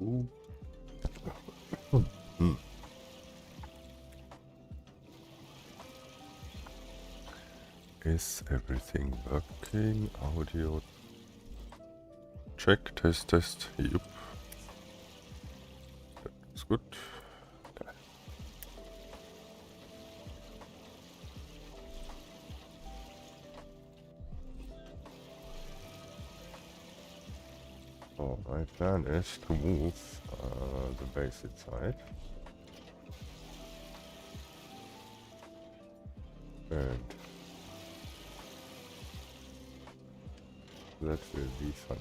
Ooh. Is everything working? Audio check, test. Yep. That's good. Okay. So my plan is to move the base inside. And that will be fun.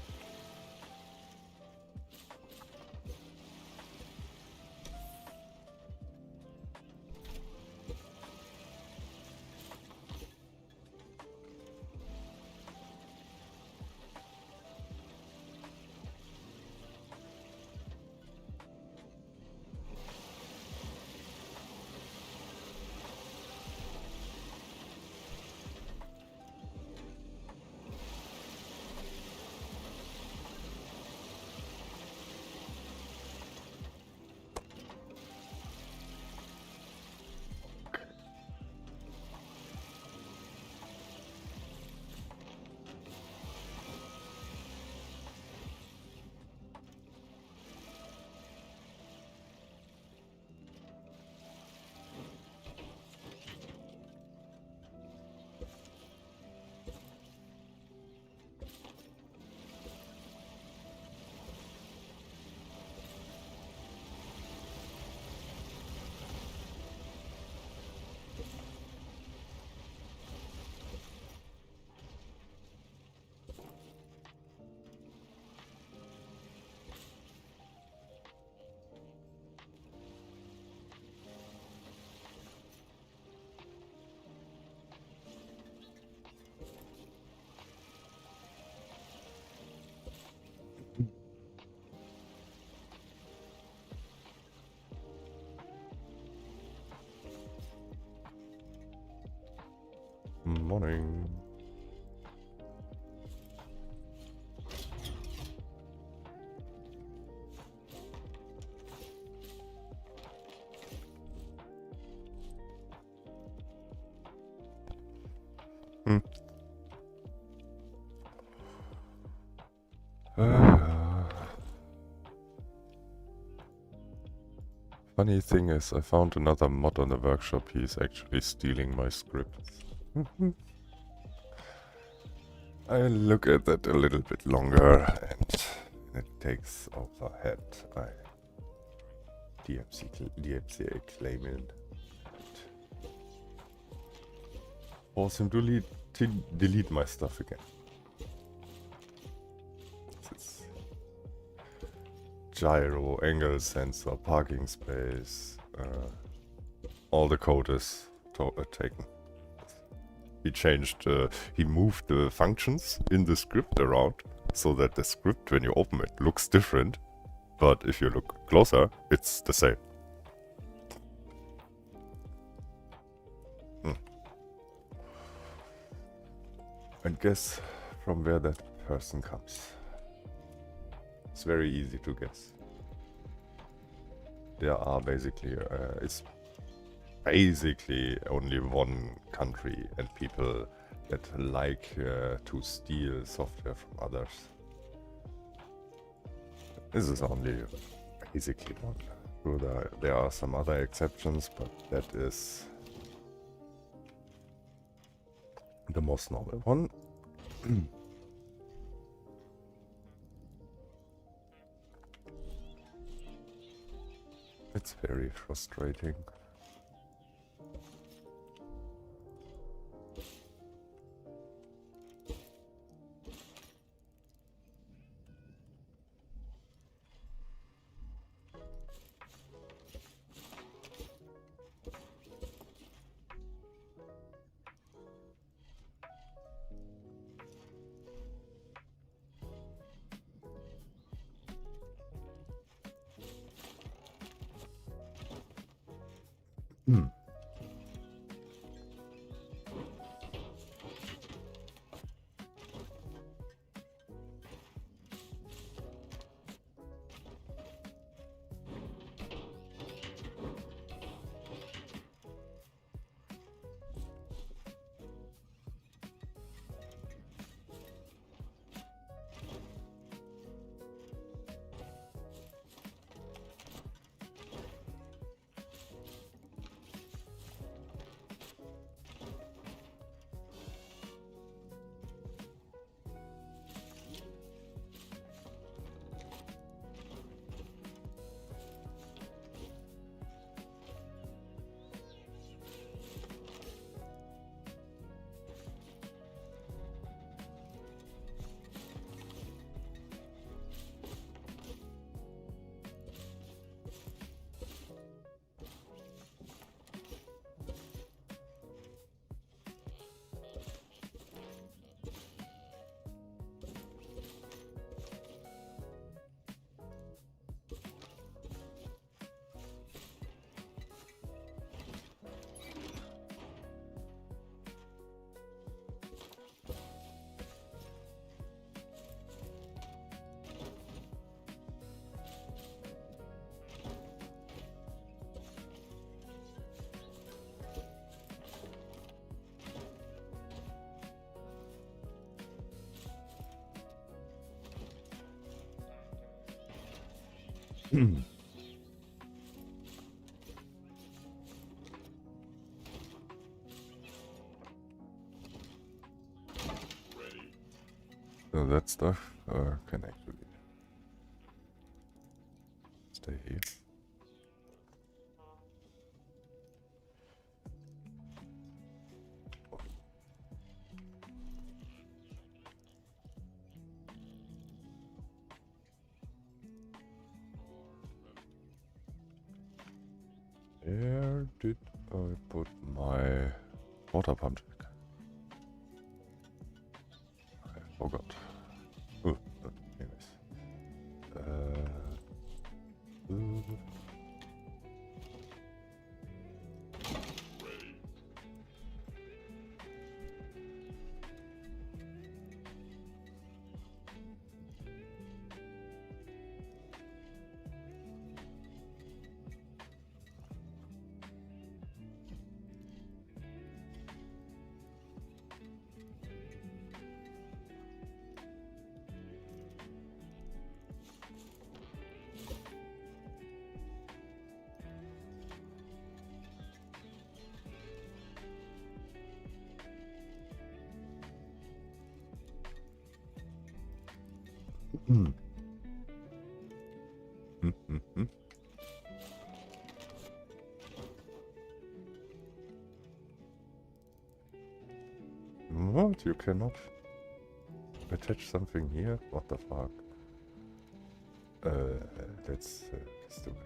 Morning. Funny thing is, I found another mod on the workshop. He's actually stealing my scripts. I look at that a little bit longer and it takes overhead. I DMCA claim it and force him to delete my stuff again. This is gyro, angle sensor, parking space, all the code is taken. He changed, he moved the functions in the script around so that the script, when you open it, looks different. But if you look closer, it's the same. And guess from where that person comes. It's very easy to guess. There are basically, it's basically only one country and people that like to steal software from others. This is only basically one. So there are some other exceptions, but that is the most normal one. It's very frustrating. So that stuff can actually stay here. Where did I put my water pump jack? I forgot. Oh, anyways. What? You cannot attach something here? What the fuck? That's stupid.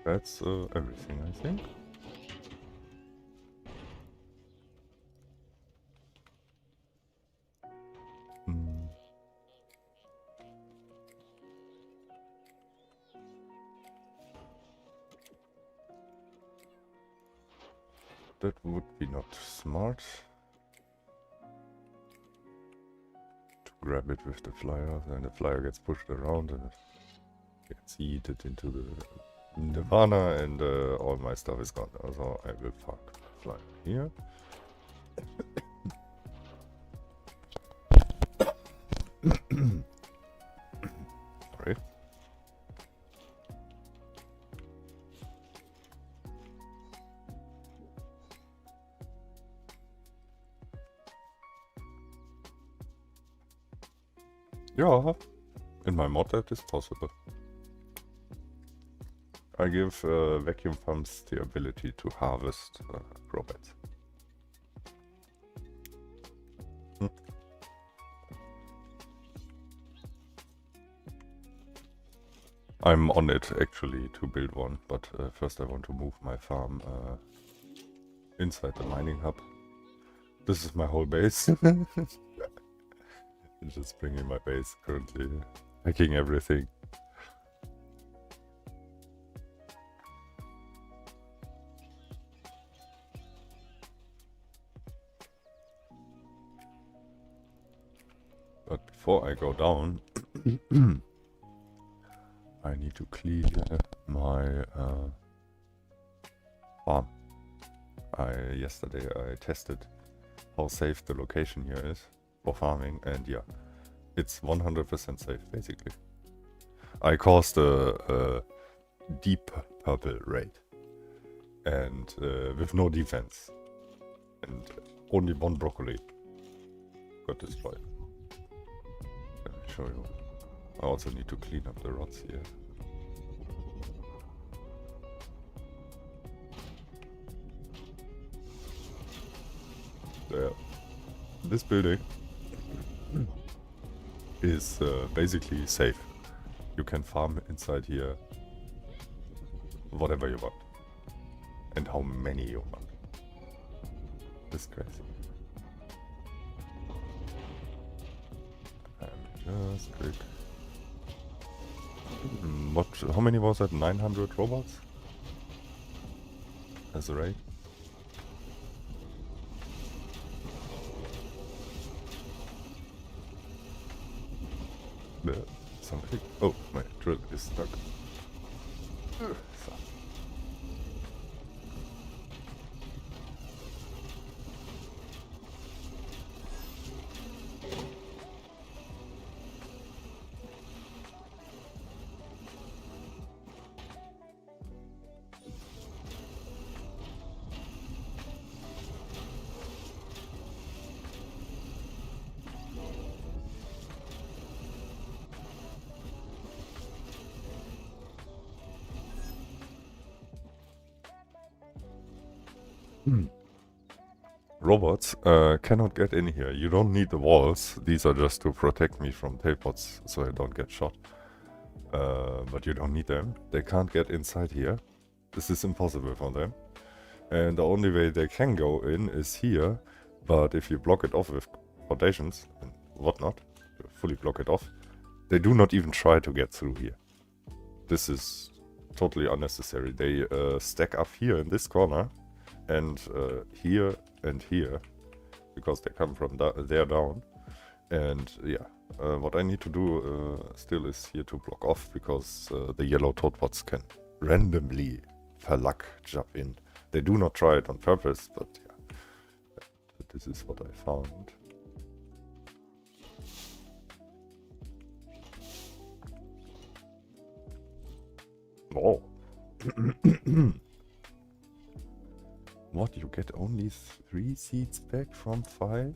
That's everything, I think. That would be not smart. To grab it with the flyer, then the flyer gets pushed around and it gets yeeted into the Nirvana, and all my stuff is gone. So I will park the flyer here. Sorry. Yeah, in my mod that is possible. I give vacuum pumps the ability to harvest robots. I'm on it actually to build one, but first I want to move my farm inside the mining hub. This is my whole base. I'm just bringing my base currently, hacking everything. But before I go down, I need to clear my farm. Yesterday I tested how safe the location here is for farming, and yeah, it's 100% safe basically. I caused a deep purple raid, and with no defense, and only one broccoli got destroyed. Let me show you. I also need to clean up the rods here. There. This building is basically safe. You can farm inside here whatever you want and how many you want. This is crazy. And just click. What? How many was that? 900 robots as a raid. Something. Oh, my drill is stuck. So. Robots cannot get in here. You don't need the walls. These are just to protect me from teleports so I don't get shot. But you don't need them. They can't get inside here. This is impossible for them. And the only way they can go in is here. But if you block it off with foundations and whatnot, fully block it off, they do not even try to get through here. This is totally unnecessary. They stack up here in this corner and here and here, because they come from there down. And yeah, what I need to do still is here to block off, because the yellow toadbots can randomly, per luck, jump in. They do not try it on purpose, but yeah, this is what I found. Oh. What, you get only 3 seats back from 5?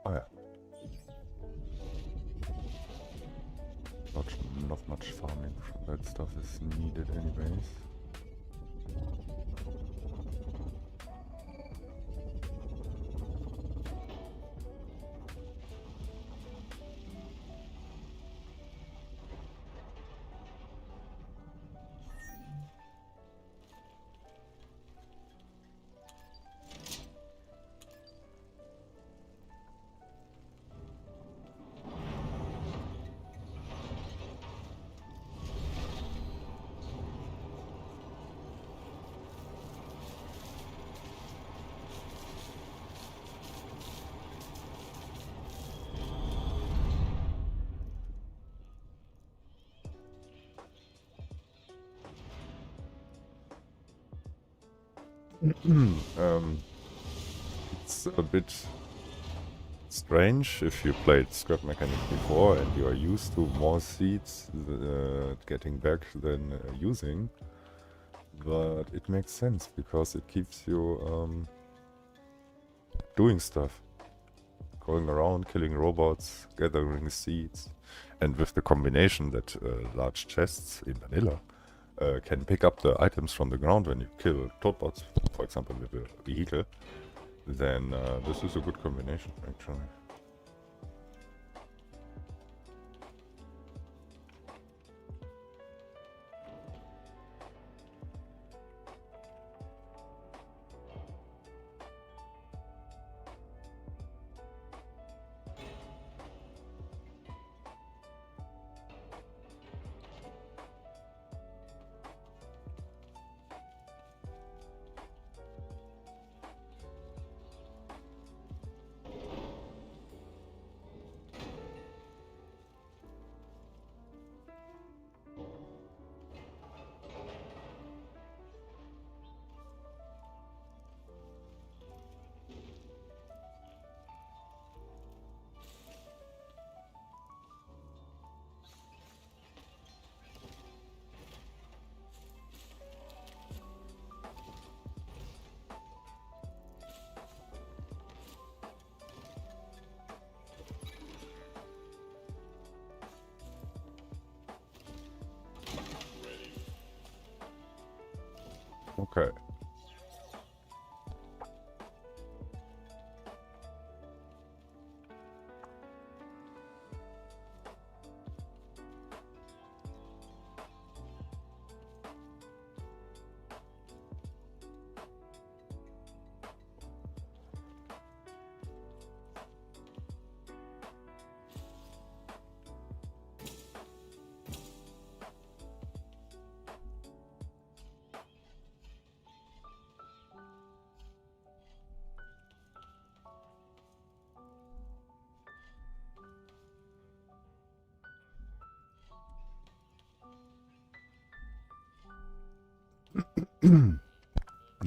Oh yeah. Not much farming from that stuff is needed anyways. It's a bit strange if you played Scrap Mechanics before and you are used to more seats getting back than using, but it makes sense because it keeps you doing stuff, going around, killing robots, gathering seeds, and with the combination that large chests in vanilla can pick up the items from the ground when you kill toadbots, for example with a vehicle, then this is a good combination actually. Okay.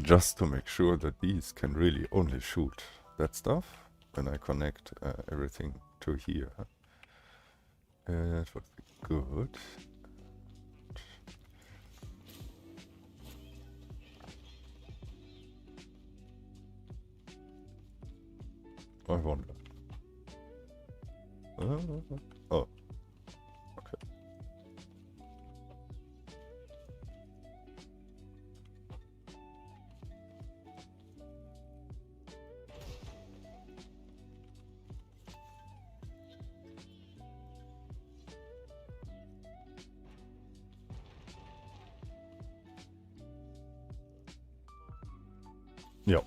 Just to make sure that these can really only shoot that stuff, when I connect everything to here. That would be good. I wonder. Oh, okay. Yeah.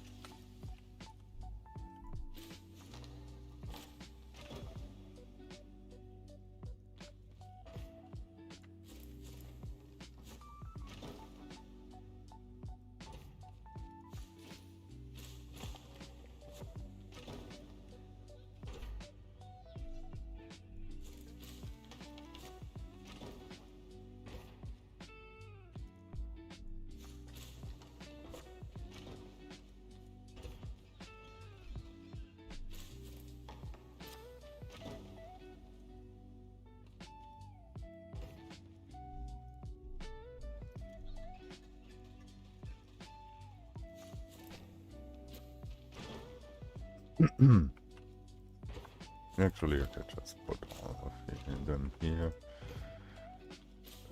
Actually, I can just put all of them here.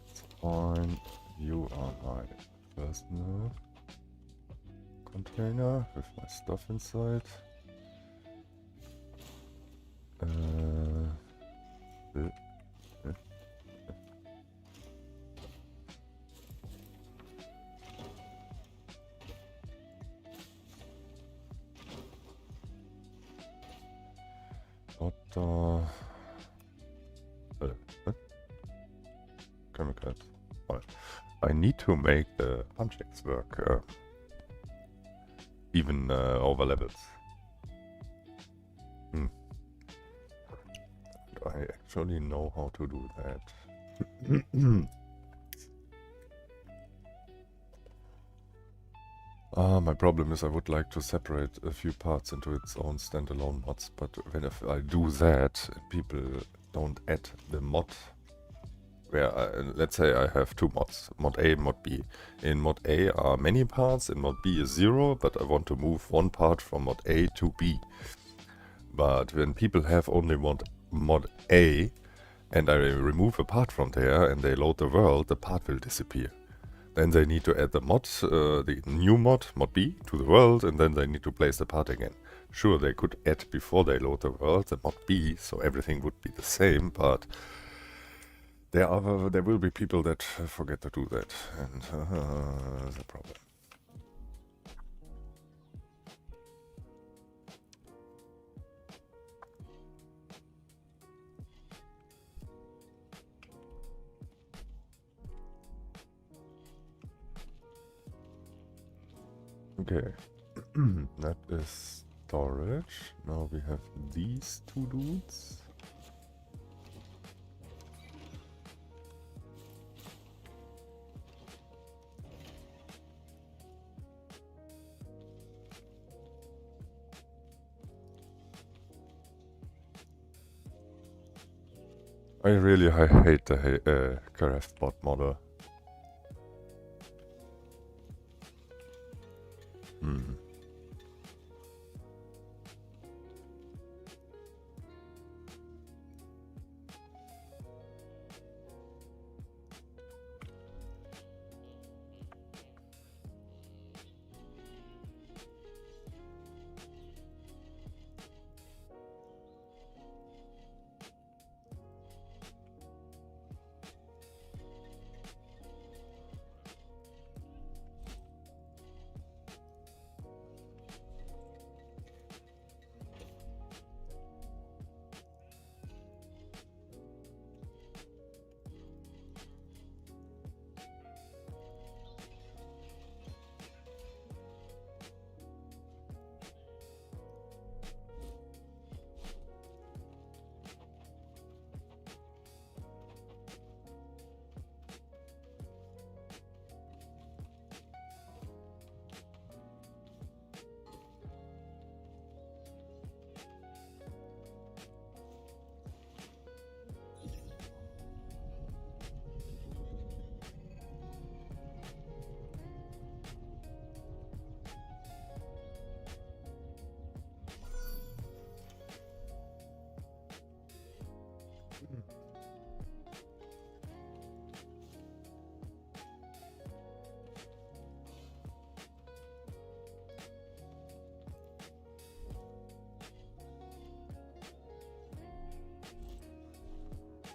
That's fine. You are my personal container with my stuff inside. Chemicals. Right. I need to make the punchings work even over levels. I actually know how to do that. My problem is I would like to separate a few parts into its own standalone mods, but when if I do that, people don't add the mod. Where let's say I have two mods, mod A, mod B. In mod A are many parts, in mod B is 0, but I want to move one part from mod A to B. But when people have only mod A, and I remove a part from there and they load the world, the part will disappear. Then they need to add the mod, the new mod B, to the world, and then they need to place the part again. Sure, they could add before they load the world the mod B, so everything would be the same, but there will be people that forget to do that, and that's a problem. Okay, that is storage. Now we have these two dudes. I really hate the Wraith bot model.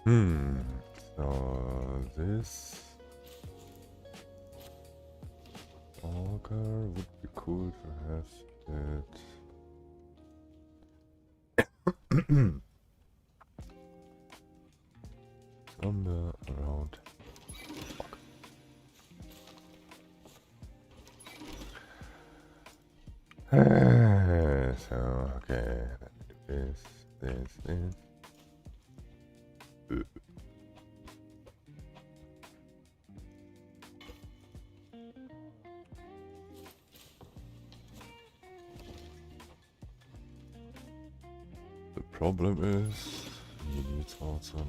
So this auger would be cool to have it somewhere around. So okay, this. The problem is he needs also a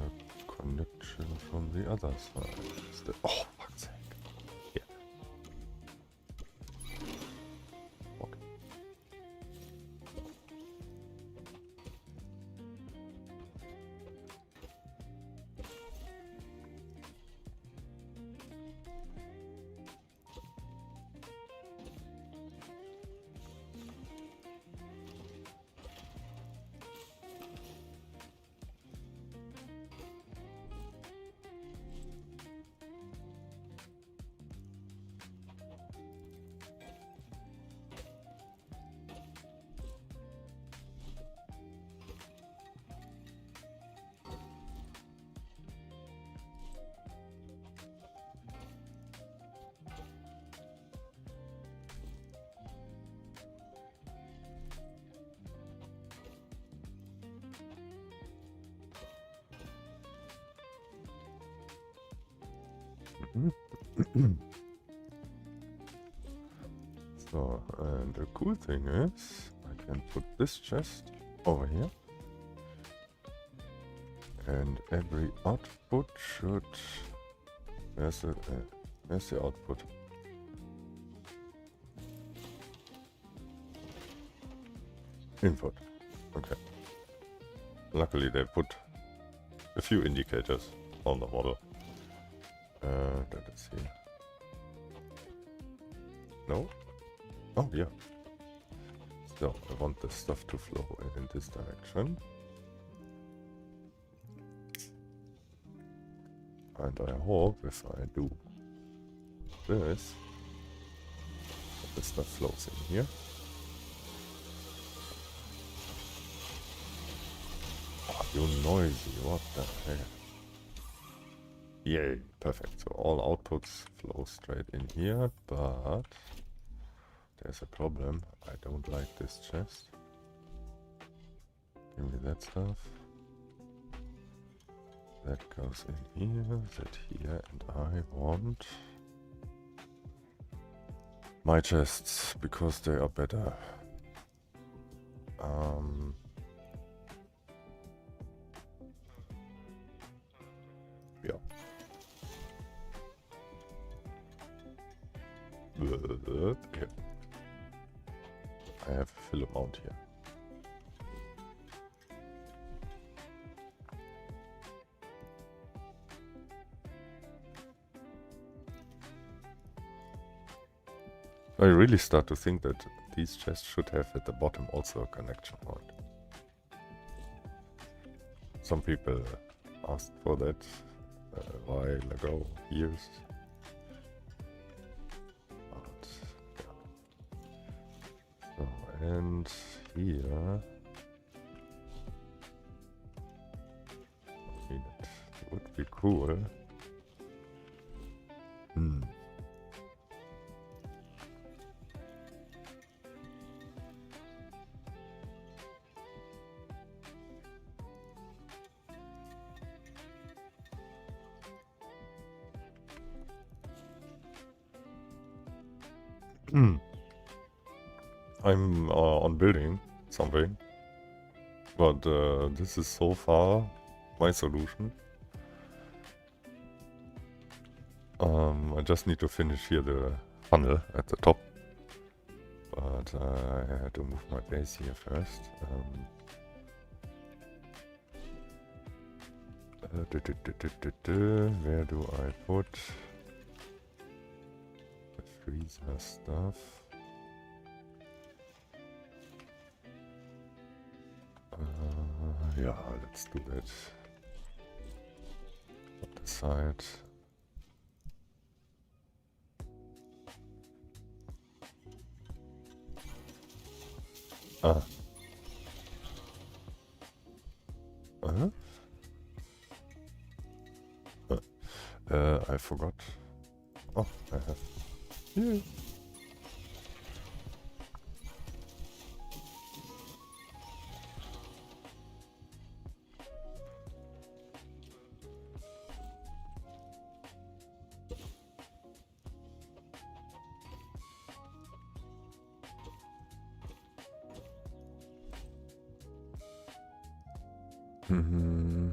connection from the other side. Oh, fuck's sake. Yeah. Okay. So, and the cool thing is, I can put this chest over here, and every output should. Where's the output? Input. Okay. Luckily, they put a few indicators on the model. Let's see. No? Oh, yeah. So, I want the stuff to flow in this direction. And I hope if I do this, that the stuff flows in here. Oh, you're noisy. What the heck? Yay, perfect. So all outputs flow straight in here, but there's a problem. I don't like this chest. Give me that stuff. That goes in here, that here, and I want my chests because they are better. Yeah. Here. I have a fill amount here. I really start to think that these chests should have at the bottom also a connection point. Some people asked for that a while ago, years. But, yeah. So, and here, I mean, it would be cool. I'm on building something, but this is so far my solution. I just need to finish here the funnel at the top, but I had to move my base here first. Where do I put the freezer stuff? Yeah, let's do that. side. Ah. I forgot. Oh, I have. Yay. Mm-hmm.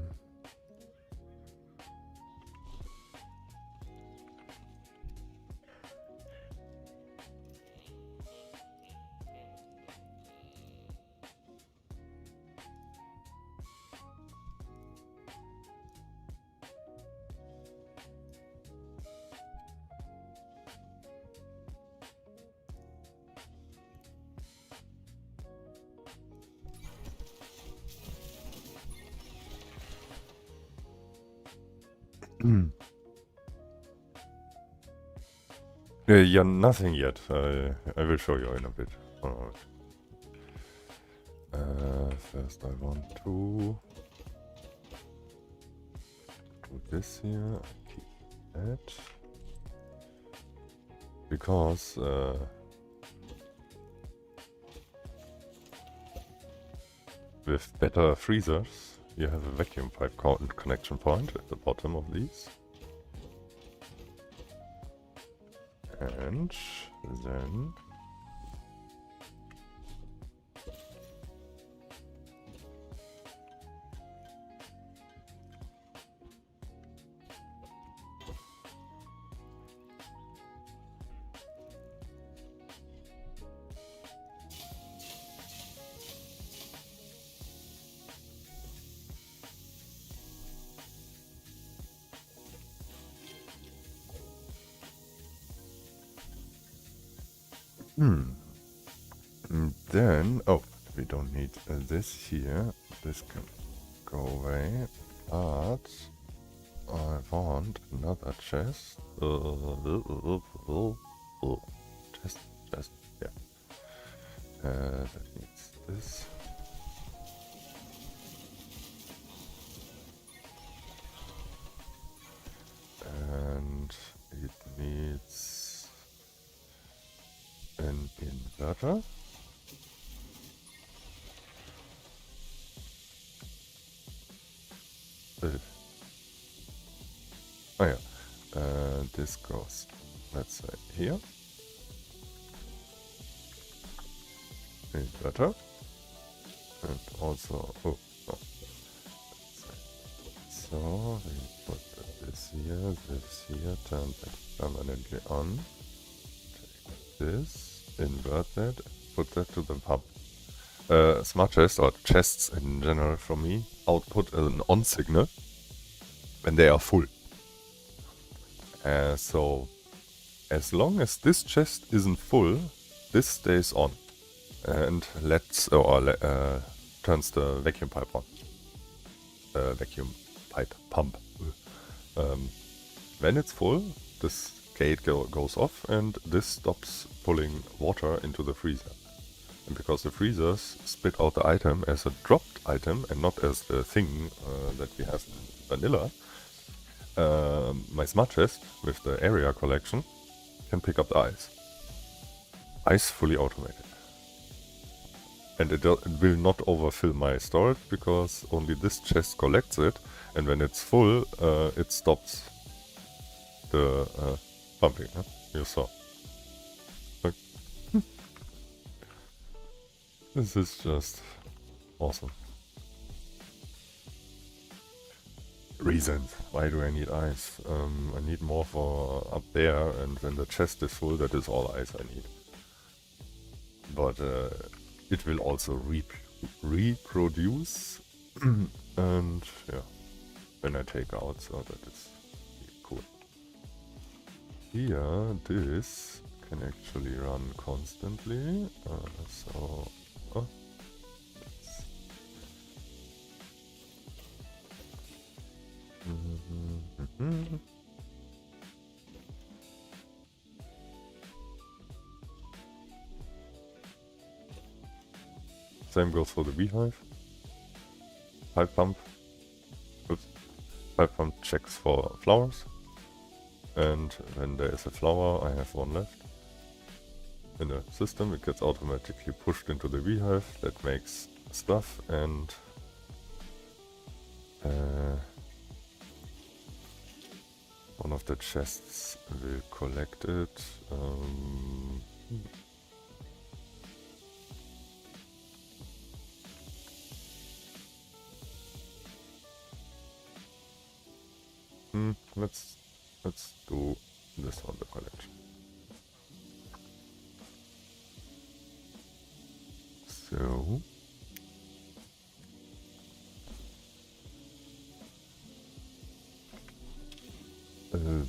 Yeah, nothing yet. I will show you in a bit. Alright. First I want to do this here. Keep that. Because with better freezers, you have a vacuum pipe connection point at the bottom of these. And then then, oh, we don't need this here. This can go away. But I want another chest. Chest, yeah. That needs this. And it needs an inverter. Oh yeah, this goes, let's say, here. Inverter. And also, oh, no. So, we put this here, turn that permanently on. Take this, invert that, put that to the pump. Smart chests, or chests in general for me, output an on signal when they are full. So as long as this chest isn't full, this stays on and turns the vacuum pipe on. Vacuum pipe pump. When it's full, this gate goes off and this stops pulling water into the freezer. And because the freezers spit out the item as a dropped item and not as the thing that we have in vanilla, my smart chest with the area collection can pick up the ice. Ice fully automated. And it will not overfill my storage because only this chest collects it, and when it's full, it stops the pumping. Huh? You saw. Look. This is just awesome. Reasons. Why do I need ice? I need more for up there, and when the chest is full, that is all ice I need. But it will also reproduce, and yeah, when I take out, so that is cool. Here, this can actually run constantly, so... Oh. Mm. Same goes for the beehive. Pipe pump. Oops. Pipe pump checks for flowers. And when there is a flower, I have one left. In the system, it gets automatically pushed into the beehive. That makes stuff, and one of the chests will collect it. Let's do this on the collection. So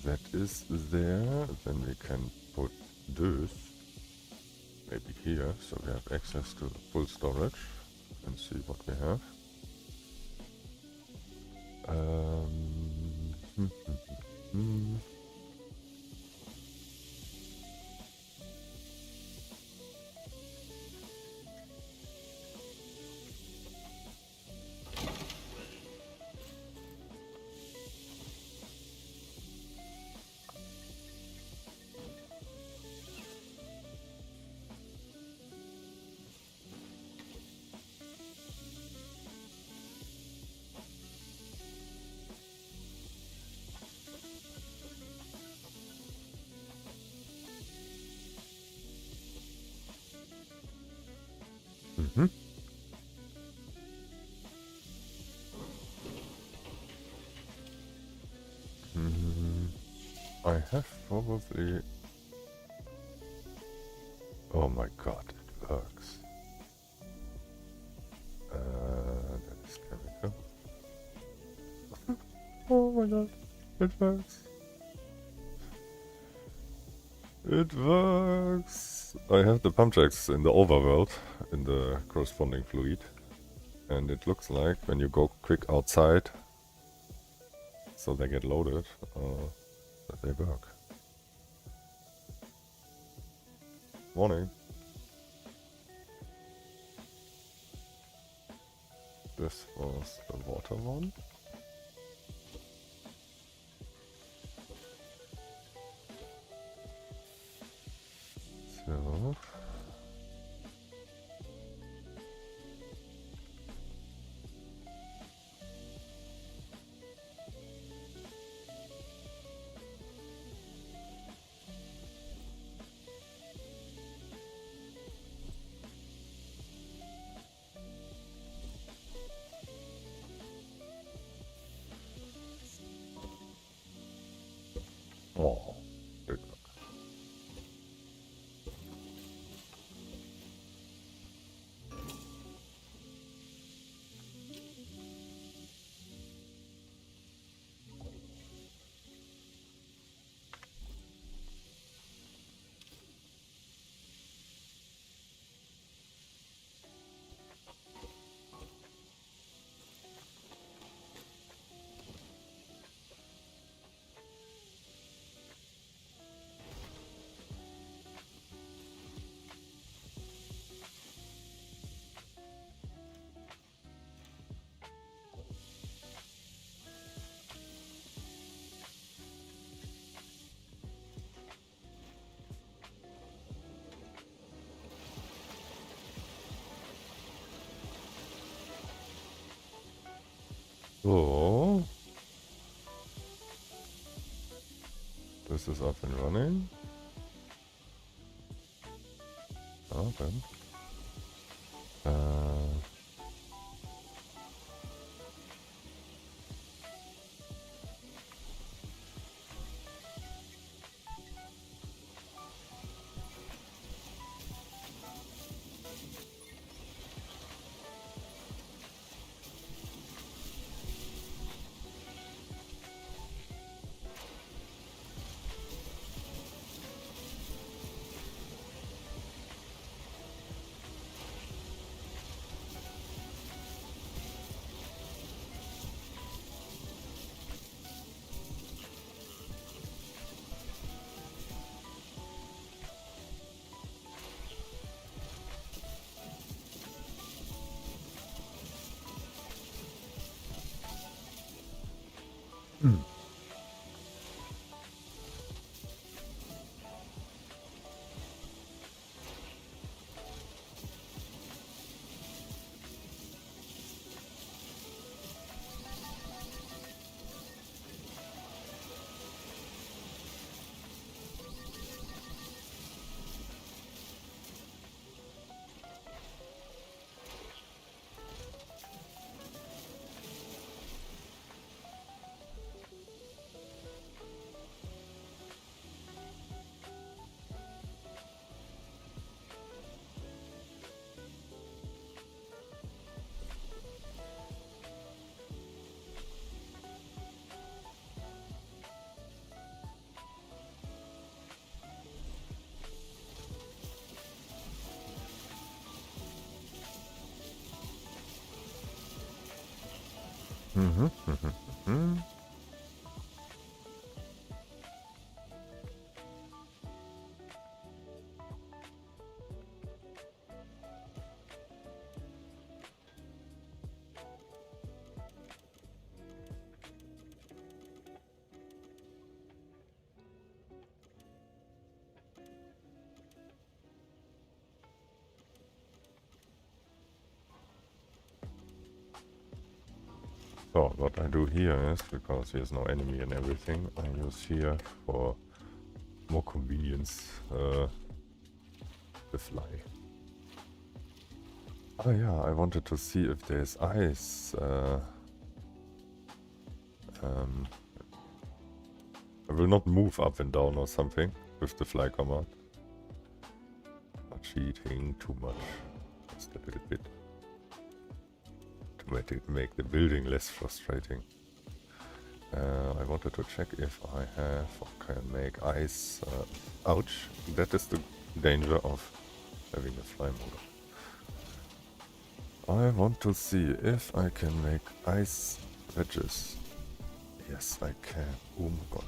that is there. Then we can put this maybe here, so we have access to full storage and see what we have. I have probably... Oh my god, it works. That is chemical. Oh my god, it works. It works! I have the pump checks in the overworld, in the corresponding fluid. And it looks like when you go quick outside, so they get loaded, that they work. Warning. This was the water one. So... Oh, good luck. So, this is up and running. Okay. Mhm. Mhm. So what I do here is, because here's no enemy and everything, I use here for more convenience the fly. Oh yeah, I wanted to see if there's ice. I will not move up and down or something with the fly command. Not cheating too much, just a little bit. To make the building less frustrating. I wanted to check if I have or can make ice. Ouch, that is the danger of having a fly motor. I want to see if I can make ice wedges. Yes, I can. Oh my god.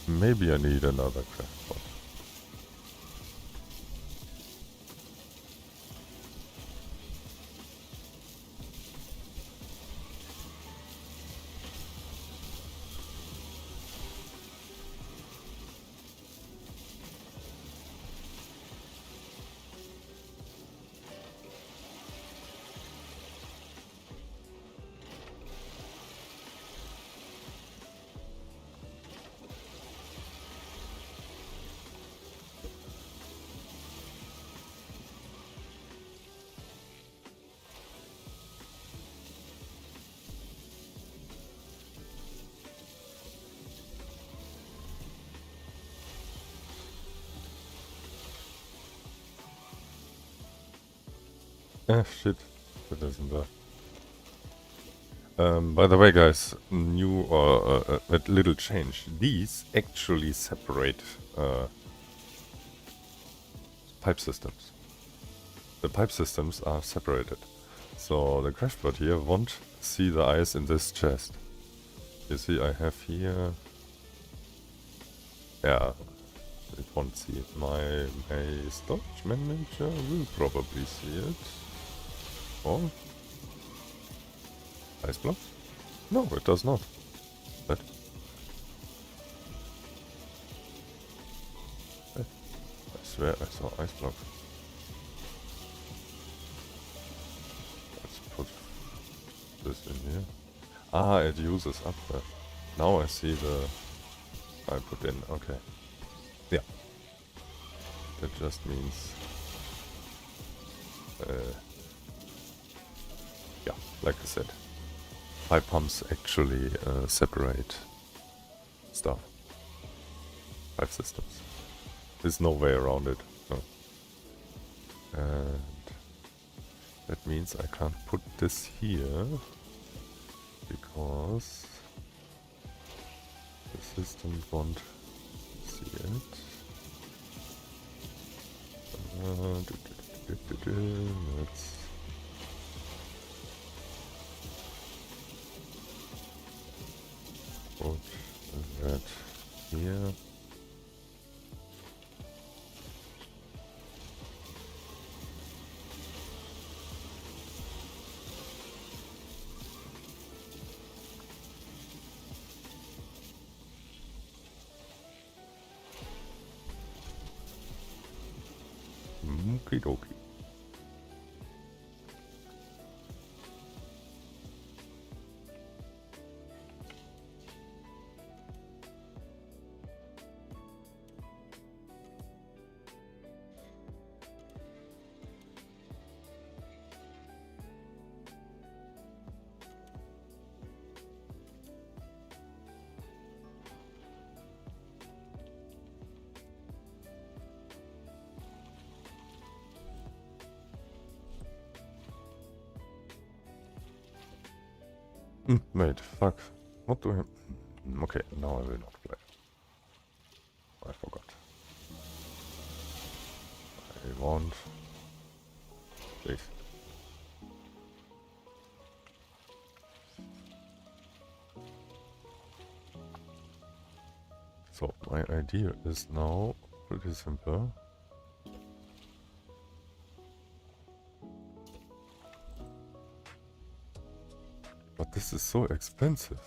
Maybe I need another craft pot. Ah, shit. That isn't there. By the way, guys, new or a little change. These actually separate pipe systems. The pipe systems are separated. So the crashboard here won't see the ice in this chest. You see, I have here... Yeah, it won't see it. My storage manager will probably see it. Or... Ice block? No, it does not. But... I swear I saw ice block. Let's put this in here. Ah, it uses up there. Now I see the... I put in, okay. Yeah. That just means... yeah, like I said. Pipe pumps actually separate stuff. Pipe systems. There's no way around it. No. And That means I can't put this here because the system won't see it. Let's put that here. Okie dokie. Wait, fuck. What do I... Okay, now I will not play. I forgot. I want... Please. So, my idea is now pretty simple. But this is so expensive.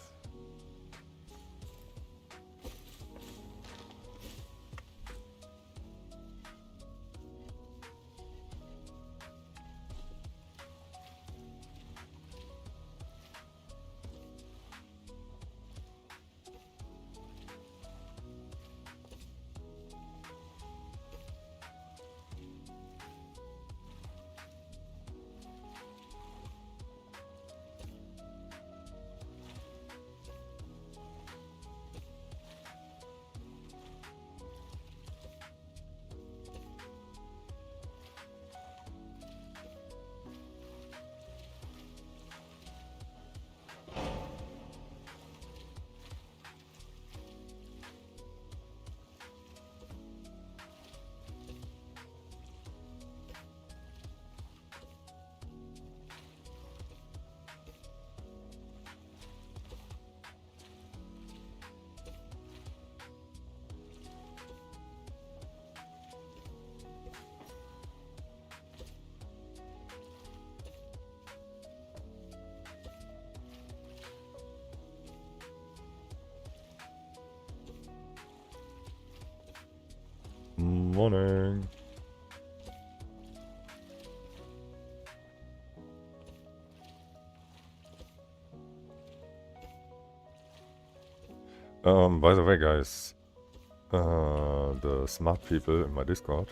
Morning. By the way, guys, the smart people in my Discord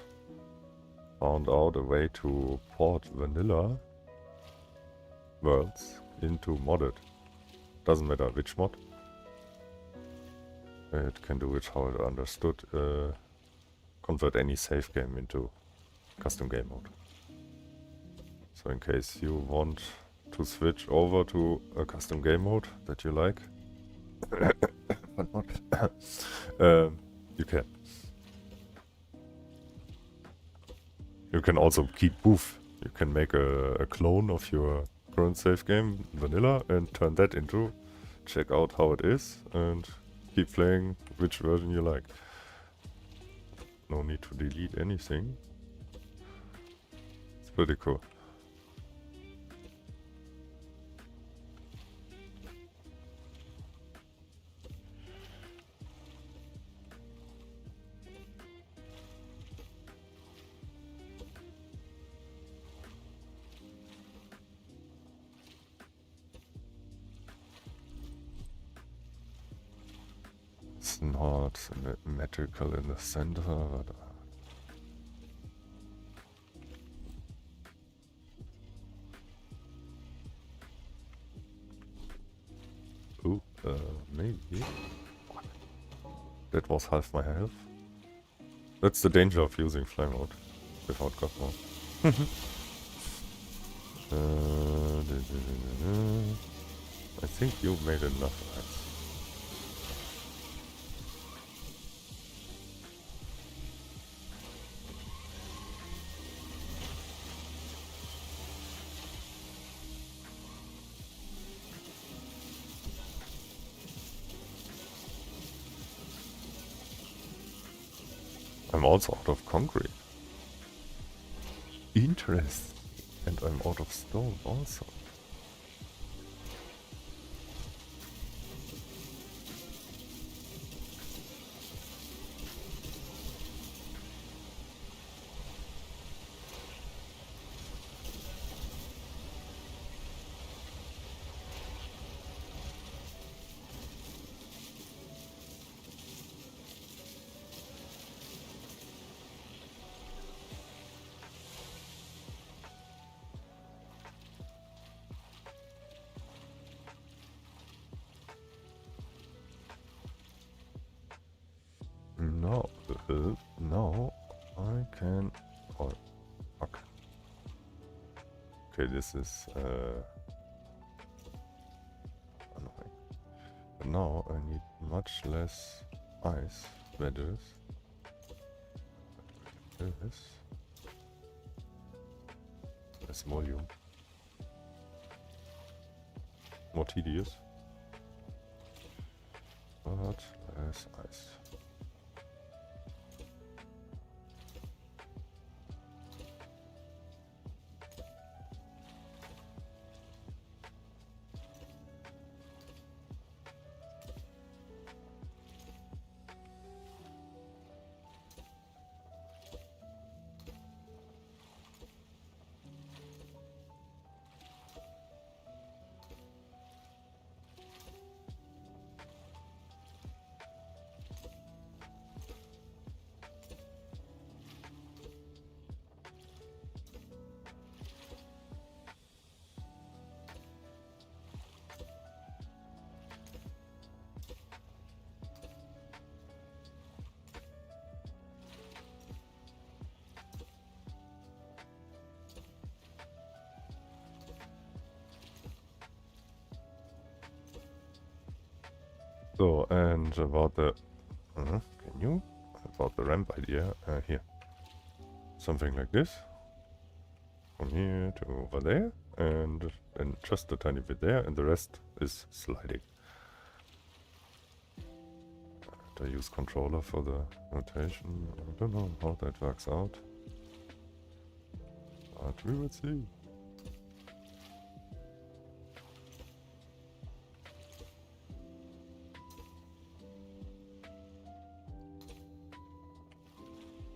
found out a way to port vanilla worlds into modded. Doesn't matter which mod. It can do it how it understood. Convert any save game into custom game mode. So in case you want to switch over to a custom game mode that you like, but not, you can. You can also keep both. You can make a clone of your current save game, vanilla, and turn that into, check out how it is, and keep playing which version you like. No need to delete anything. It's pretty cool. It's not symmetrical in the center, but maybe. That was half my health. That's the danger of using fly mode without god mode. I think you made enough ads. I'm also out of concrete. Interest. And I'm out of stone also. No, no, I can. Oh, fuck. Okay, this is annoying. But now I need much less ice. That is. This. Less volume. More tedious. But less ice. So, and about the... can you? About the ramp idea, here. Something like this. From here to over there, and just a tiny bit there, and the rest is sliding. I use controller for the rotation. I don't know how that works out. But we will see.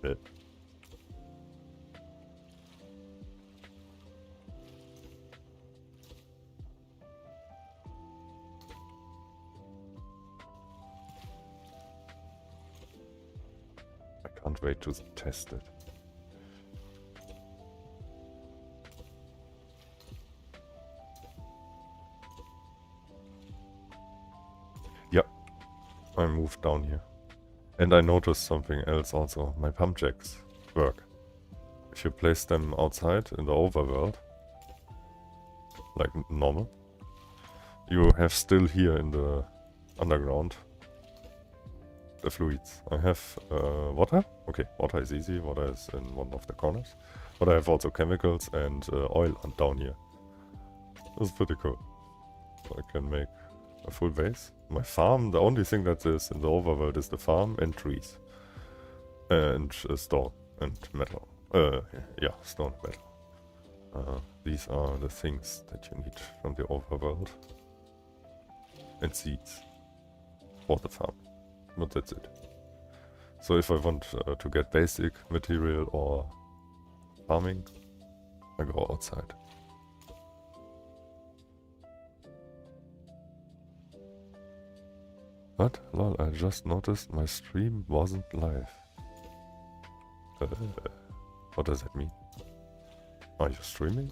Yeah. I can't wait to test it. Yeah, I moved down here. And I noticed something else also. My pump jacks work. If you place them outside in the overworld, like normal, you have still here in the underground the fluids. I have water. Okay, water is easy. Water is in one of the corners. But I have also chemicals and oil down here. That's pretty cool. So I can make a full base. My farm, the only thing that is in the overworld is the farm and trees. And stone and metal. Yeah, stone and metal. These are the things that you need from the overworld. And seeds for the farm. But that's it. So if I want to get basic material or farming, I go outside. But, lol, I just noticed my stream wasn't live. What does that mean? Are you streaming?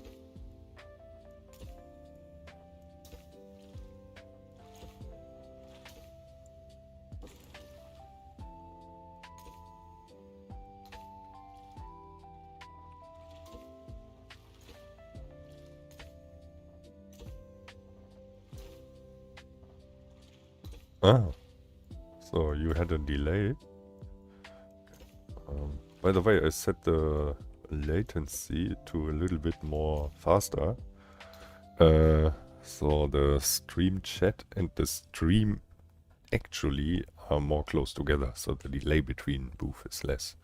Ah, so you had a delay. By the way, I set the latency to a little bit more faster. So the stream chat and the stream actually are more close together, so the delay between both is less.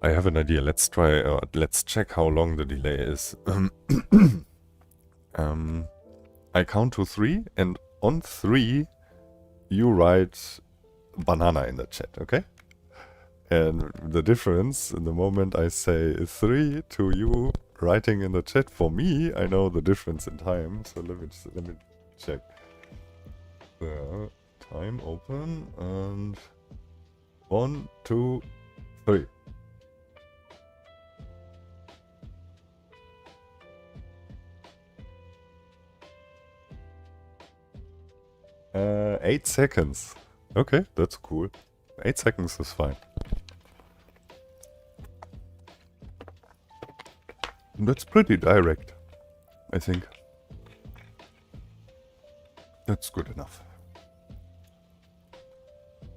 I have an idea. Let's try. Let's check how long the delay is. I count to 3, and on 3, you write banana in the chat, okay? And the difference, in the moment I say 3 to you writing in the chat, for me, I know the difference in time. So let me check. The time open, and 1, 2, 3. Uh, 8 seconds. Okay, that's cool. 8 seconds is fine. That's pretty direct, I think. That's good enough.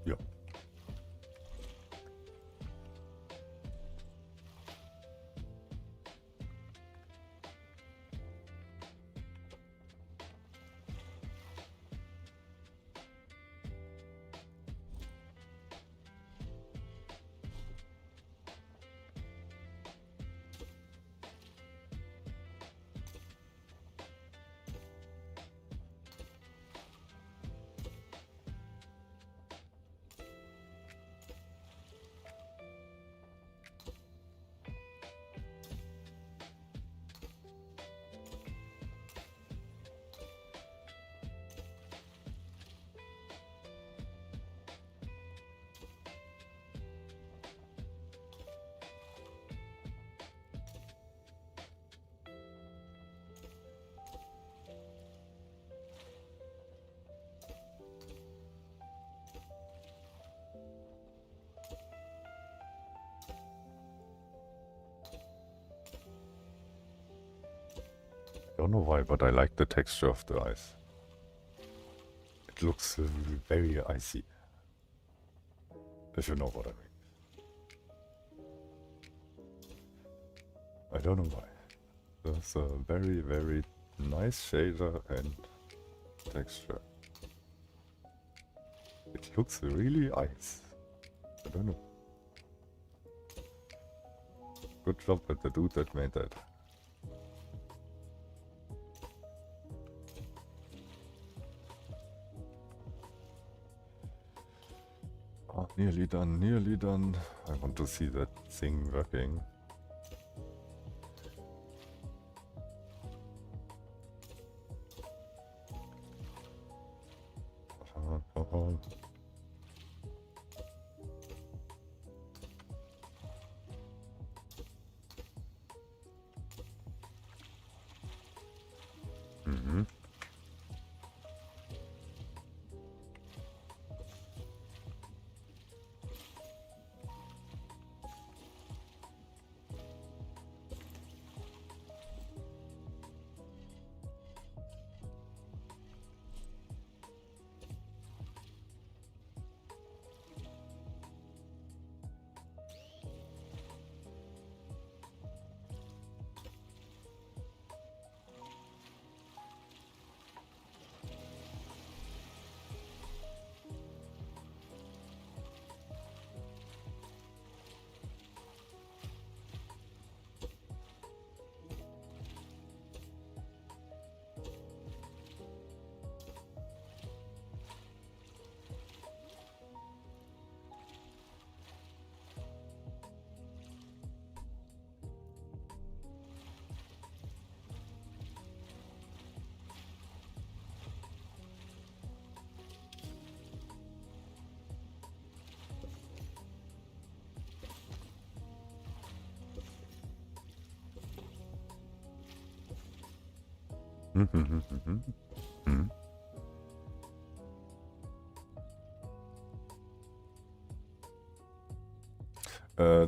Yeah. I don't know why, but I like the texture of the ice. It looks very icy. If you know what I mean. I don't know why. There's a very, very nice shader and texture. It looks really ice. I don't know. Good job with the dude that made that. Oh, nearly done, nearly done. I want to see that thing working.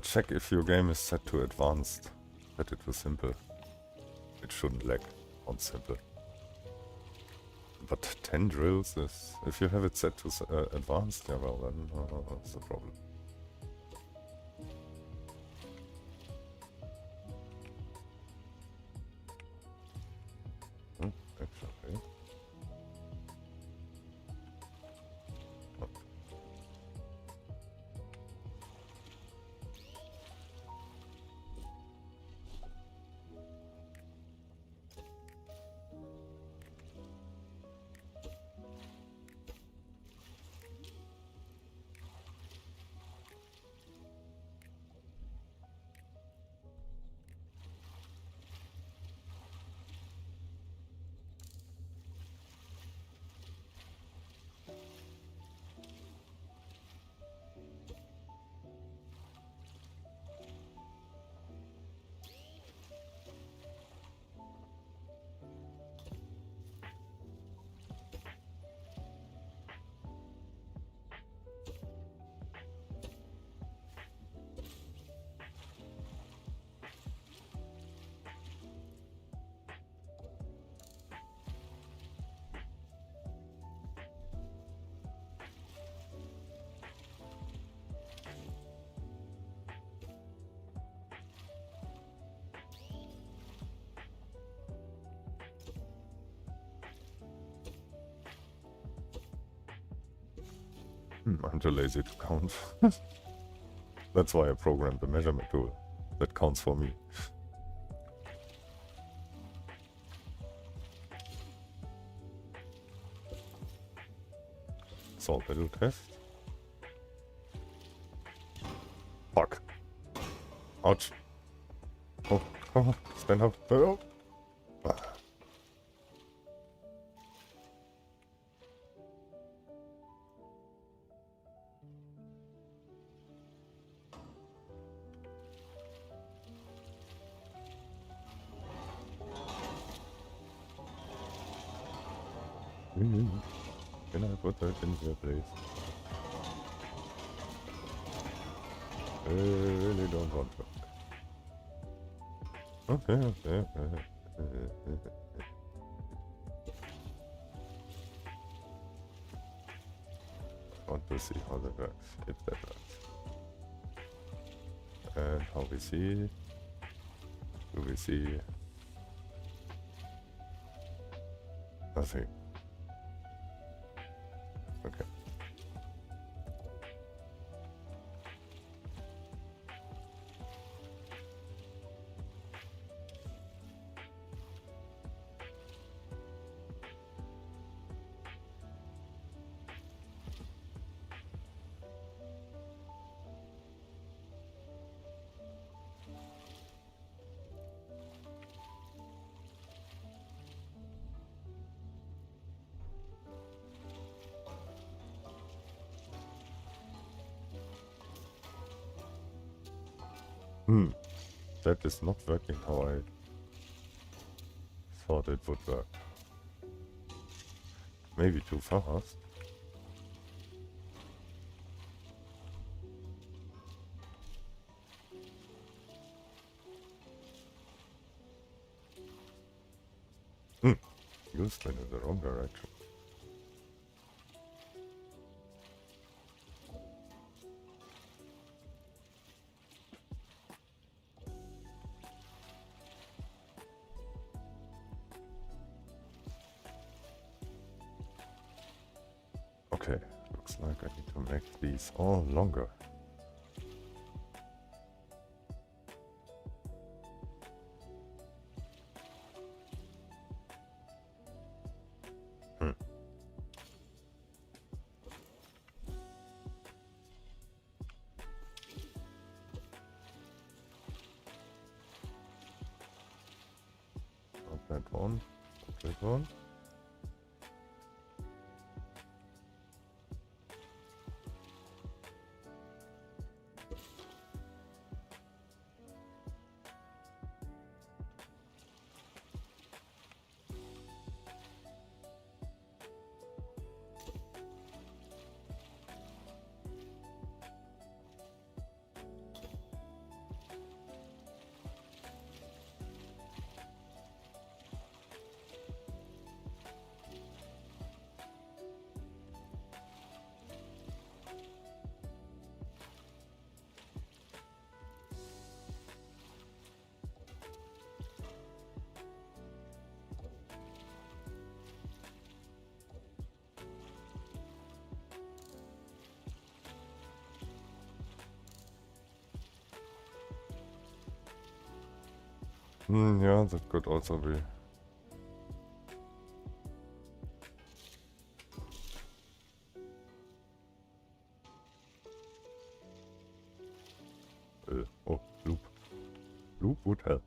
Check if your game is set to advanced. Set it to simple. It shouldn't lag on simple. But 10 drills is... If you have it set to advanced, yeah, well then that's the problem. Actually... I'm too lazy to count. That's why I programmed the measurement tool that counts for me. Solve a little test. Fuck. Ouch. Oh, come on, stand up. Oh. Can I put that in here, please? I really don't want to. Okay. I want to see how that works, if that works. And how we see... Do we see... Nothing. Okay. That is not working how I thought it would work. Maybe too fast. Used it in the wrong direction. Okay, looks like I need to make these all longer. Not that one, not that one. Yeah, that could also be. Oh, loop. Loop would help.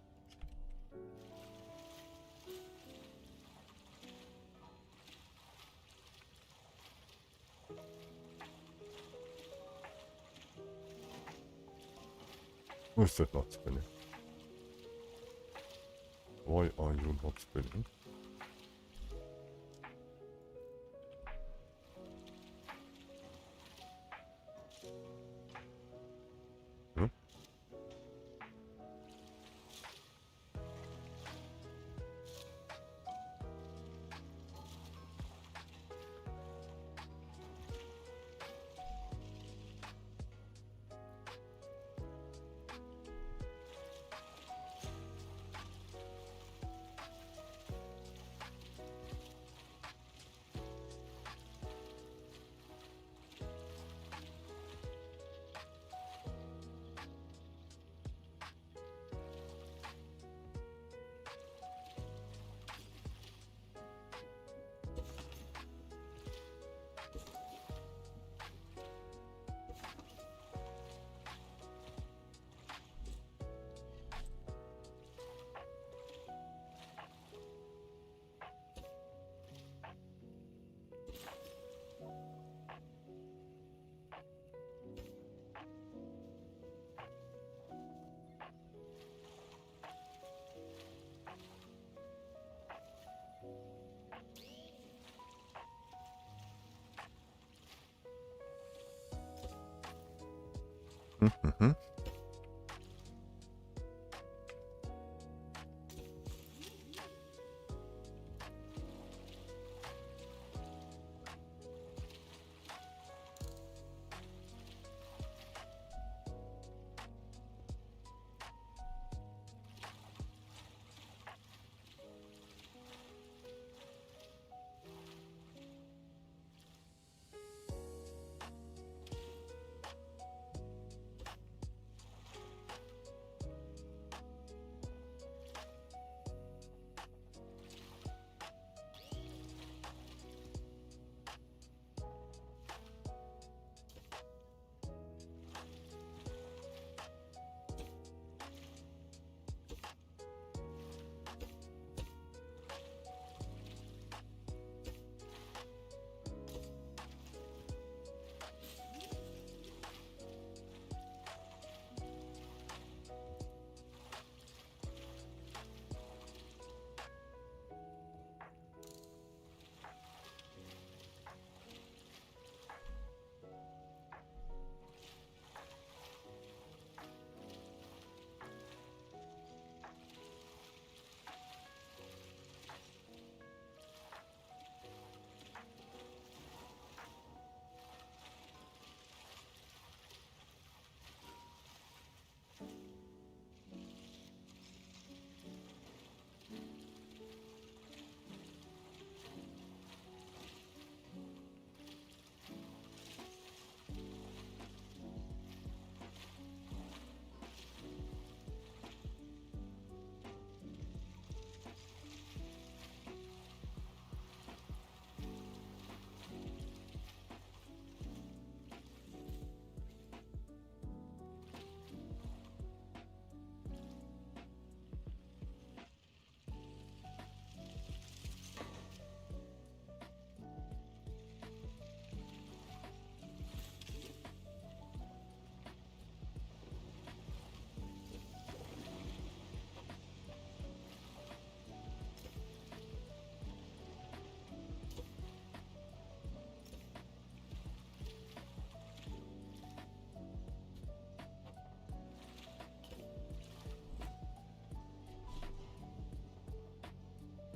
Is that not spinning? Why are you not spinning? Huh? Mm-hmm.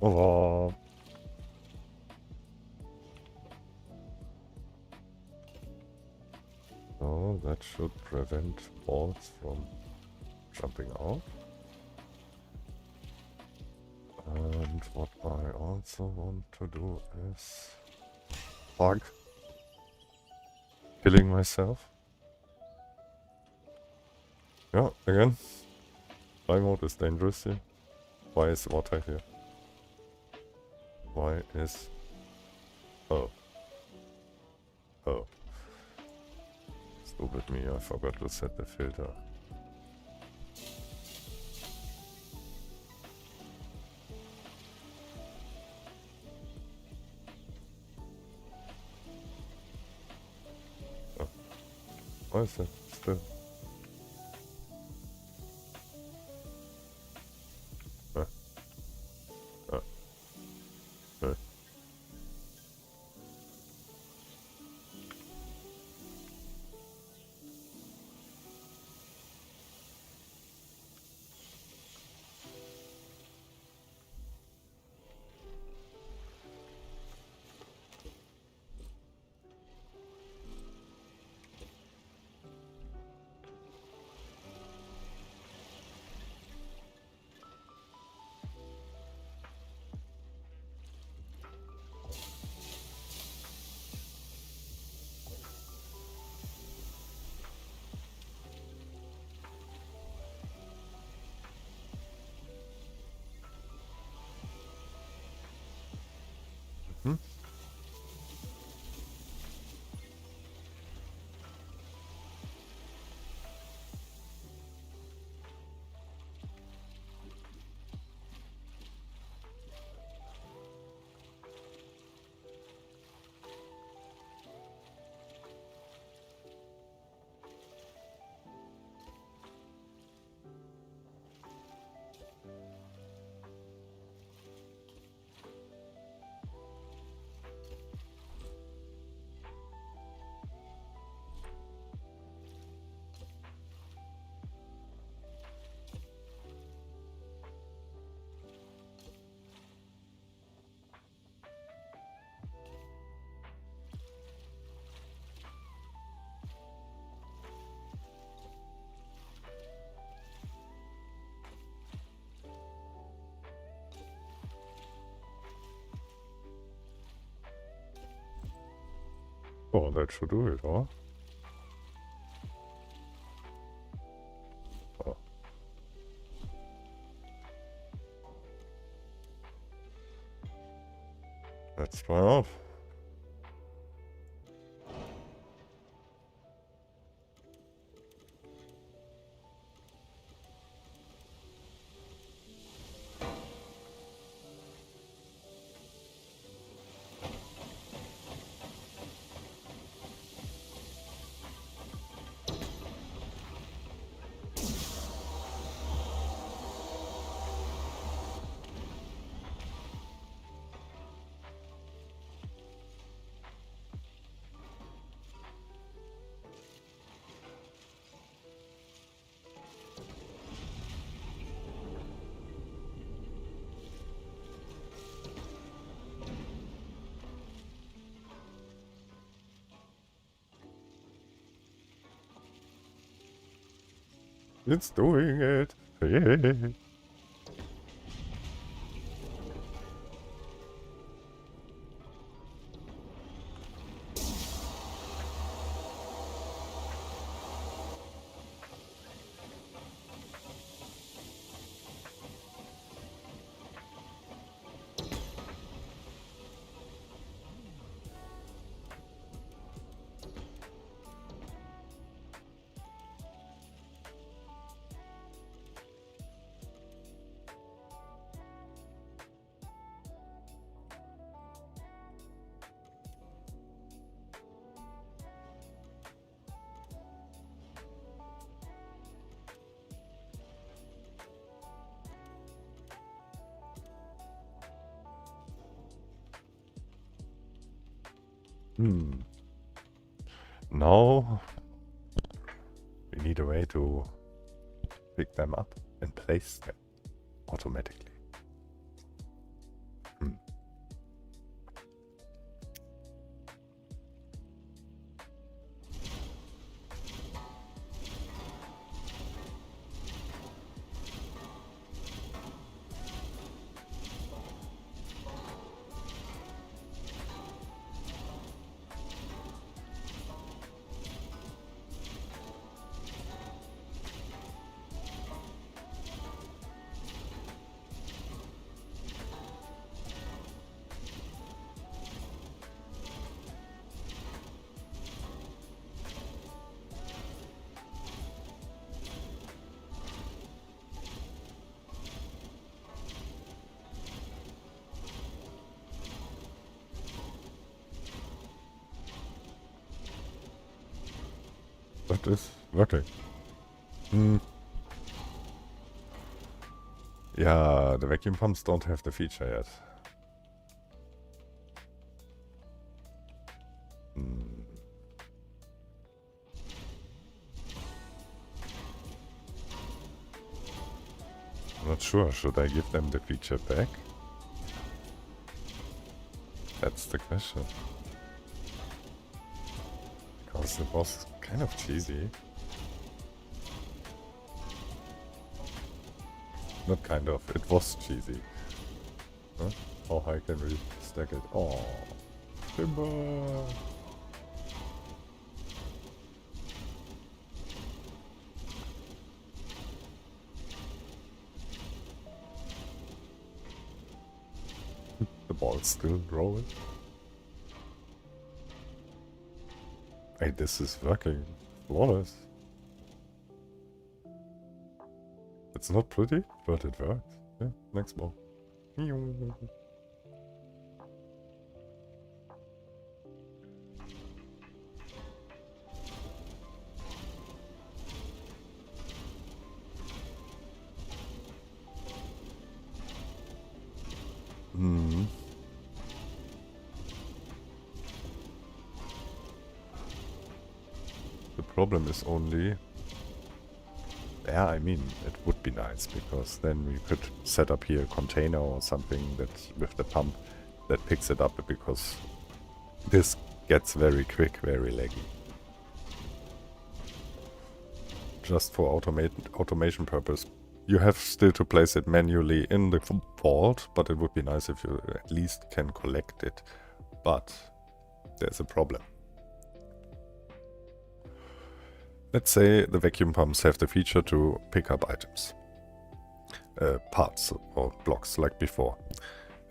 Oh. So that should prevent balls from jumping out. And what I also want to do is bug killing myself. Yeah, again, fly mode is dangerous here. Why is water here? Why is... Oh. Oh. Stupid me, I forgot to set the filter. Oh. Why is that still? Hmm? Oh, that should do it, huh? Oh. Let's try out. It's doing it. Yeah. Now we need a way to pick them up and place them automatically. that is working. Yeah, the vacuum pumps don't have the feature yet. I'm not sure. Should I give them the feature back? That's the question. Because it was kind of cheesy. Not kind of, it was cheesy. Huh? How high can we stack it? Oh, timber! The ball's still rolling. Hey, this is working. Flawless. It's not pretty, but it works. Yeah, next ball. The problem is only... Yeah, I mean, it would be nice, because then we could set up here a container or something that with the pump that picks it up, because this gets very quick, very laggy. Just for automation purpose. You have still to place it manually in the vault, but it would be nice if you at least can collect it. But there's a problem. Let's say the vacuum pumps have the feature to pick up items. Parts or blocks like before.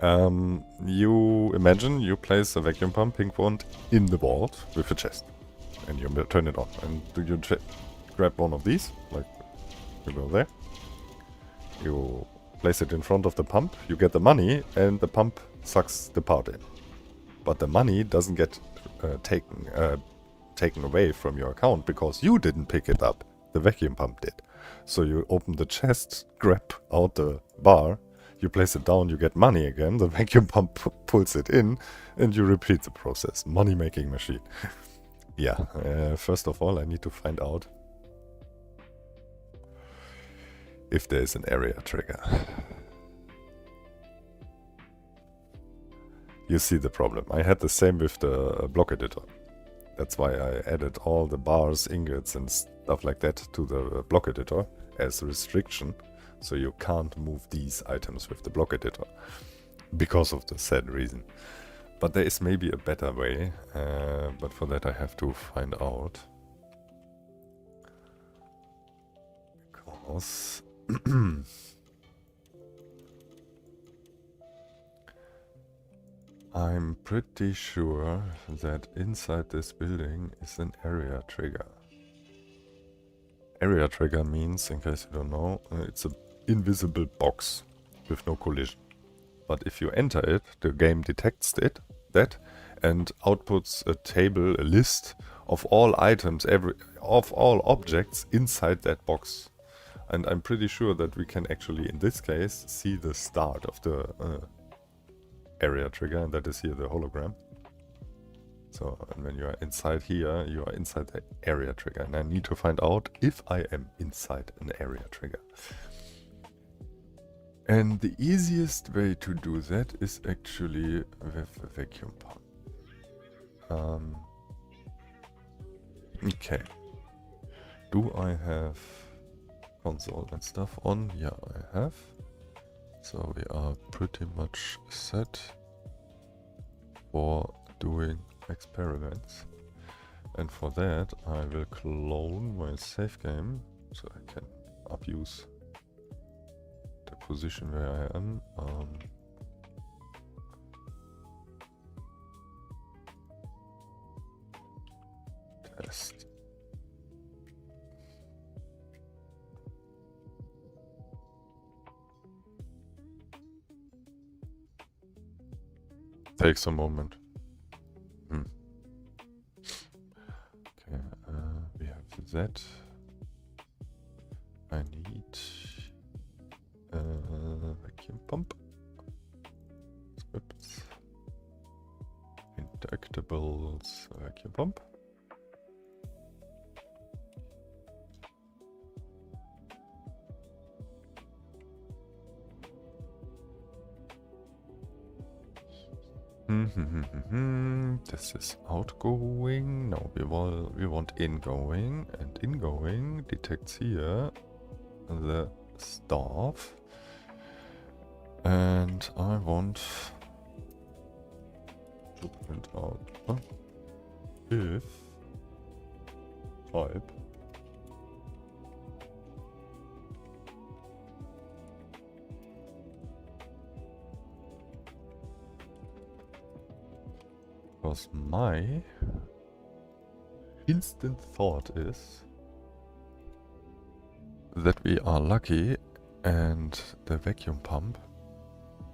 You imagine you place a vacuum pump, pink one, in the vault with a chest. And you turn it on. And you grab one of these, like you go there. You place it in front of the pump, you get the money, and the pump sucks the part in. But the money doesn't get taken away from your account because you didn't pick it up. The vacuum pump did. So you open the chest, grab out the bar, you place it down, you get money again, the vacuum pump pulls it in, and you repeat the process. Money-making machine. Yeah, first of all I need to find out if there is an area trigger. You see the problem. I had the same with the block editor. That's why I added all the bars, ingots and stuff like that to the block editor as a restriction. So you can't move these items with the block editor. Because of the said reason. But there is maybe a better way. But for that I have to find out. Because... I'm pretty sure that inside this building is an area trigger. Area trigger means, in case you don't know, it's an invisible box with no collision. But if you enter it, the game detects that and outputs a table, a list of all items, of all objects inside that box. And I'm pretty sure that we can actually, in this case, see the start of the area trigger, and that is here the hologram. So, and when you are inside here, you are inside the area trigger, and I need to find out if I am inside an area trigger. And the easiest way to do that is actually with a vacuum pump. Okay. Do I have console and stuff on? Yeah, I have. So we are pretty much set for doing experiments. And for that I will clone my save game so I can abuse the position where I am. Test. Takes a moment. Okay, we have that, I need vacuum pump, scripts, inductables, vacuum pump. This is outgoing. No, we want ingoing, and ingoing detects here the staff, and I want to print out if type because my instant thought is that we are lucky and the vacuum pump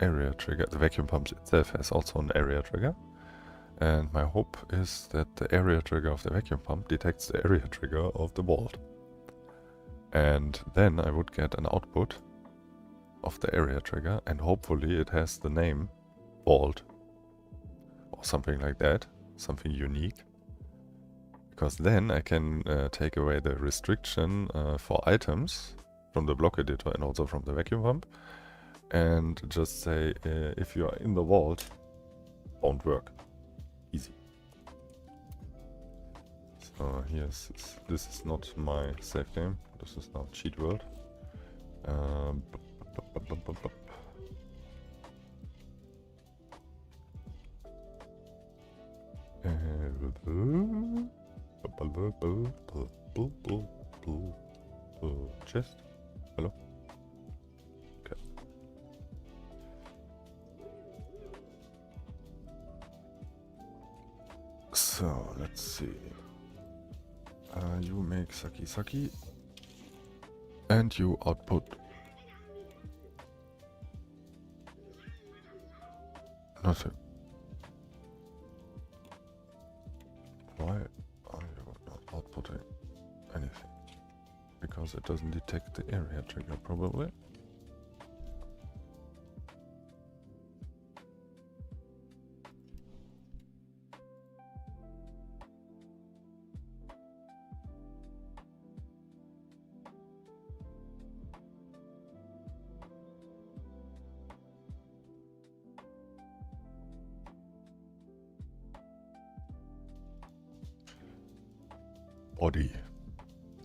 area trigger, the vacuum pump itself has also an area trigger, and my hope is that the area trigger of the vacuum pump detects the area trigger of the vault, and then I would get an output of the area trigger, and hopefully it has the name vault or something like that, something unique, because then I can take away the restriction for items from the block editor and also from the vacuum pump, and just say if you are in the vault, won't work. Easy. So here's this is not my save game. This is now cheat world. Chest. Hello. Okay. So let's see. You make saki, and you output nothing. Why are you not outputting anything? Because it doesn't detect the area trigger, probably. Body.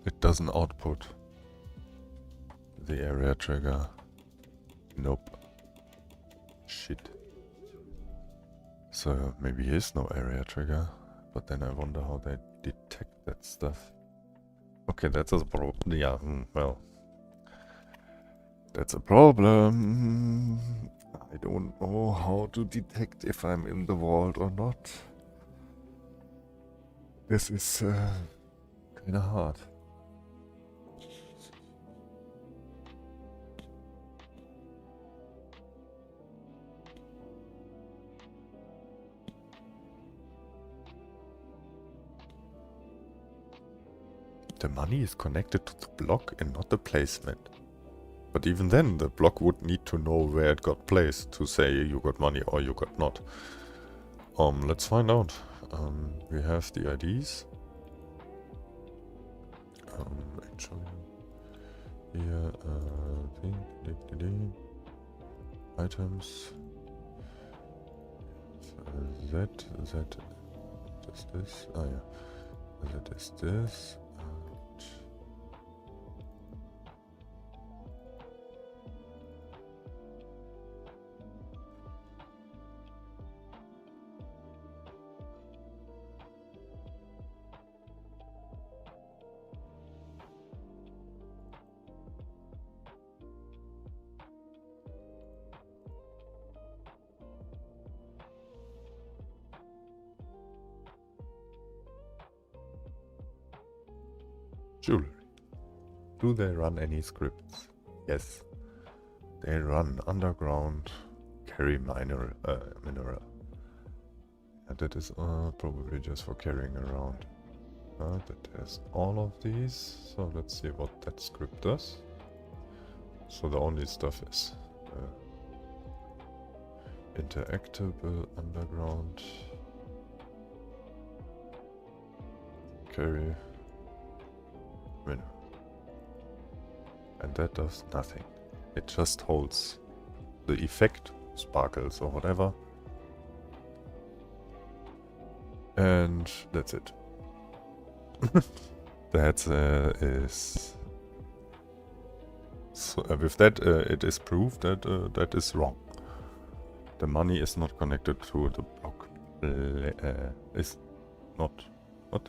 It doesn't output the area trigger. Nope. Shit. So maybe there is no area trigger, but then I wonder how they detect that stuff. Okay, that's a problem. Yeah, well, that's a problem. I don't know how to detect if I'm in the vault or not. This is kinda hard. The money is connected to the block and not the placement. But even then, the block would need to know where it got placed to say you got money or you got not. Let's find out. We have the IDs. Actually, here, items. Z is this. Ah, yeah. Z is this. Jewelry. Do they run any scripts? Yes. They run underground carry mineral. And that is probably just for carrying around. That has all of these. So let's see what that script does. So the only stuff is interactable, underground, carry, winner. And that does nothing. It just holds the effect, sparkles or whatever. And that's it. That is... So, with that, it is proof that that is wrong. The money is not connected to the block. Is not... What?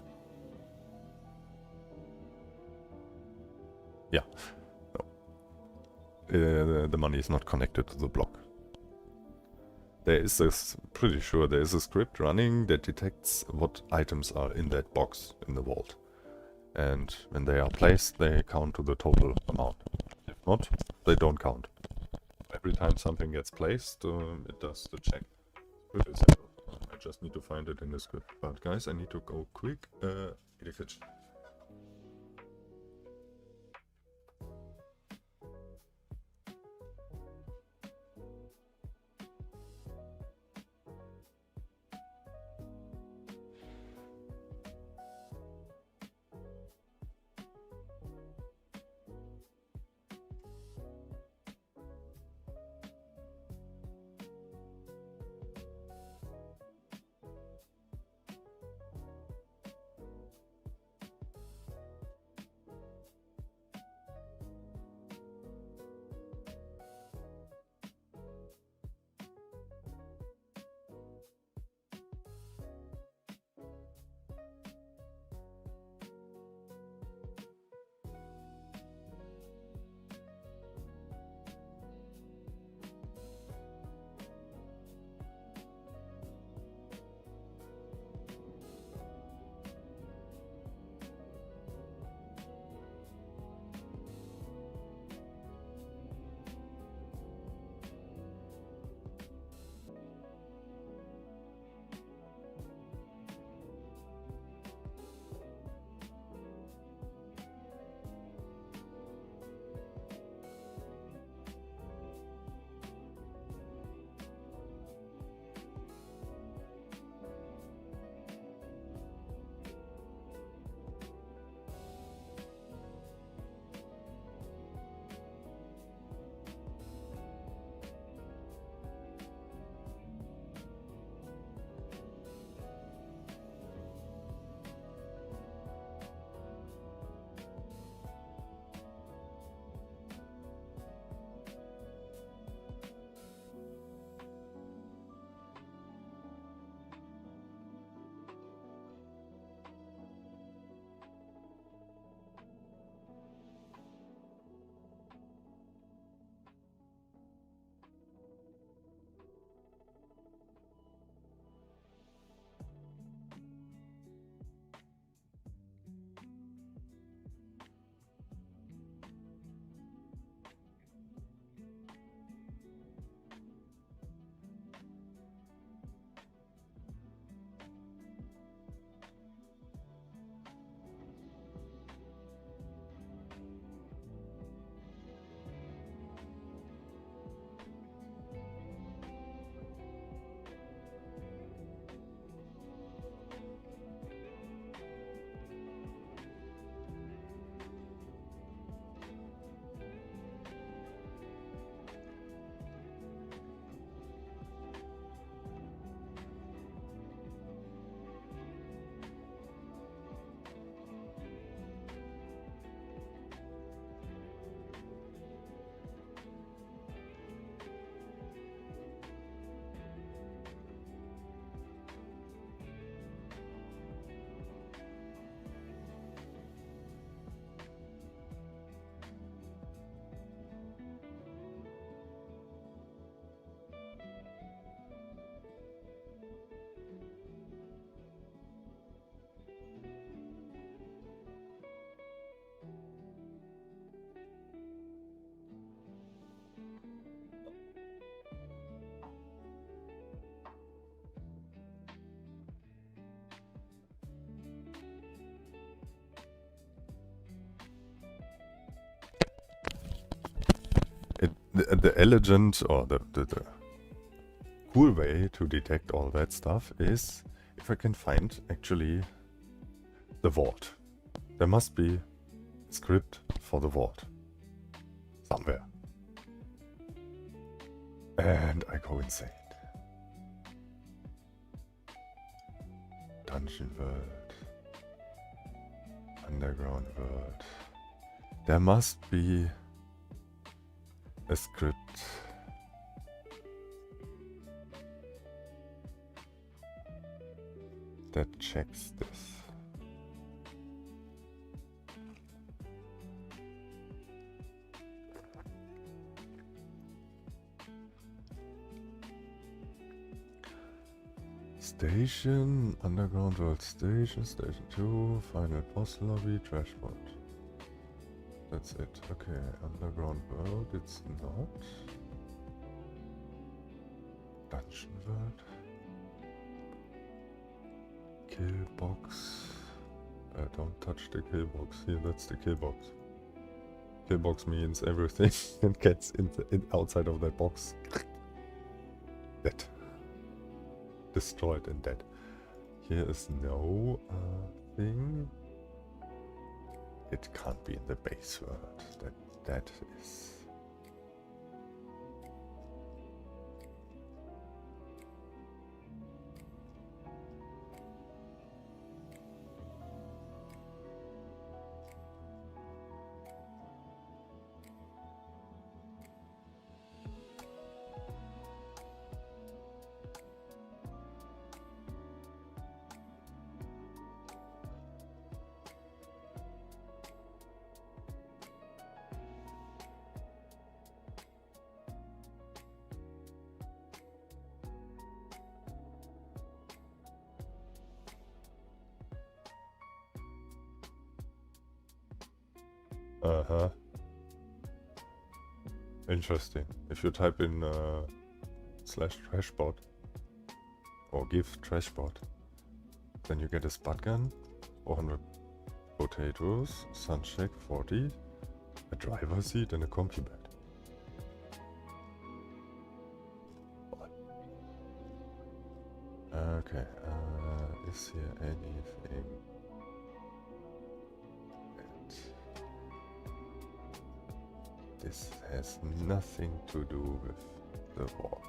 Yeah. No. The money is not connected to the block. There is pretty sure there is a script running that detects what items are in that box in the vault. And when they are placed, they count to the total amount. If not, they don't count. Every time something gets placed, it does the check. Pretty simple. I just need to find it in the script. But guys, I need to go quick in the kitchen. the elegant or the cool way to detect all that stuff is if I can find actually the vault. There must be a script for the vault somewhere. And I go insane. Dungeon world. Underground world. There must be a script. That checks this. Station, underground world station, station 2, final boss lobby, trash bot. That's it. Okay, underground world, it's not. Dungeon world. Kill box. Don't touch the kill box. Here, that's the kill box. Kill box means everything that gets outside of that box. Dead. Destroyed and dead. Here is no thing. It can't be in the base world. That is. Uh-huh. Interesting. If you type in /trashbot or give trashbot, then you get a spud gun, 400 potatoes, suncheck 40, a driver seat and a CompuBed. Okay, is here anything? This has nothing to do with the vault.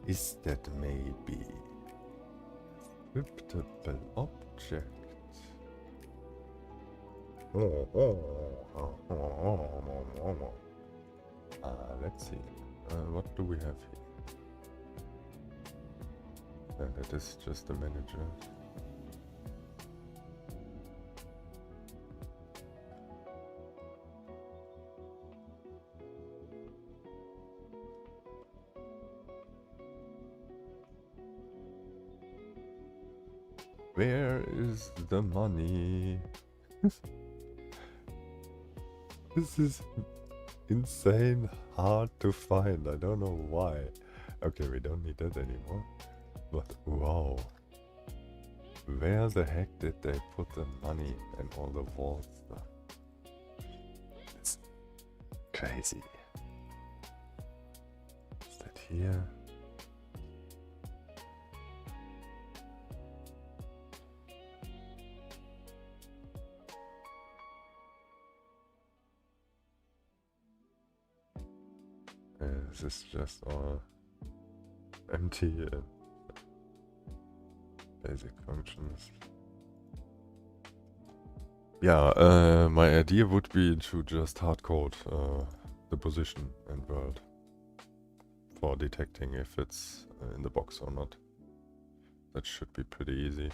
Is that maybe a scriptable object? Let's see. What do we have here? That is just the manager. Where is the money? This is insane hard to find. I don't know why. Okay, we don't need that anymore. But wow. Where the heck did they put the money and all the vault stuff? It's crazy. Is that here? This is just all empty and basic functions. Yeah, my idea would be to just hardcode the position and world for detecting if it's in the box or not. That should be pretty easy.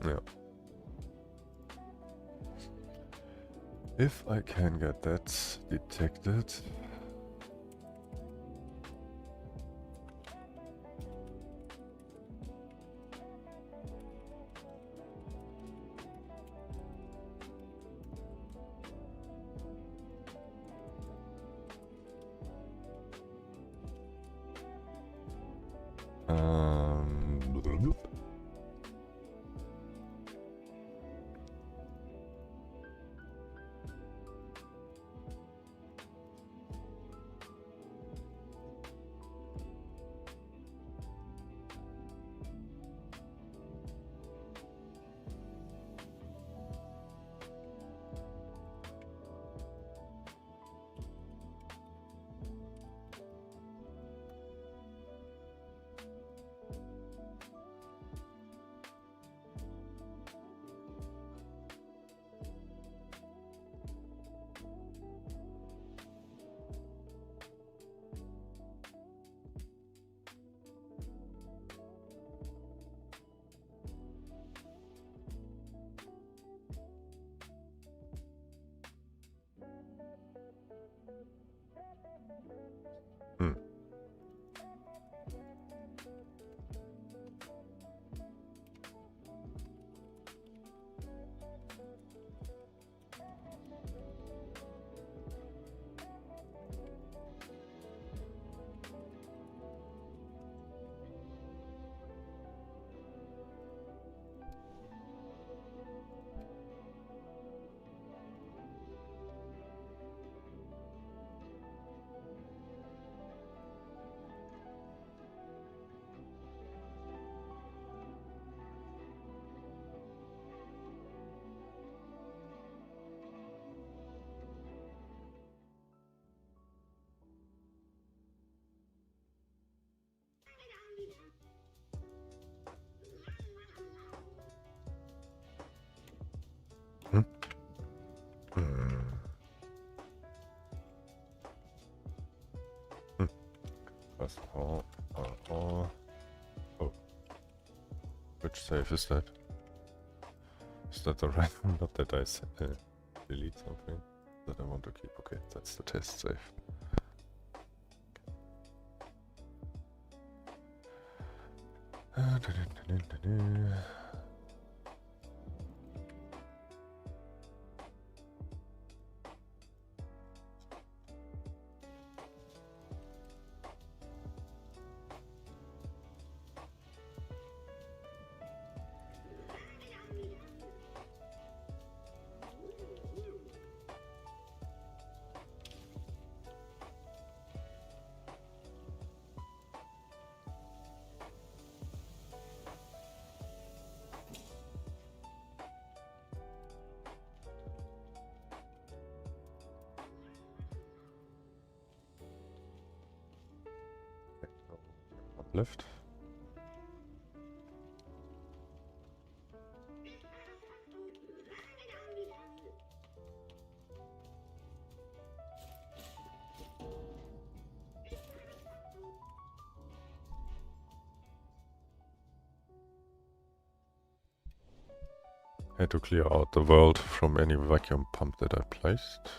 Yeah. If I can get that detected. First of all, oh, which save is that? Is that the right one? Not that I delete something that I want to keep. Okay, that's the test save. Left. Had to clear out the world from any vacuum pump that I placed,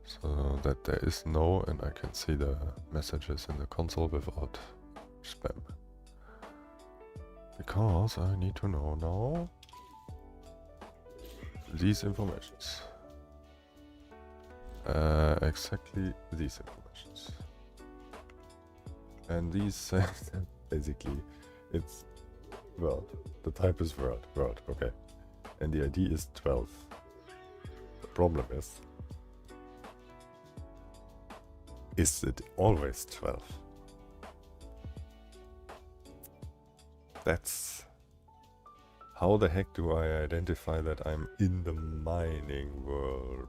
so that there is no, and I can see the messages in the console without spam. Because I need to know now these informations. Exactly these informations. And these basically it's world. The type is world, okay. And the ID is 12. The problem is it always 12? That's... How the heck do I identify that I'm in the mining world?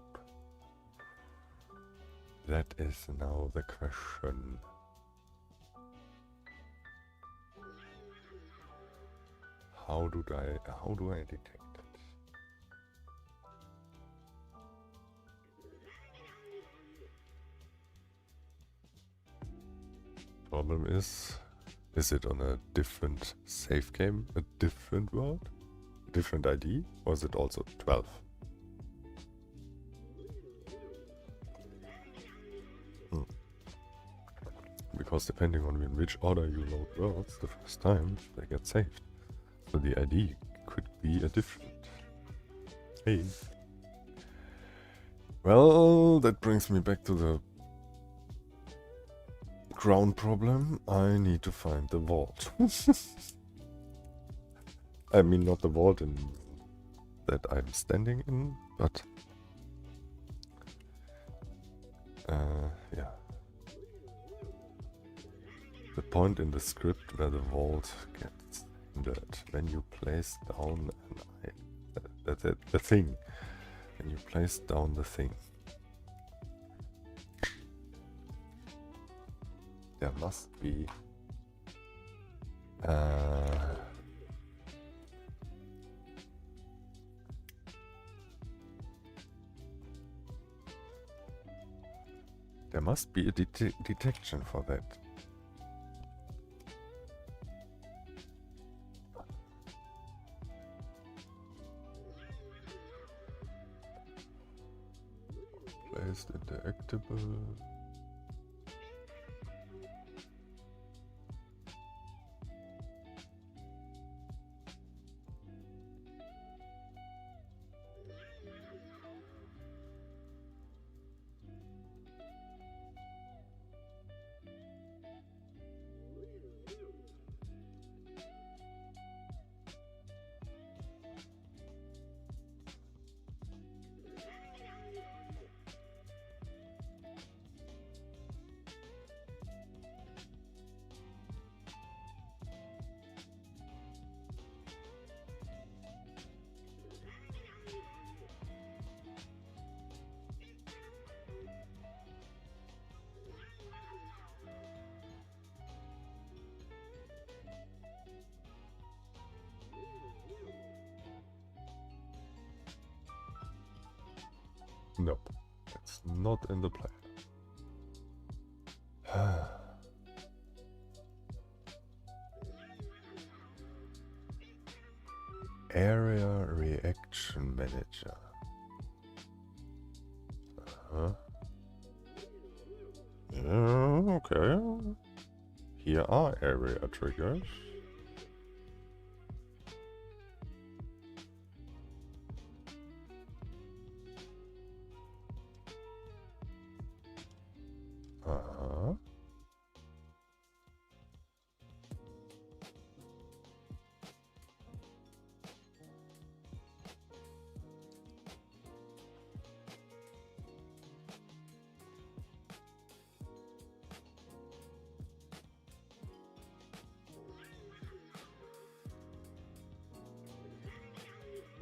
That is now the question. How do I detect it? Problem is it on a different save game, a different world, a different ID, or is it also 12? Because depending on in which order you load worlds the first time, they get saved. So the ID could be a different. Hey. Well, that brings me back to the ground problem. I need to find the vault. I mean, not the vault in that I'm standing in, but yeah. The point in the script where the vault gets that when you place down the thing, when you place down the thing, there must be a detection for that. Placed interactable. Nope, it's not in the player. Area Reaction Manager. Yeah, okay. Here are area triggers.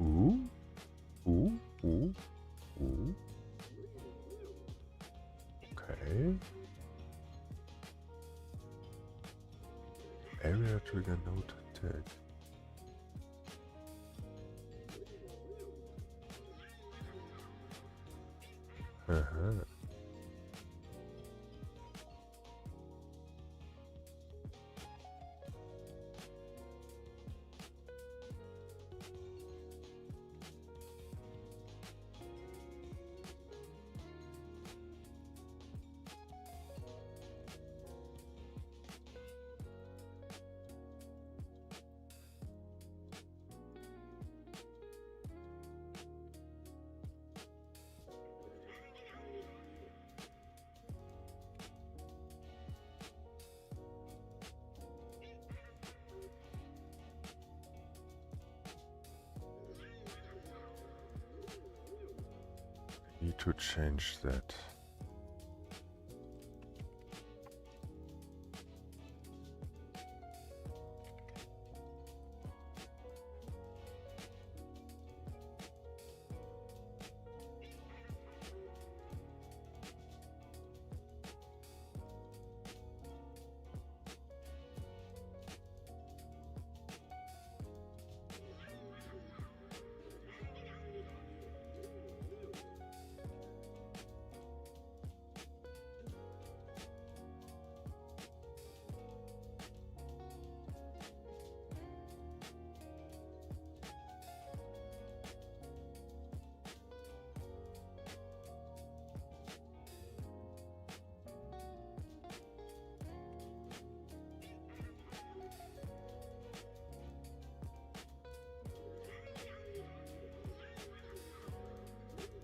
Ooh. Okay. Area trigger node tag. Need to change that.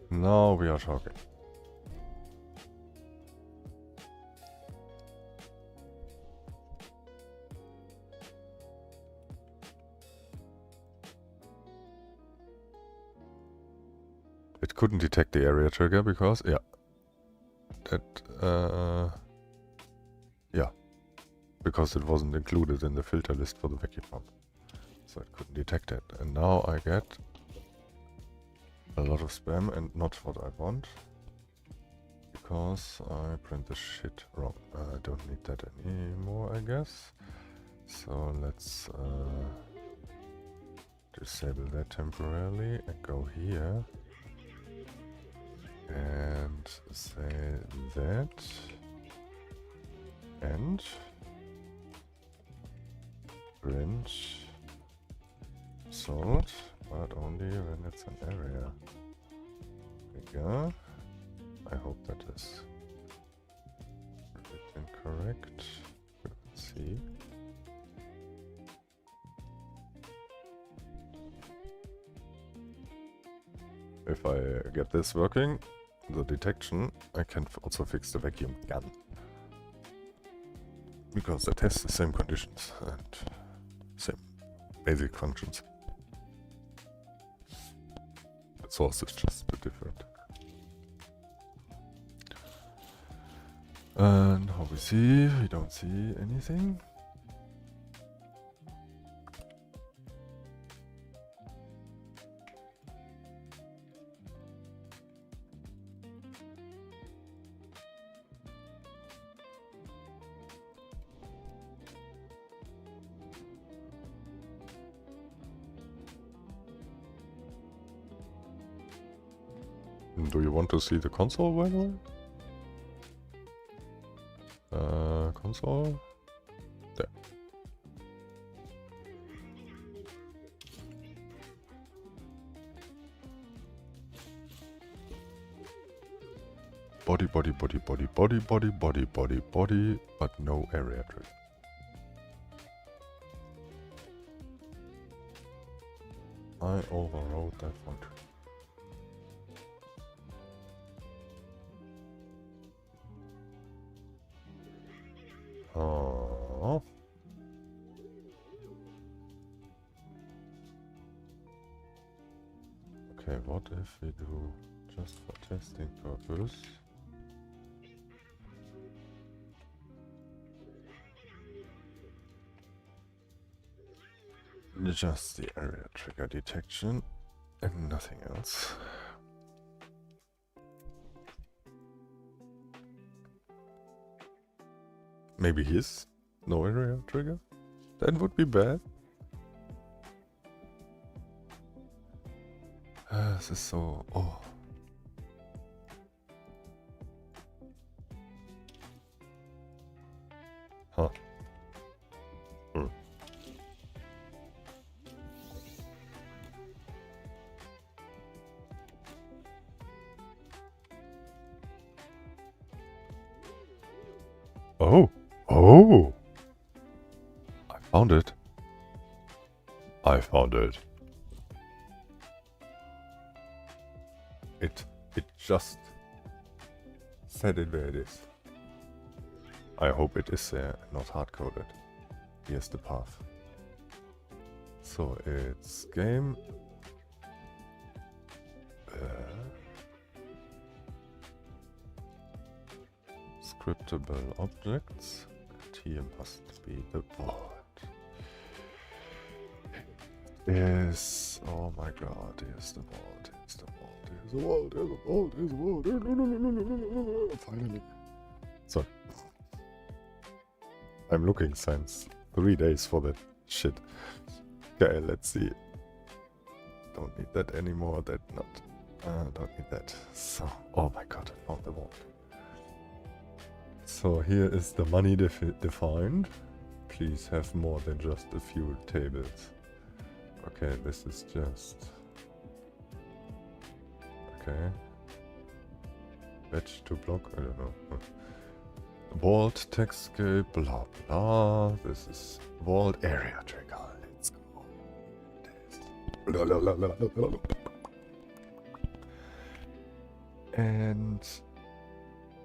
Now we are talking. It couldn't detect the area trigger because, yeah, because it wasn't included in the filter list for the vacuum pump. So it couldn't detect it. And now I get a lot of spam and not what I want. Because I print the shit wrong. I don't need that anymore, I guess. So let's disable that temporarily and go here. And say that. And print salt, but only when it's an area bigger. I hope that is correct. Let's see. If I get this working, the detection, I can also fix the vacuum gun. Because it has the same conditions and same basic functions. The source is just a bit different. And how we don't see anything. Do you want to see the console, by the way? console. There. Body, body, body, body, body, body, body, body, body, but no area trigger. I overrode that one. Oh. Okay, what if we do just for testing purpose? Just the area trigger detection and nothing else. Maybe his no area trigger? That would be bad. This is so... oh. Huh. Oh! Oh! I found it. I found it. It just said it where it is. I hope it is there, not hard-coded. Here's the path. So it's game... scriptable objects, and here must be the board. Yes, oh my god, here's the board, here's the board, here's the board, here's the board, here's the board, finally. So, I'm looking since 3 days for that shit. Okay, let's see. Don't need that anymore, that not, don't need that. So, oh my god, I found the board. So here is the money defined. Please have more than just a few tables. Okay, this is just... okay. Batch to block, I don't know. Vault, textscape, blah blah. This is vault area trigger. Let's go. And...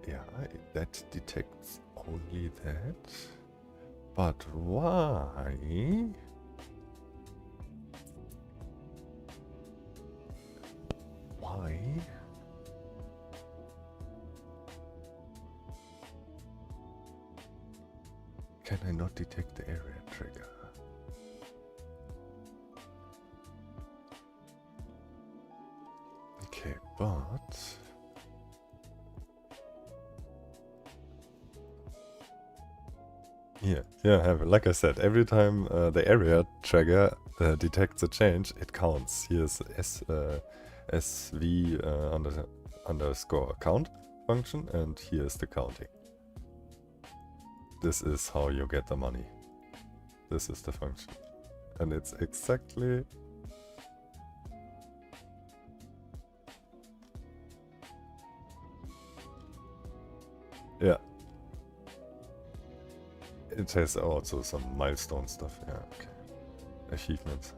yeah, that detects only that. But why? Why? Can I not detect the area trigger? Okay, but... yeah, like I said, every time the area trigger detects a change, it counts. Here's SV underscore count function, and here's the counting. This is how you get the money. This is the function. And it's exactly... yeah. It has also some milestone stuff, yeah, okay. Achievements.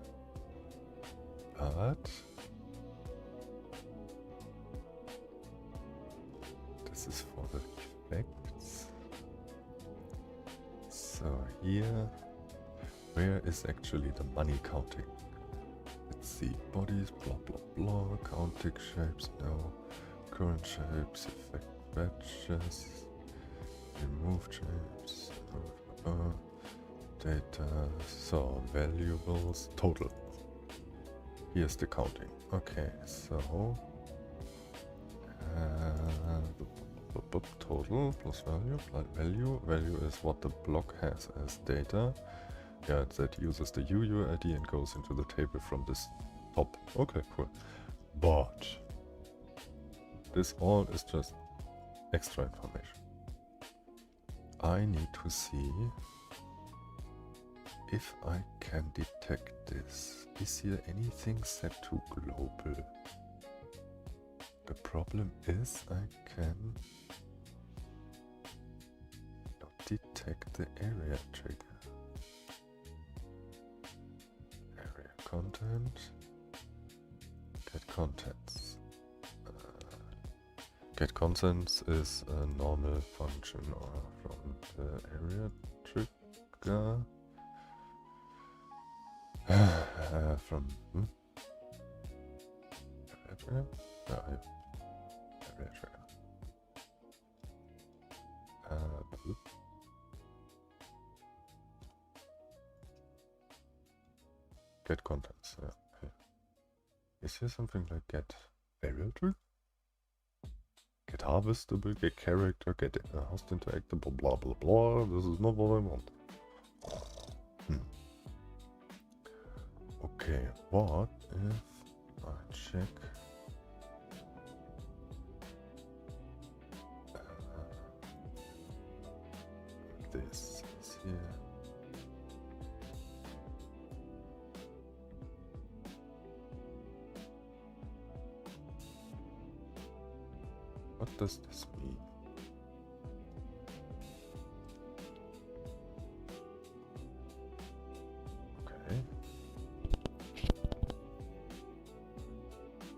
But... this is for the effects. So here... where is actually the money counting? Let's see, bodies, blah blah blah, counting shapes, no. Current shapes, effect batches, remove shapes, data, so valuables, total. Here's the counting. Okay, so total plus value. Value is what the block has as data. Yeah, that uses the UUID and goes into the table from this top. Okay, cool. But this all is just extra information. I need to see if I can detect this. Is here anything set to global? The problem is I can not detect the area trigger. Area content, get contents. Get contents is a normal function or from the area trigger. From area trigger? Area trigger. Get contents. Yeah. Here. Is here something like get area trigger? Get harvestable, get character, get host interactable, blah blah blah. This is not what I want. Okay, what if I check this is here? What does this mean? Okay.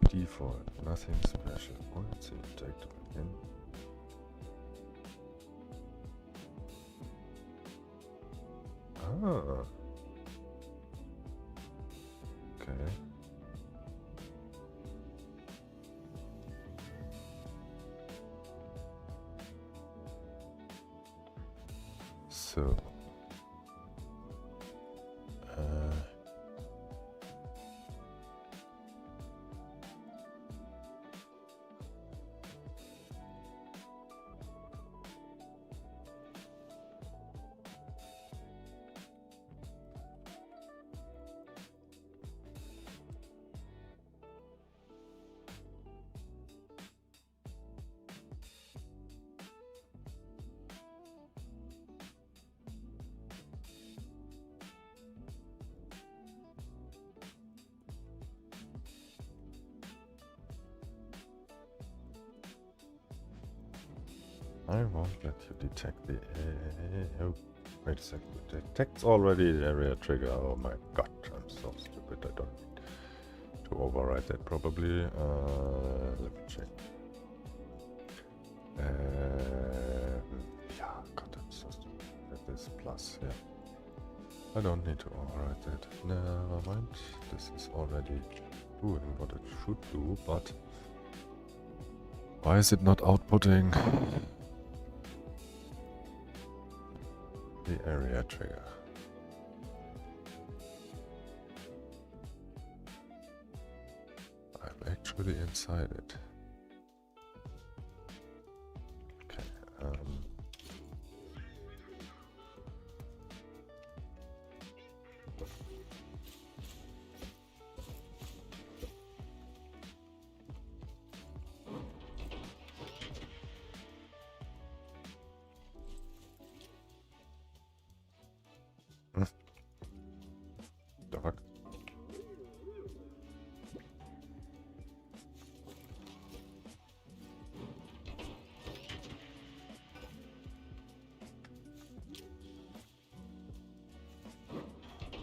Default, nothing special. Oh, let's see, take it again. Ah. Okay. So. I won't let you detect the oh, wait a second. It detects already the area trigger. Oh my god, I'm so stupid. I don't need to override that probably. Let me check. Yeah, god, I'm so stupid. That is plus, yeah. I don't need to override that. Never mind. This is already doing what it should do, but why is it not outputting the area trigger? I'm actually inside it. Okay. The fuck?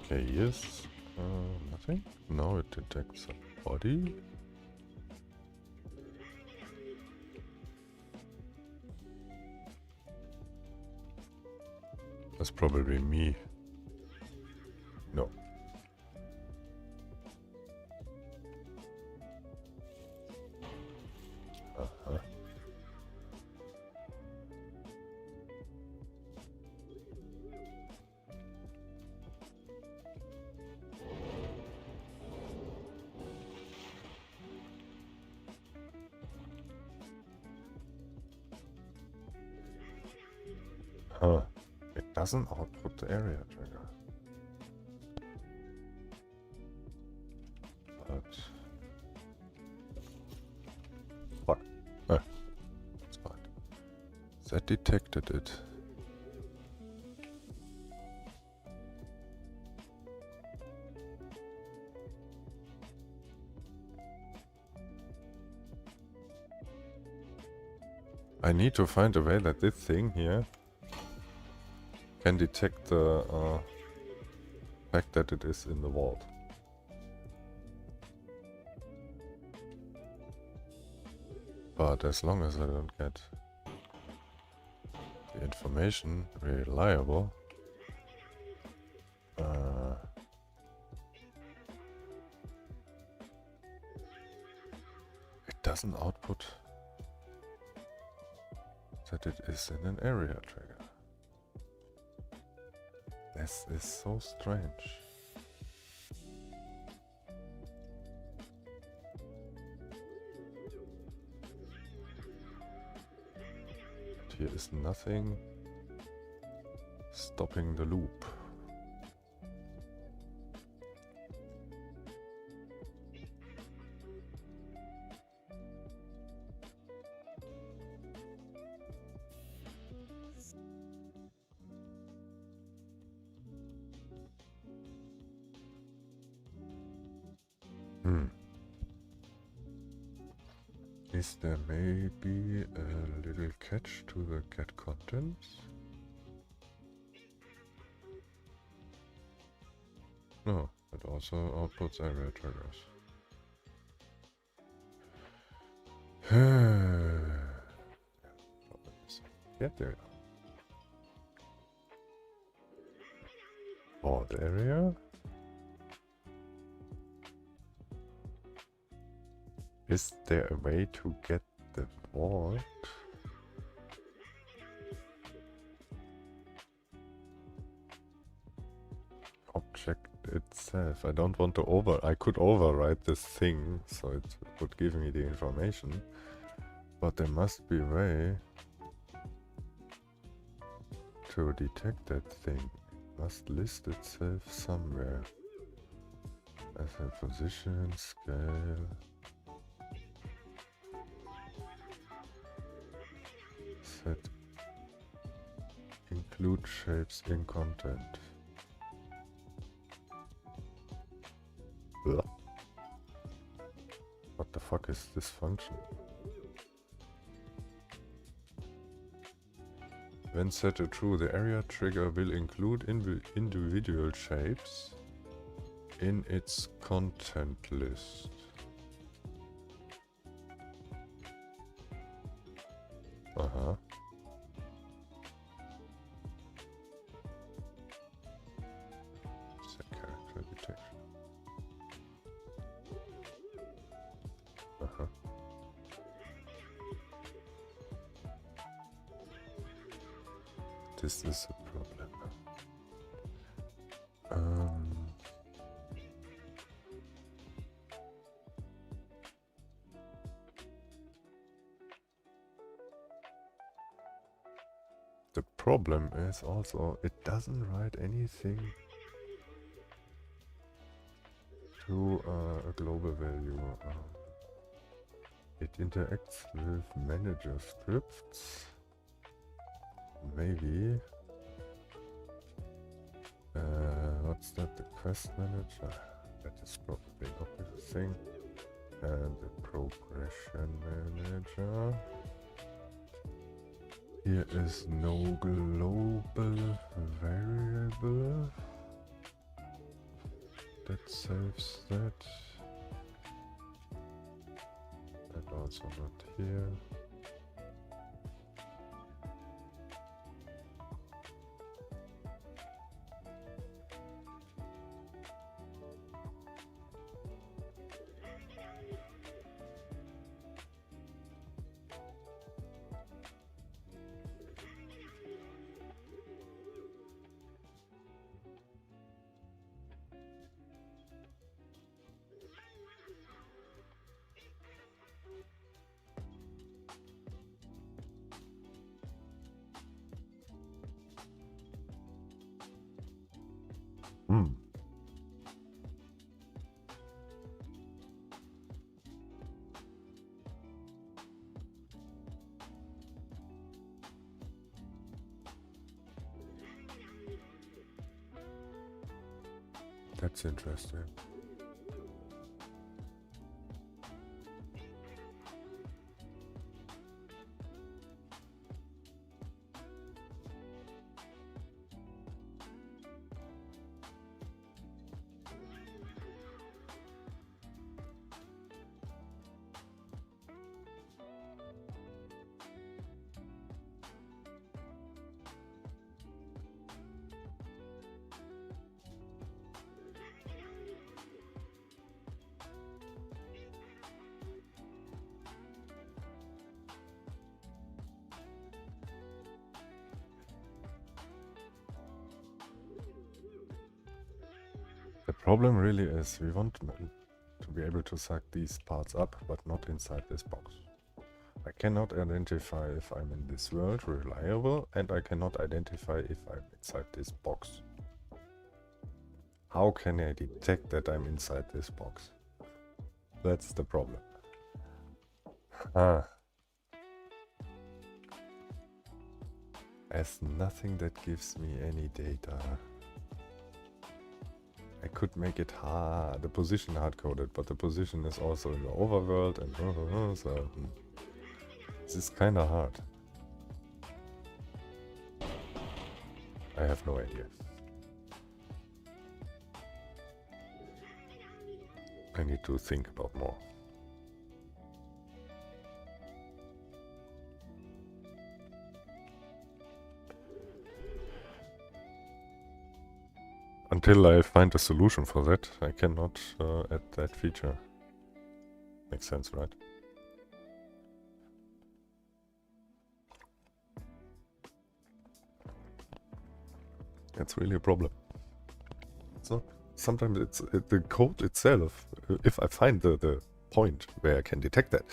Okay, yes. Nothing. Now it detects a body. That's probably me. No. Uh-huh. Huh. It doesn't output the area trigger. But fuck. It's fine. That detected it. I need to find a way that this thing here can detect the fact that it is in the vault. But as long as I don't get the information reliable, it doesn't output that it is in an area trigger. This is so strange. But here is nothing stopping the loop. Is there maybe a little catch to the get contents? No, it also outputs area triggers. Get there. Vault area. Is there a way to get the vault? Object itself. I don't want to I could override this thing, so it would give me the information. But there must be a way to detect that thing. It must list itself somewhere. As a position, scale. Set include shapes in content. Ugh. What the fuck is this function? When set to true, the area trigger will include individual shapes in its content list. Uh-huh. Set character detection. Uh-huh. This is a problem. The problem is also it doesn't write anything to a global value. It interacts with manager scripts. Maybe. What's that? The quest manager? That is probably not the thing. And the progression manager. Here is no global variable that saves that. That also not here. That's interesting. Problem really is we want to be able to suck these parts up, but not inside this box. I cannot identify if I'm in this world reliable, and I cannot identify if I'm inside this box. How can I detect that I'm inside this box? That's the problem. There's nothing that gives me any data. I could make it the position hard-coded, but the position is also in the overworld, and so this is kind of hard. I have no idea. I need to think about more. Until I find a solution for that, I cannot add that feature. Makes sense, right? That's really a problem. It's not. Sometimes it's the code itself. If I find the point where I can detect that,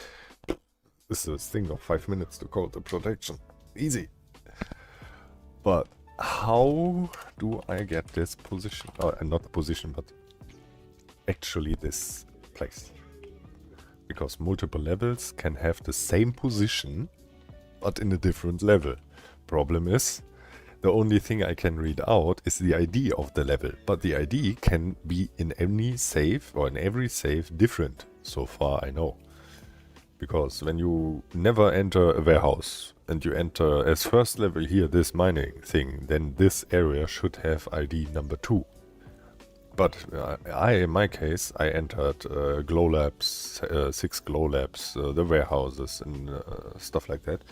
this is a thing of 5 minutes to code the protection. Easy. But how do I get this position? Not the position, but actually this place. Because multiple levels can have the same position, but in a different level. Problem is, the only thing I can read out is the ID of the level, but the ID can be in any safe or in every safe different, so far I know. Because when you never enter a warehouse and you enter as first level here this mining thing, then this area should have ID number 2. But in my case, I entered glow labs, 6 glow labs, the warehouses and stuff like that.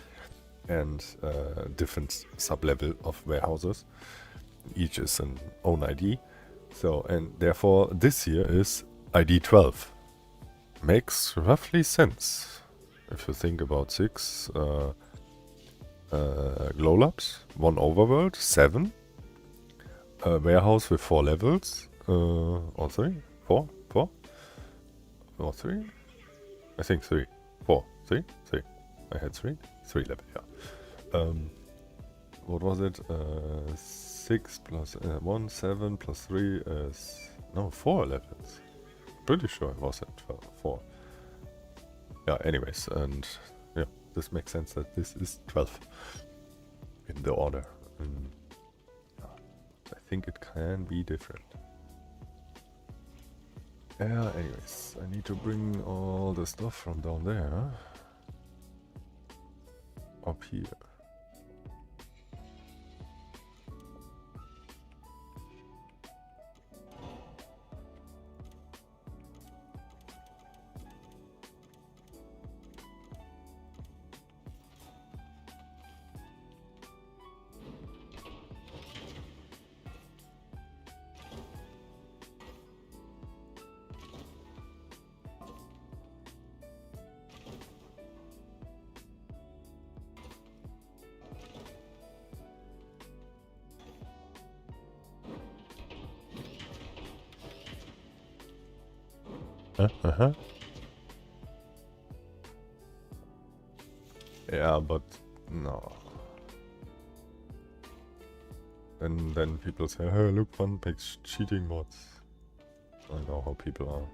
And different sub-level of warehouses. Each is an own ID. So, and therefore this here is ID 12. Makes roughly sense. If you think about 6 glow labs, 1 overworld, 7. A warehouse with 4 levels. Or 3? 4? 4? Or 3? I think 3. 4. 3? 3. I had 3? 3 level, yeah. What was it? 6 plus 1, 7 plus 3 is... No, 4 levels. Pretty sure it was at 12, 4. Yeah, anyways, and yeah, this makes sense that this is 12 in the order. I think it can be different. Yeah, anyways, I need to bring all the stuff from down there up here. Yeah, but no. And then people say, "Hey, look, Fant makes cheating mods." I know how people are.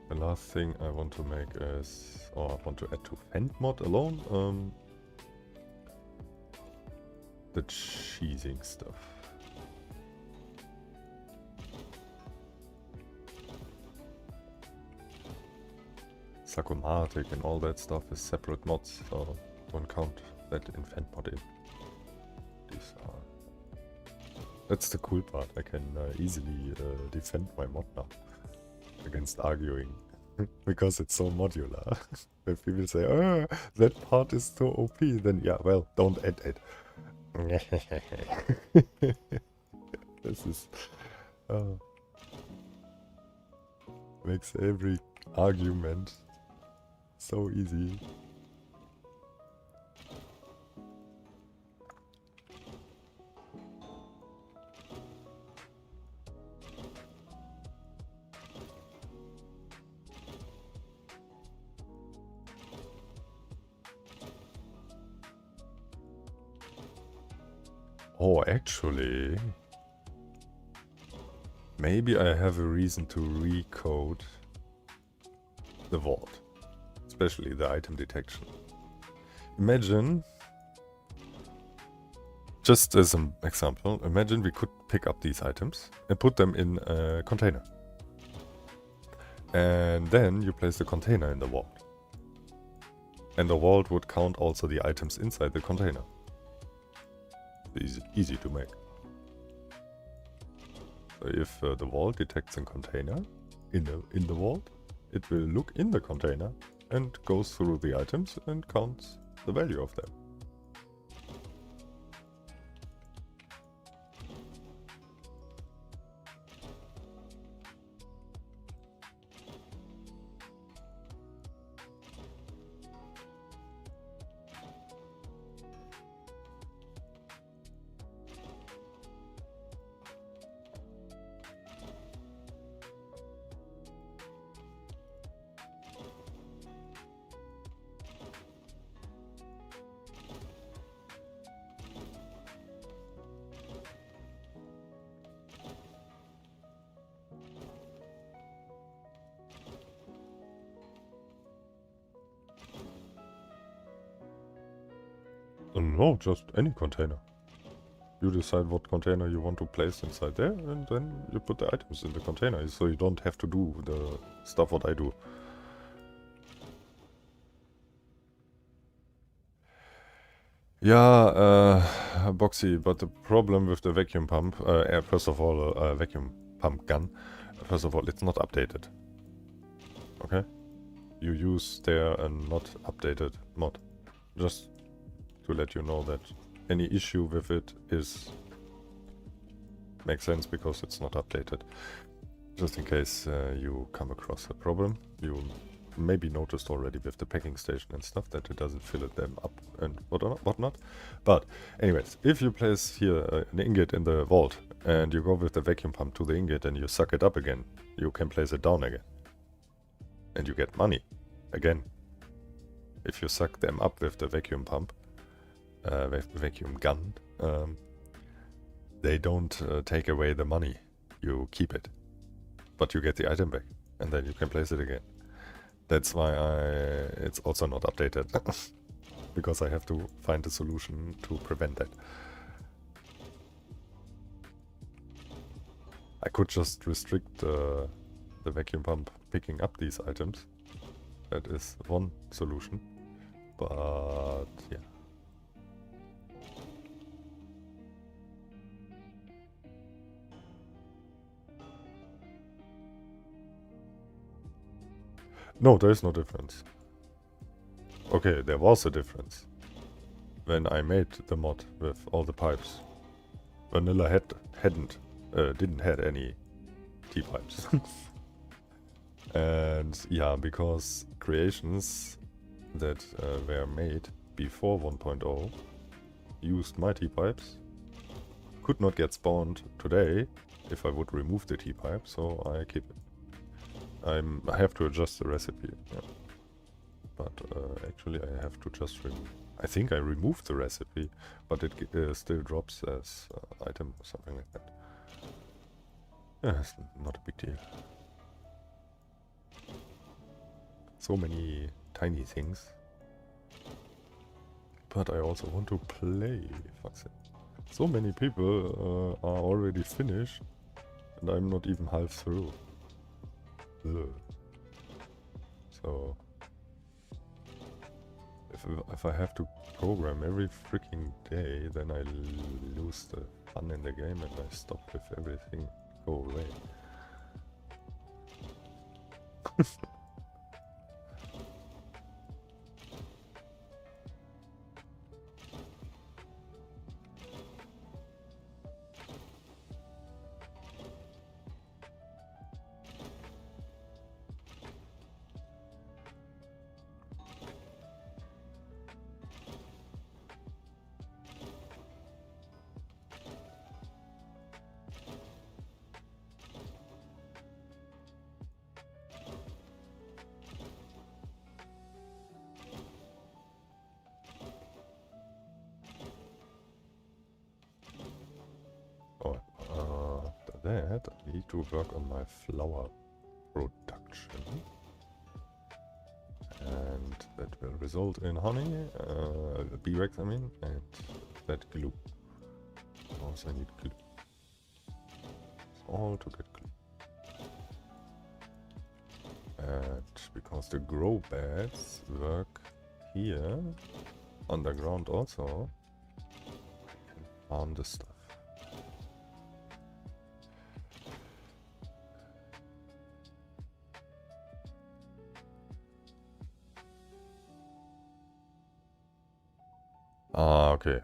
The last thing I want to make is, or I want to add to Fant mod alone, the cheesing stuff. Sacomatic and all that stuff is separate mods, so don't count that in Fant mod in. These are... That's the cool part, I can easily defend my mod now against arguing. Because it's so modular. If people say, "Oh, that part is so OP," then yeah, well, don't add it. This is... makes every argument so easy. Oh, actually, maybe I have a reason to recode the vault, especially the item detection. Imagine, just as an example, imagine we could pick up these items and put them in a container. And then you place the container in the vault. And the vault would count also the items inside the container. Easy to make. So if the vault detects a container in the vault, it will look in the container and goes through the items and counts the value of them. No, just any container. You decide what container you want to place inside there, and then you put the items in the container, so you don't have to do the stuff what I do. Yeah, Boxy, but the problem with the vacuum pump, first of all, vacuum pump gun, first of all, it's not updated. Okay? You use there a not updated mod. Just to let you know that any issue with it makes sense because it's not updated. Just in case you come across a problem, you maybe noticed already with the packing station and stuff that it doesn't fill them up and whatnot. But anyways, if you place here an ingot in the vault and you go with the vacuum pump to the ingot and you suck it up again, you can place it down again. And you get money again. If you suck them up with the vacuum pump, vacuum gun, they don't take away the money. You keep it. But you get the item back. And then you can place it again. That's why it's also not updated. Because I have to find a solution to prevent that. I could just restrict the vacuum pump picking up these items. That is one solution. But yeah. No, there is no difference. Okay, there was a difference. When I made the mod with all the pipes. Vanilla didn't have any T-pipes. And yeah, because creations that were made before 1.0 used my T-pipes, could not get spawned today if I would remove the T-pipe, so I keep it. I have to adjust the recipe, yeah. But actually I have to just remove. I think I removed the recipe, but it still drops as item or something like that. Yeah, it's not a big deal. So many tiny things. But I also want to play. Fuck's it. So many people are already finished, and I'm not even half through. Ugh. So if I have to program every freaking day, then I lose the fun in the game and I stop with everything. Go away. that, I need to work on my flour production. And that will result in honey, beeswax I mean, and that glue. Also I need glue. All to get glue. And because the grow beds work here, underground also, I can farm the stuff. Ah, okay.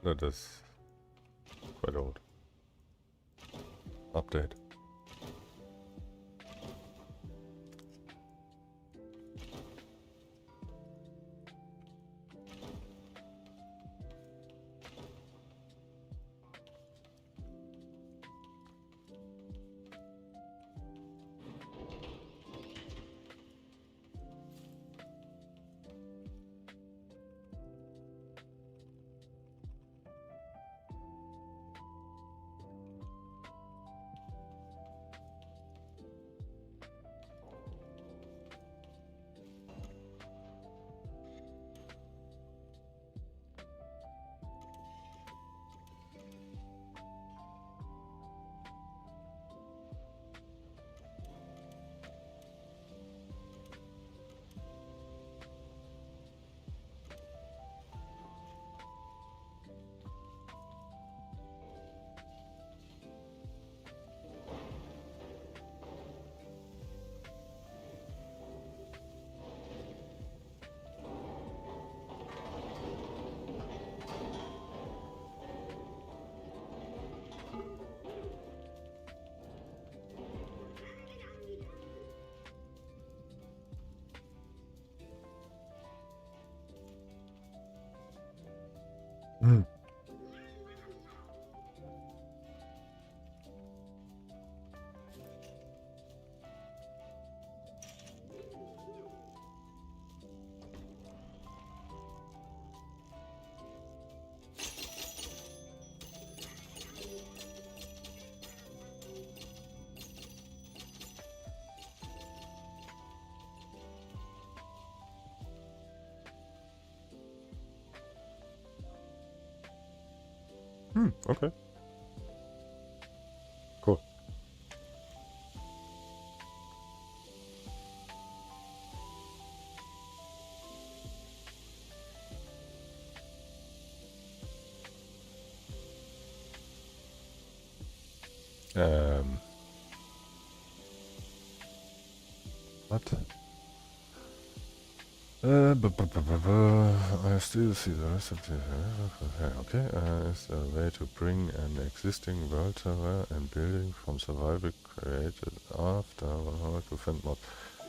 That is quite old. Update. Hmm. Okay. Cool. What? I still see the rest of the... Okay, is there a way to bring an existing world server and building from survival created after 100 to Fant mod?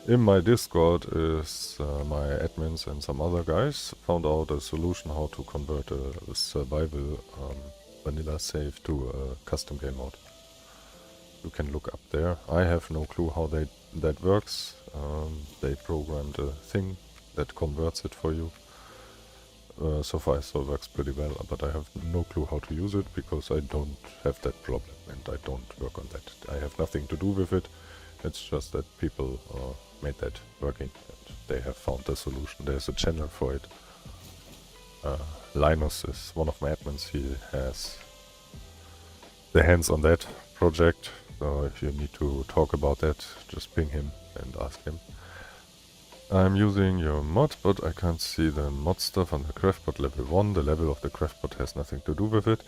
In my Discord is my admins and some other guys found out a solution how to convert a survival vanilla save to a custom game mode. You can look up there. I have no clue how that works. They programmed a thing that converts it for you. So far it still works pretty well, but I have no clue how to use it because I don't have that problem and I don't work on that. I have nothing to do with it. It's just that people made that working and they have found a solution. There's a channel for it. Linus is one of my admins. He has the hands on that project. So if you need to talk about that, just ping him and ask him. I'm using your mod, but I can't see the mod stuff on the craftbot level 1. The level of the craftbot has nothing to do with it.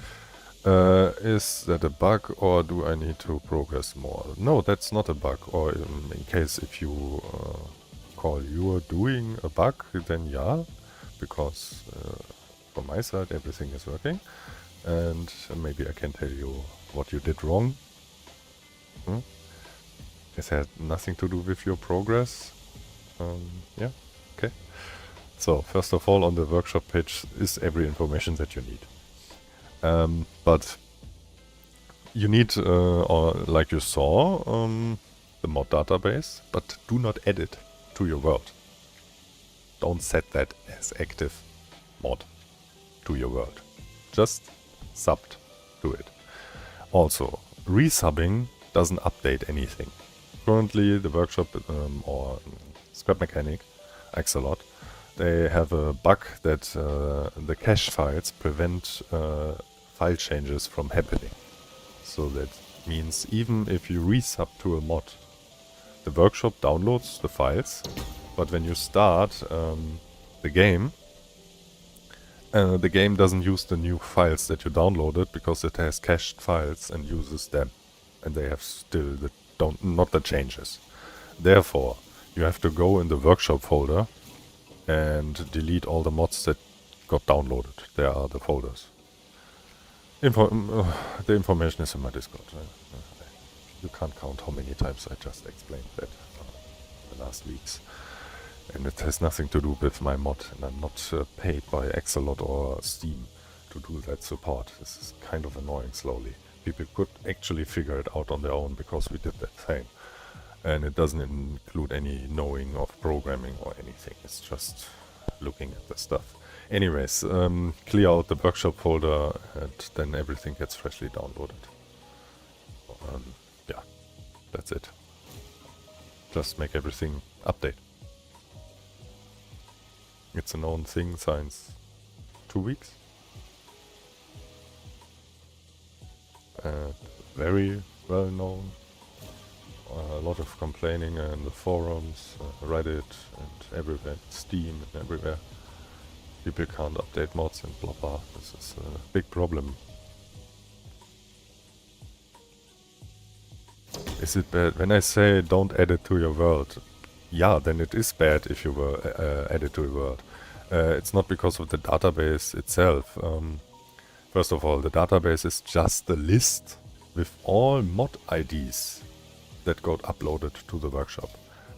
Is that a bug or do I need to progress more? No, that's not a bug. Or in case if you call you're doing a bug, then yeah. Because from my side everything is working. And maybe I can tell you what you did wrong. It had nothing to do with your progress. Yeah, okay. So, first of all, on the workshop page is every information that you need. But you need, or like you saw, the mod database, but do not add it to your world. Don't set that as active mod to your world. just subbed to it. Also, resubbing doesn't update anything. Currently, the workshop or Scrap Mechanic, Axolot, they have a bug that the cache files prevent file changes from happening. So that means even if you resub to a mod, the workshop downloads the files, but when you start the game doesn't use the new files that you downloaded because it has cached files and uses them, and they have still not the changes. Therefore, you have to go in the workshop folder and delete all the mods that got downloaded. There are the folders. The information is in my Discord. You can't count how many times I just explained that the last weeks. And it has nothing to do with my mod, and I'm not paid by Axolot or Steam to do that support. This is kind of annoying slowly. People could actually figure it out on their own because we did that thing. And it doesn't include any knowing of programming or anything. It's just looking at the stuff. Anyways, clear out the workshop folder and then everything gets freshly downloaded. Yeah, that's it. Just make everything update. It's a known thing since 2 weeks. Very well known. A lot of complaining in the forums, Reddit and everywhere, Steam and everywhere. People can't update mods and blah blah. This is a big problem. Is it bad? When I say don't add it to your world, yeah, then it is bad if you were added to your world. It's not because of the database itself. First of all, the database is just the list with all mod IDs that got uploaded to the workshop.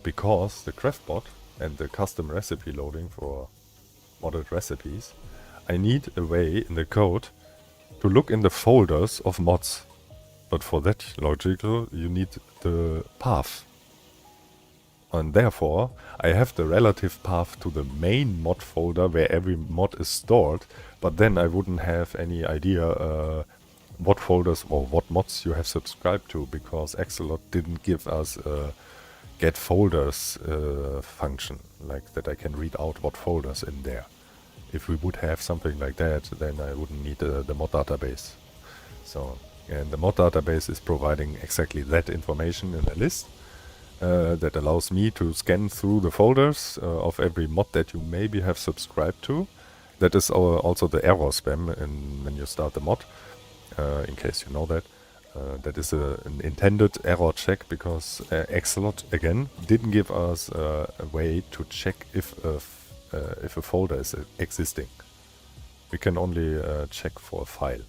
Because the craftbot and the custom recipe loading for modded recipes, I need a way in the code to look in the folders of mods. But for that logical, you need the path. And therefore, I have the relative path to the main mod folder where every mod is stored, but then I wouldn't have any idea what folders or what mods you have subscribed to, because Axolot didn't give us a get folders function, like that I can read out what folders in there. If we would have something like that, then I wouldn't need the mod database. So, and the mod database is providing exactly that information in a list that allows me to scan through the folders of every mod that you maybe have subscribed to. That is also the error spam when you start the mod. In case you know that. That is an intended error check because Axolot, again, didn't give us a way to check if a folder is existing. We can only check for a file.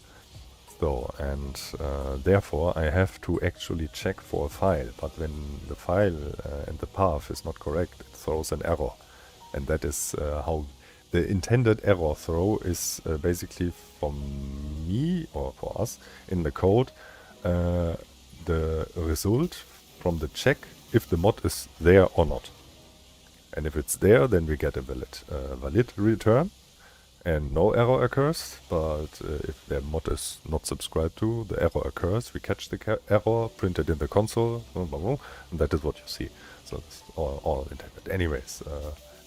So, and therefore I have to actually check for a file, but when the file and the path is not correct, it throws an error. And that is how the intended error throw is basically from me or for us in the code the result from the check if the mod is there or not. And if it's there, then we get a valid return and no error occurs. But if the mod is not subscribed to, the error occurs. We catch the error, print it in the console, and that is what you see. So it's all intended. Anyways,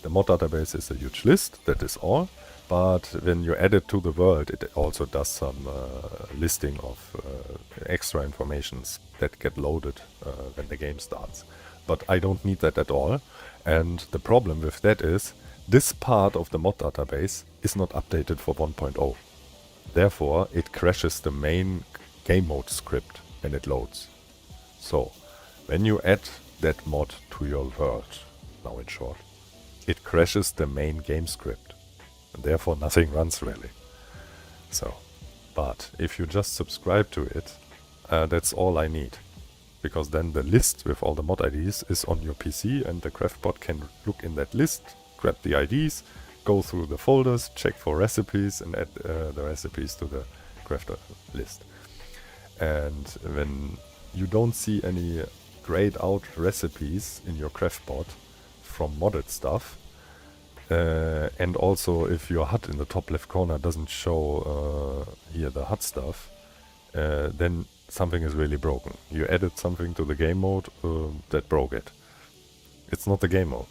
the mod database is a huge list, that is all. But when you add it to the world, it also does some listing of extra informations that get loaded when the game starts. But I don't need that at all. And the problem with that is, this part of the mod database is not updated for 1.0. Therefore, it crashes the main Gamemode script when it loads. So, when you add that mod to your world, now in short, it crashes the main game script. And therefore, nothing runs really. So, but if you just subscribe to it, that's all I need. Because then the list with all the mod IDs is on your PC and the craftbot can look in that list, grab the IDs, go through the folders, check for recipes and add the recipes to the crafter list. And when you don't see any grayed out recipes in your craftbot from modded stuff, And also, if your HUD in the top left corner doesn't show here the HUD stuff, then something is really broken. You added something to the game mode that broke it. It's not the game mode.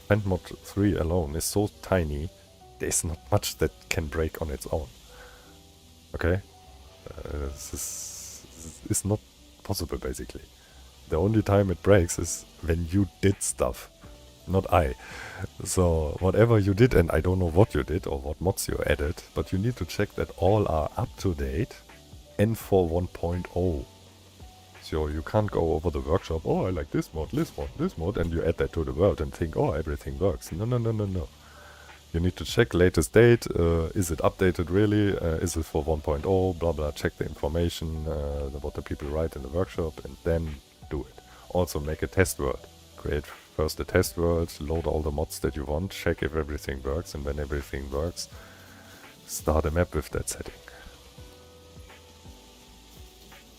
Fant mod 3 alone is so tiny, there's not much that can break on its own. Okay? This is not possible, basically. The only time it breaks is when you did stuff, not I. So whatever you did, and I don't know what you did or what mods you added, but you need to check that all are up to date and for 1.0. So you can't go over the workshop, oh, I like this mod, this mod, and you add that to the world and think, oh, everything works. No, no, no, no, no. You need to check latest date, is it updated really, is it for 1.0, blah blah, check the information, what the people write in the workshop, and then do it. Also make a test world. Create first a test world, load all the mods that you want, check if everything works, and when everything works, start a map with that setting.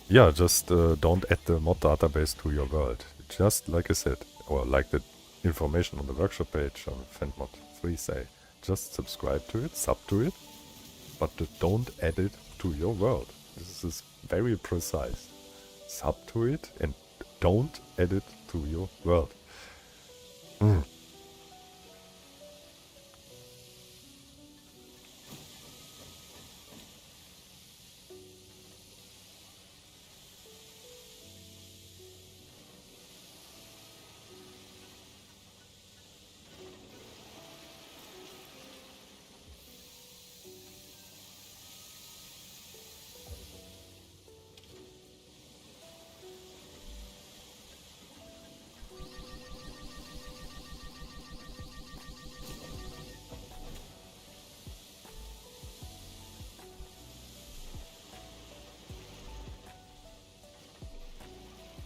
Yeah, just don't add the mod database to your world. Just like I said, or like the information on the workshop page on Fant mod 3 say. Just subscribe to it, sub to it, but don't add it to your world. This is very precise. Sub to it and don't add it to your world.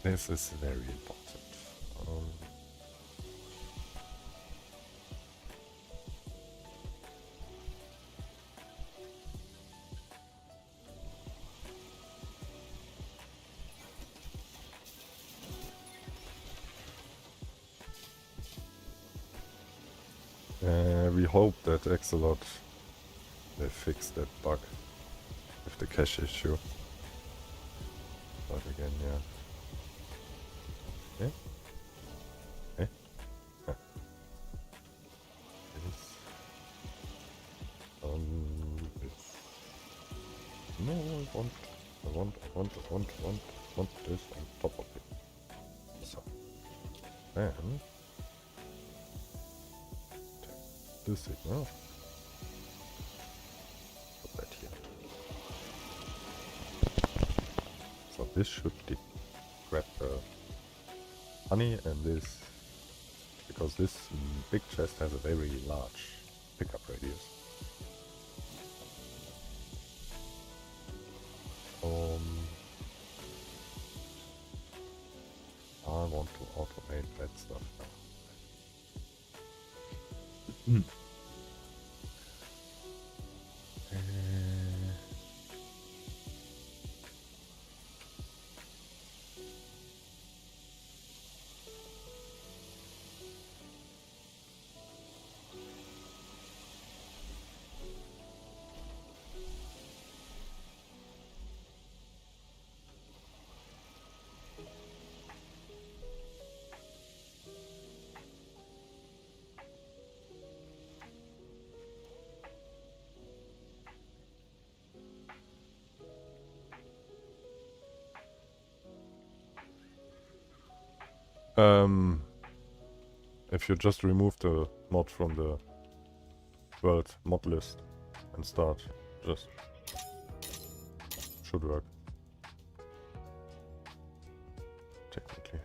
This is very important. We hope that Exolot they fix that bug with the cache issue. But again, yeah. Eh? Eh? Huh. It's no, I want this on top of it. So, then take this signal. Put that here. So this should grab the honey, and this, because this big chest has a very large pickup radius. I want to automate that stuff now. If you just remove the mod from the world mod list and start, just should work. Technically.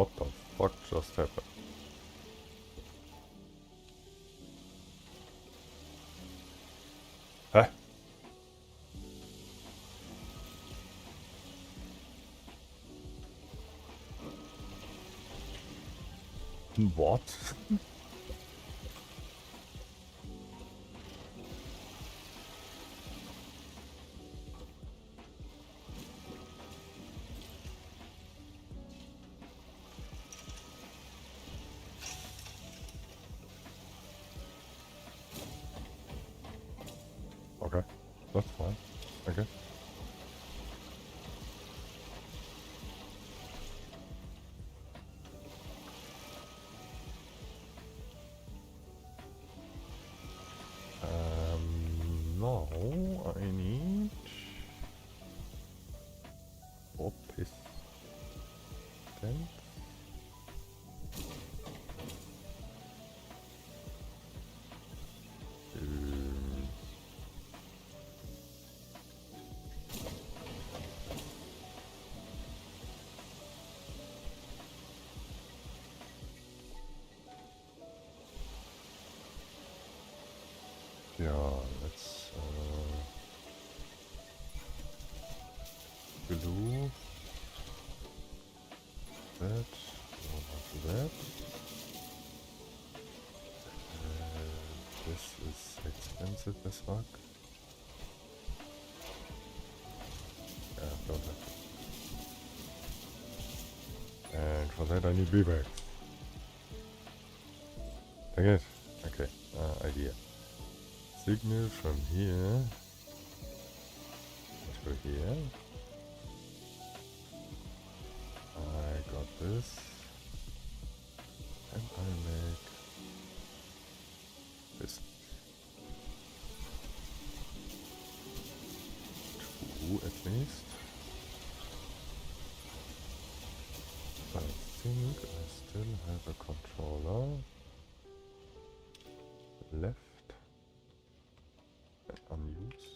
What the fuck just happened? Huh? What? Okay, that's fine. Okay. Now I need 4 pistons. Yeah, let's glue that onto that. This is expensive as fuck. Yeah, don't have. And for that I need V-Bags. Dang it. Okay, idea. Signal from here to here. I got this. And I make this. 2 at least. I think I still have a controller left and unused.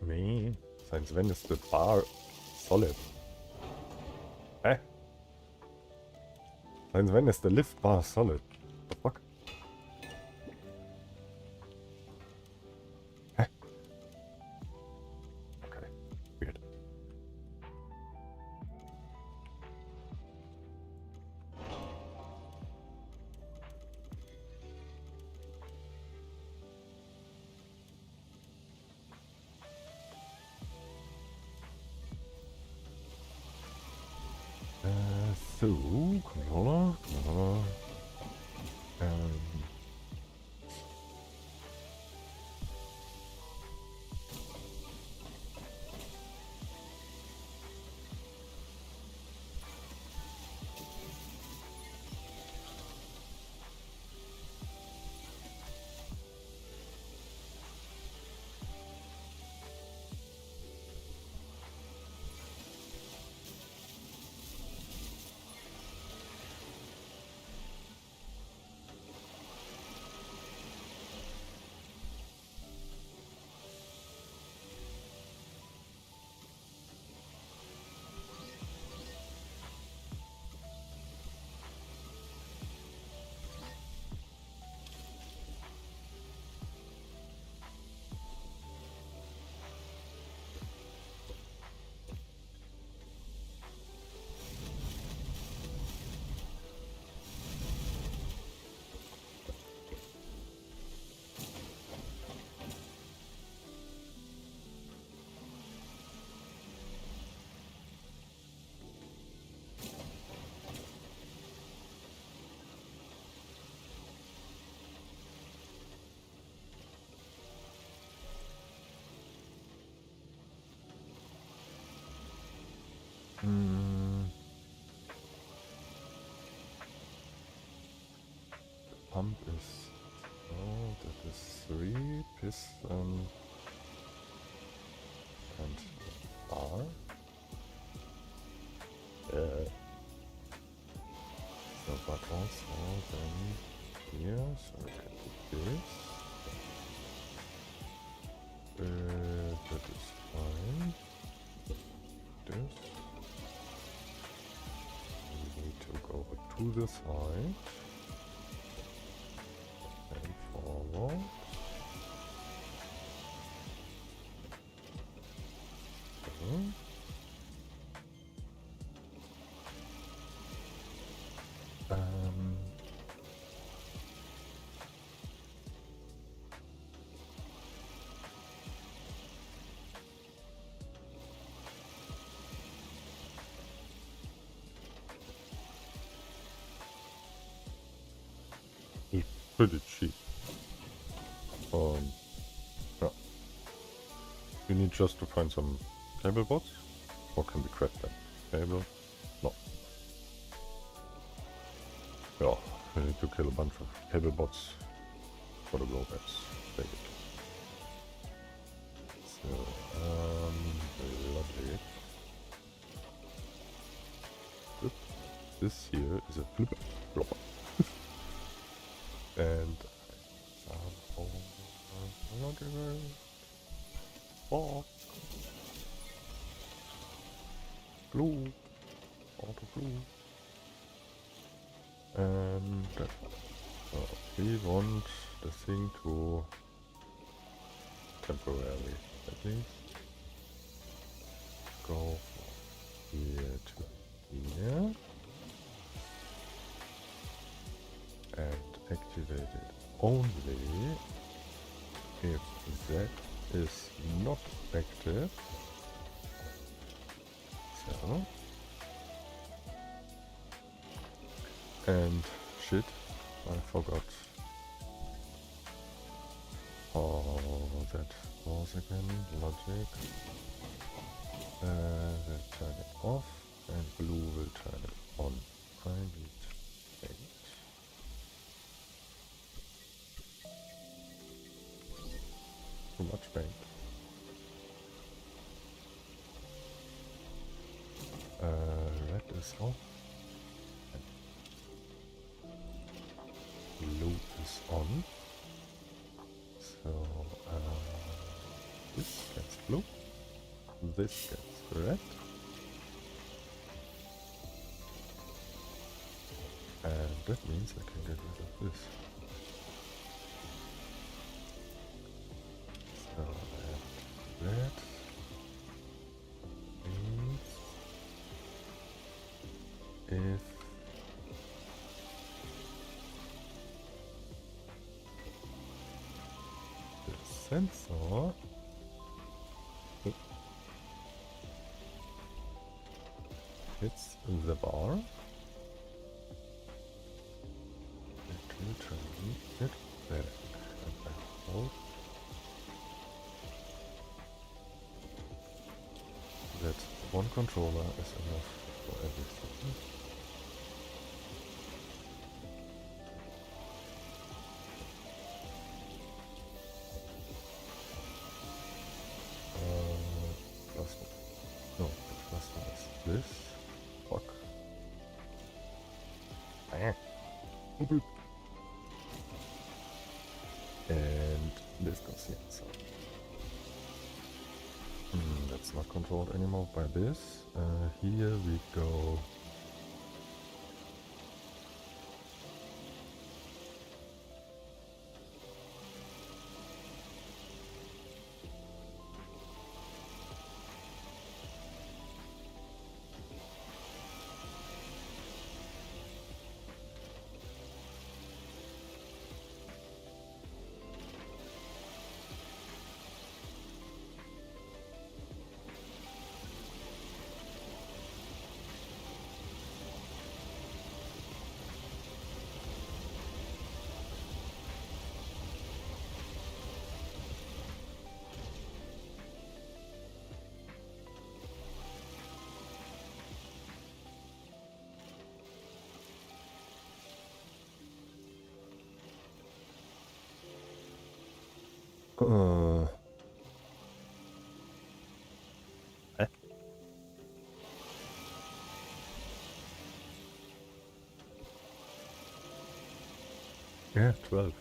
Nee, since when is the bar solid? Hä? Since when is the lift bar solid? The fuck? Hä? Okay, weird. So, controller. pump is, oh, that is 3 piston and bar. So, but also then here, so we can do this. That is fine. This. We need to go to the side and forward. Okay. It's pretty cheap. Yeah. We need just to find some cable bots. Or can we crack them? Cable? No. Yeah, we need to kill a bunch of cable bots for the glowbats, basically. So, logic. Oop. This here is a flipper. And logical. Oh. Glue. Auto glue. And we want the thing to temporarily at least go from here to here and activate it only if that is not active. So. And shit, I forgot how that was again. Logic. We'll turn it off and blue will turn it on. I need paint. Too much paint. Red is off. Blue is on. So this gets blue. This gets red. And that means I can get rid of this. So I have red. If the sensor hits the bar, it will turn it back, and I hope that one controller is enough for everything. No, the cluster is this. Fuck. And this goes here. So. That's not controlled anymore by this. Here we go. Hä? Yeah, 12.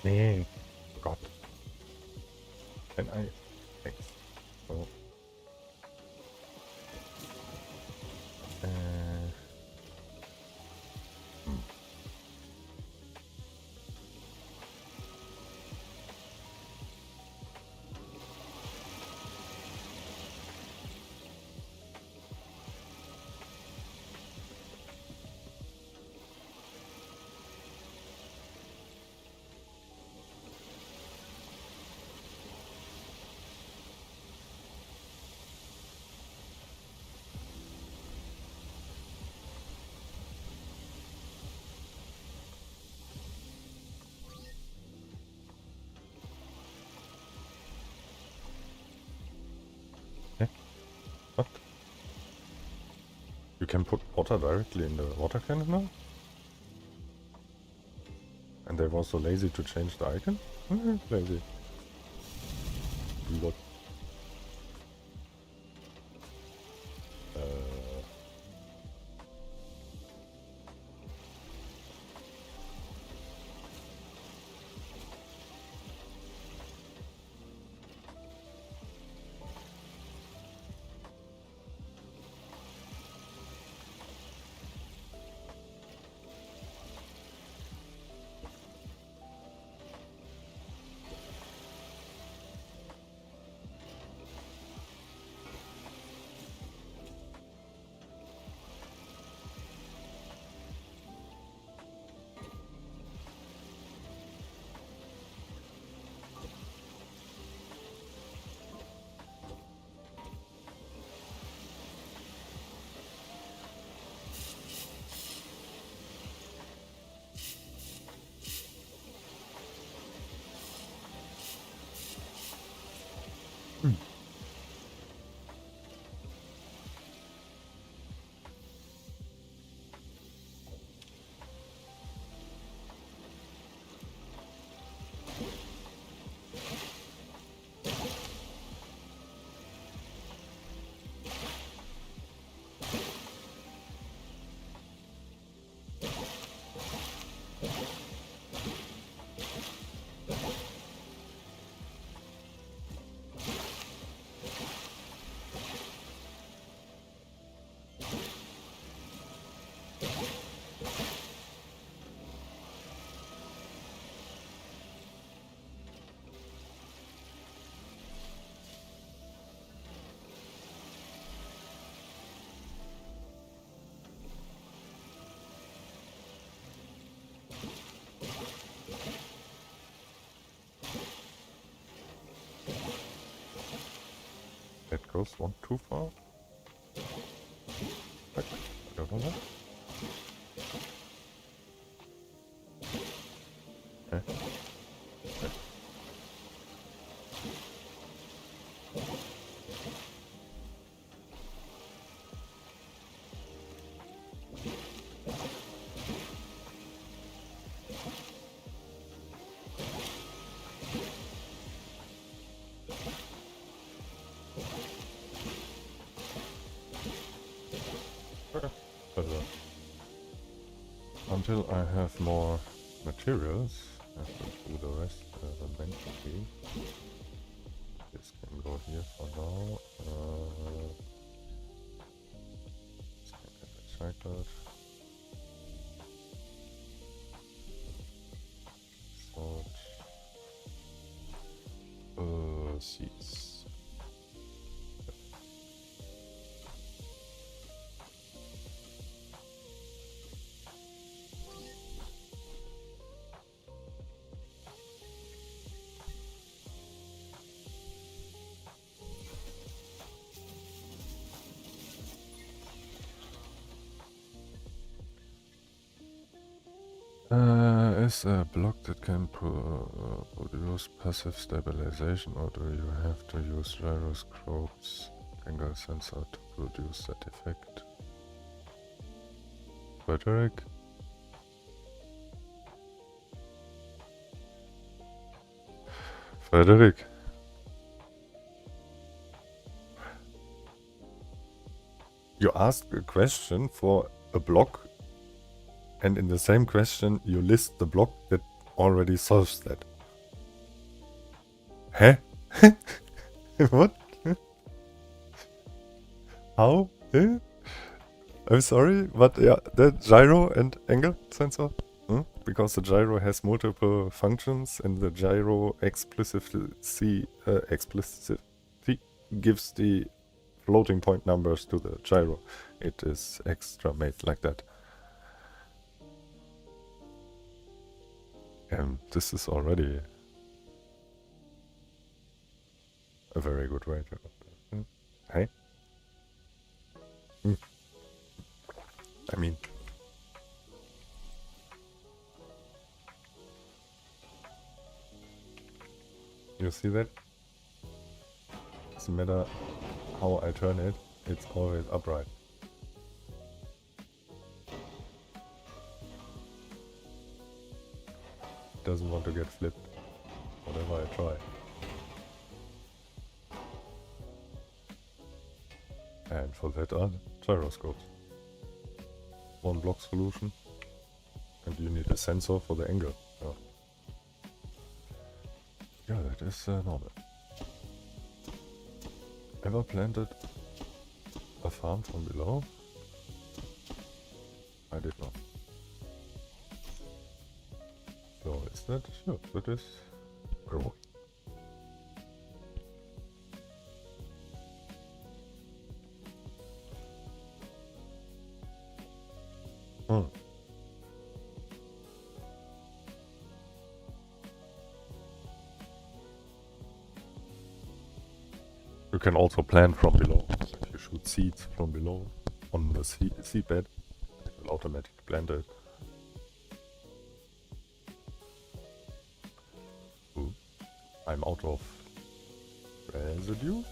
Nee, Gott. Can I? Thanks. So. Okay. What? You can put water directly in the water cannon now? And they were so lazy to change the icon? Lazy. What? goes one too far. I don't know that. Okay. Until I have more materials, I have to do the rest eventually. This can go here for now. This can get recycled. Salt. Seeds. Is a block that can produce passive stabilization, or do you have to use gyroscopes angle sensor to produce that effect? Frederick? Frederick? You asked a question for a block, and in the same question you list the block that already solves that. Huh? What? How? Huh? I'm sorry, but yeah, the gyro and angle sensor? Because the gyro has multiple functions, and the gyro explicitly gives the floating point numbers to the gyro. It is extra made like that. And this is already a very good way to... Hey? I mean... You see that? Doesn't matter how I turn it, it's always upright. Doesn't want to get flipped, whatever I try. And for that are gyroscopes. One block solution, and you need a sensor for the angle. Yeah, that is normal. Ever planted a farm from below? I did not. So is that? Sure, that is growing. You can also plant from below. So if you shoot seeds from below on the seed bed, it will automatically plant it. Ooh, I'm out of residue.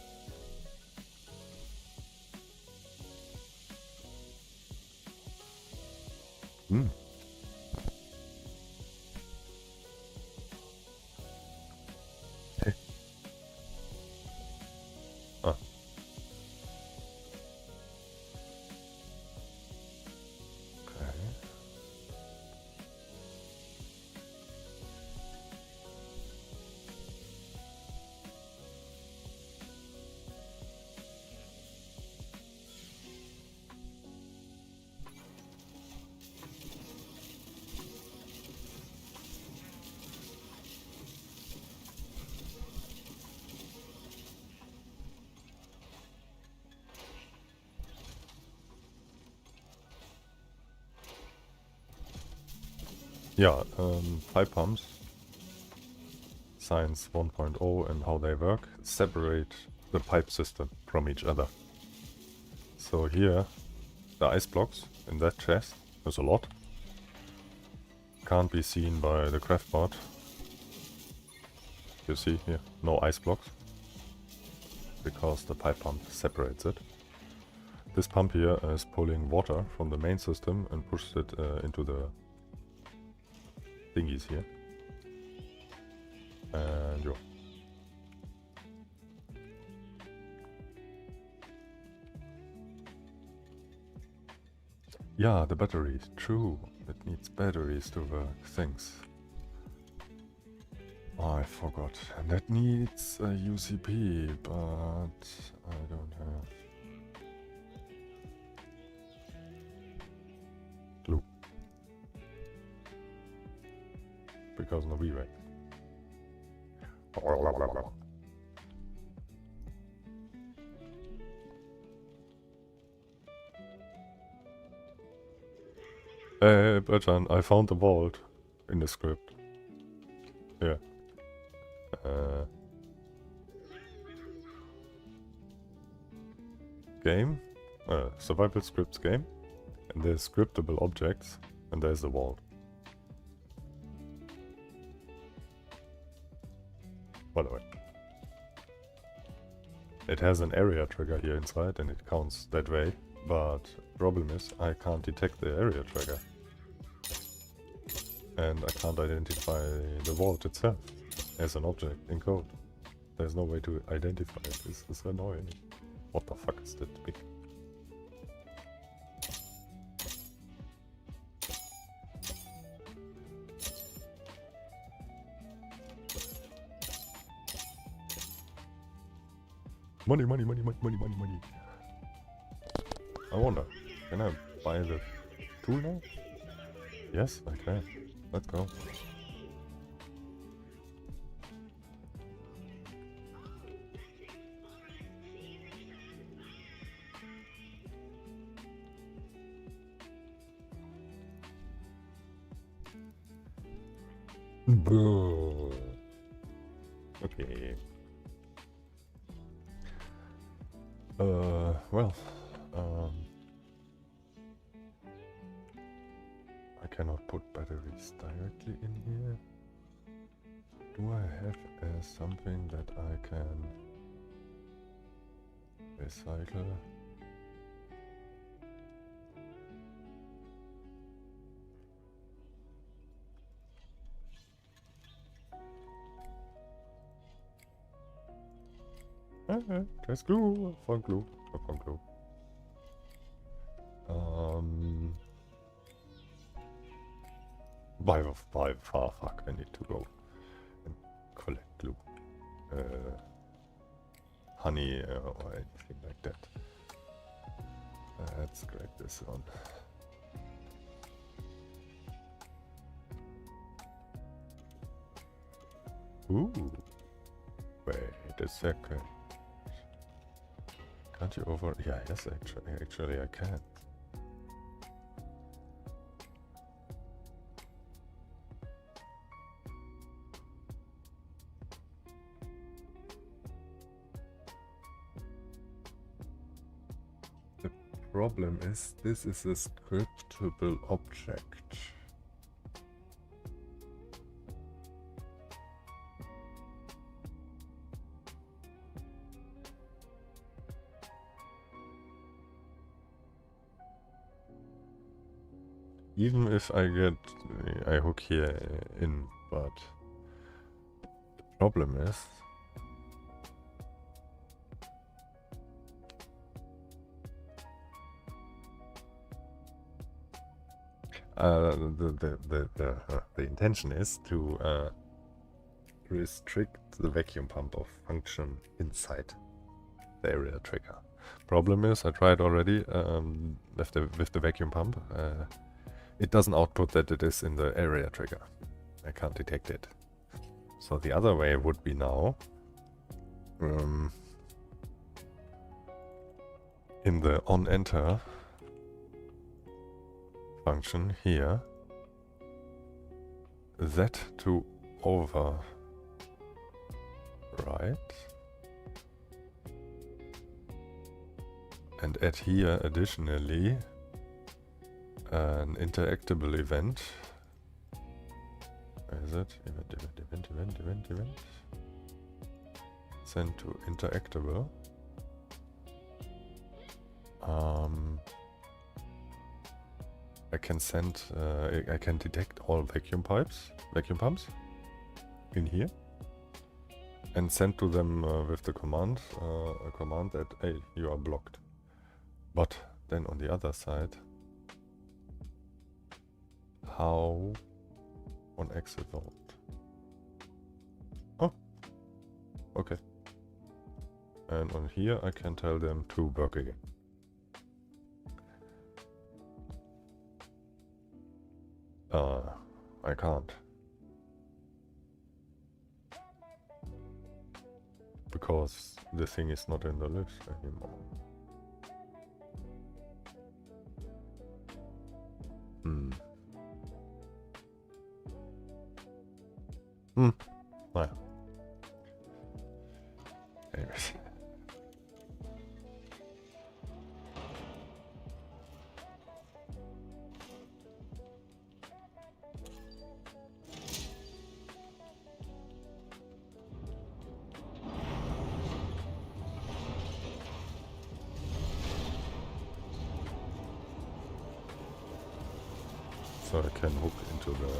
Yeah, pipe pumps, Science 1.0 and how they work. Separate the pipe system from each other. So here, the ice blocks in that chest, there's a lot. Can't be seen by the craftbot. You see here, no ice blocks, because the pipe pump separates it. This pump here is pulling water from the main system and pushes it into the thingies here. And yeah. Yeah, the batteries, true. It needs batteries to work, things. Oh, I forgot. And that needs a UCP, but I don't have glue. Because no V-Ray. Hey, Bertrand, I found the vault in the script. Here. Game, survival scripts game, and there's scriptable objects, and there's the vault. By the way, it has an area trigger here inside, and it counts that way. But problem is, I can't detect the area trigger, and I can't identify the vault itself as an object in code. There's no way to identify it. This is annoying. What the fuck is that big? Money, money, money, money, money, money, money. I wonder, can I buy the tool now? Yes, I can. Let's go. Boo. Okay. Well, I cannot put batteries directly in here. Do I have something that I can recycle? There's glue. I found glue. I found glue. Fuck, I need to go and collect glue. Honey or anything like that. Let's grab this one. Ooh. Wait a second. Can't you over... Yeah, yes, actually I can. The problem is, this is a scriptable object. Even if I hook here in, but the problem is the intention is to restrict the vacuum pump of function inside the area trigger. Problem is, I tried already with the vacuum pump. It doesn't output that it is in the area trigger. I can't detect it. So the other way would be now in the on-enter function here, that to override and add here additionally an interactable event. Where is it? Event. Send to interactable. I can send, I can detect all vacuum pumps in here and send to them with the command, a command that, hey, you are blocked. But then on the other side, how on exit out? Oh, okay. And on here I can tell them to work again. I can't. Because the thing is not in the list anymore. Naja. Anyways. So I can hook into the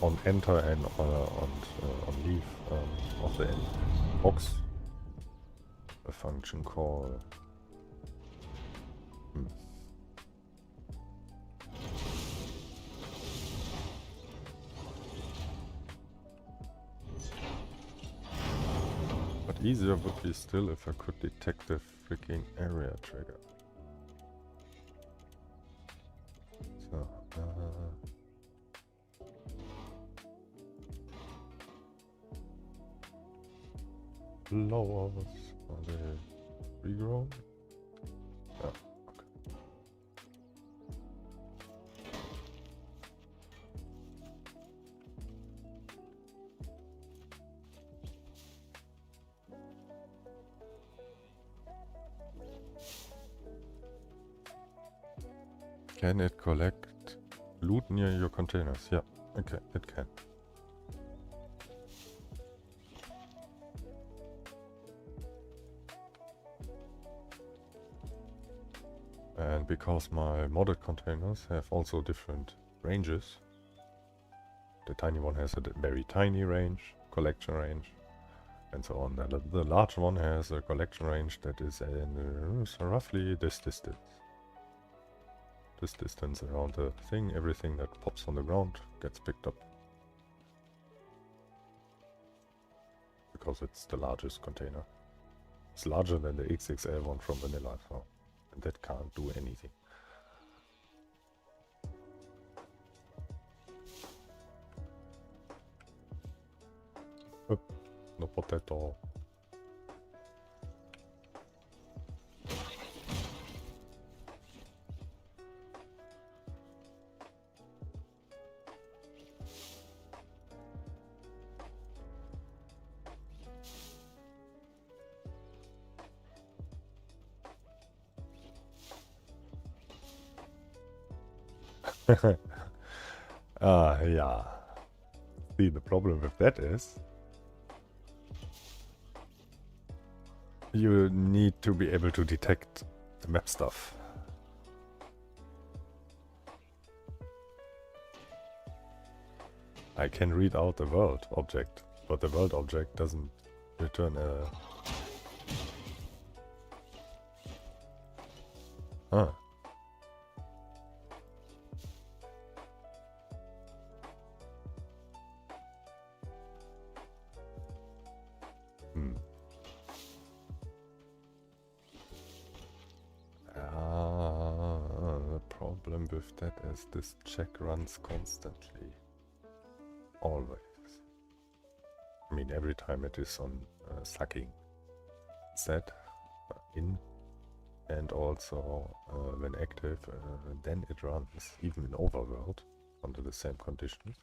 on enter and on leave of the box a function call. But easier would be still if I could detect the freaking area trigger. So, lowers, are they regrown? Yeah, okay. Can it collect loot near your containers? Yeah, okay, it can. And because my modded containers have also different ranges, the tiny one has a very tiny range, collection range, and so on. The large one has a collection range that is in roughly this distance. This distance around the thing, everything that pops on the ground gets picked up. Because it's the largest container. It's larger than the XXL one from vanilla, so and that can't do anything. Oh, no potato. Yeah. See, the problem with that is you need to be able to detect the map stuff. I can read out the world object, but the world object doesn't return a... Huh. The problem with that is this check runs constantly. Always. I mean, every time it is on sucking set in, and also when active, then it runs even in overworld under the same conditions.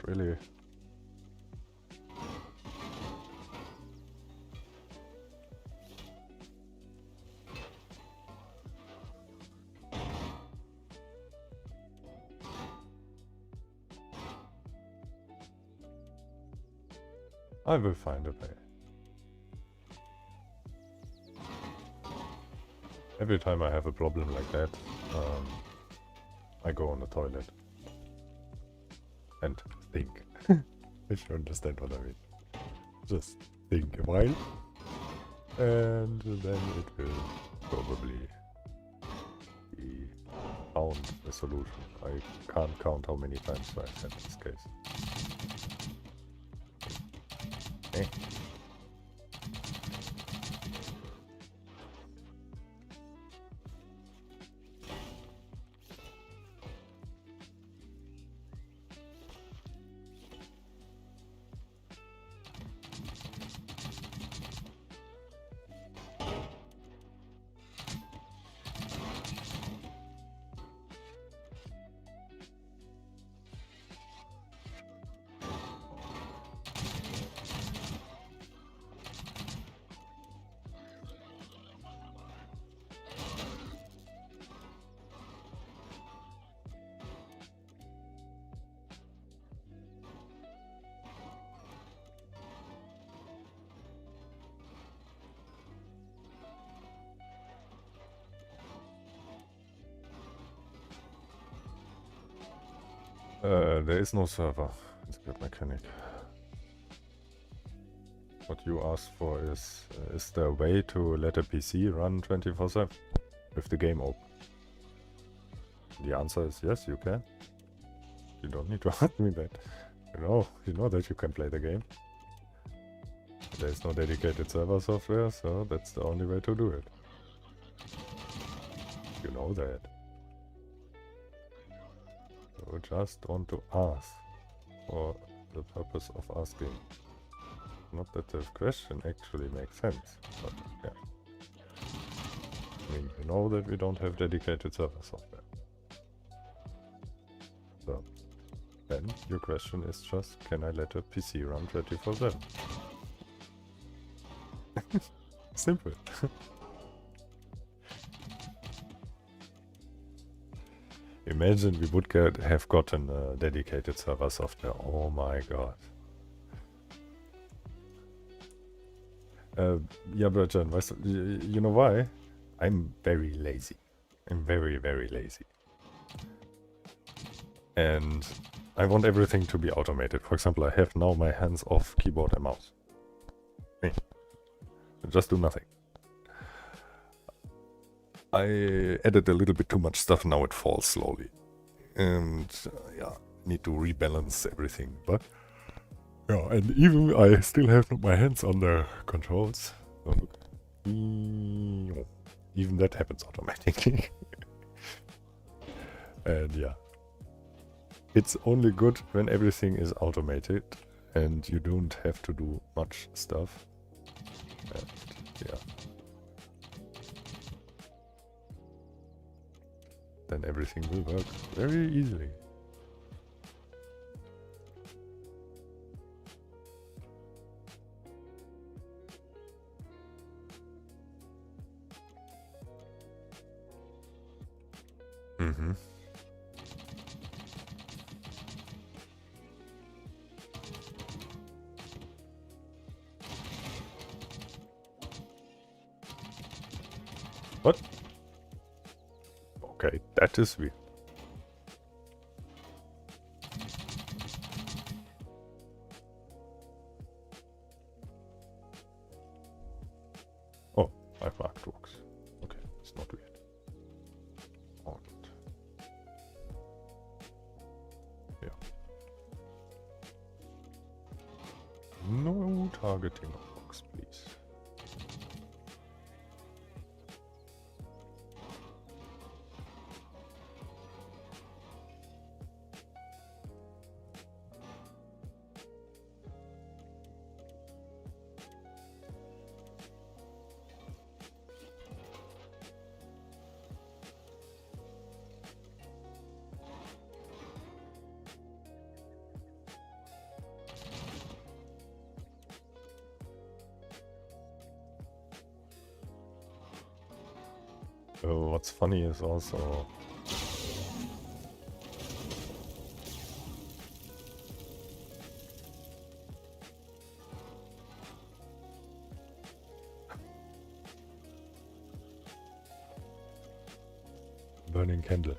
really. I will find a way. Every time I have a problem like that, I go on the toilet and think. If you understand what I mean. Just think a while, and then it will probably be found a solution. I can't count how many times I've had this case. Okay. There is no server. It's a good mechanic. What you asked for is there a way to let a PC run 24/7 with the game open? The answer is yes, you can. You don't need to ask me that. You know that you can play the game. There's no dedicated server software, so that's the only way to do it. You know that. So just want to ask for the purpose of asking. Not that the question actually makes sense, but yeah. I mean, you know that we don't have dedicated server software. So, then your question is just, can I let a PC run 24/7? Simple. Imagine we would have gotten a dedicated server software. Oh my god. Yeah, Bertrand, you know why? I'm very lazy. I'm very, very lazy. And I want everything to be automated. For example, I have now my hands-off keyboard and mouse. Just do nothing. I added a little bit too much stuff, now it falls slowly. And yeah, need to rebalance everything. But yeah, and even I still have my hands on the controls. So even that happens automatically. And yeah, it's only good when everything is automated and you don't have to do much stuff. And yeah. Then everything will work very easily. Mm-hmm. What? Okay, that is weird. Oh, I've marked works. Okay, it's not weird. Oh, yeah. No targeting of box, please. What's funny is also burning candle.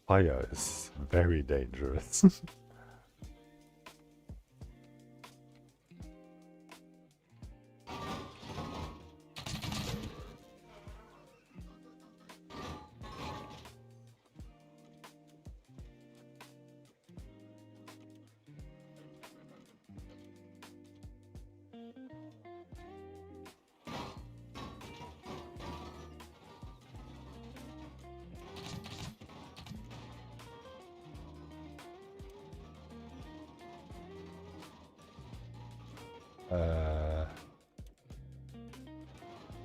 Fire is very dangerous.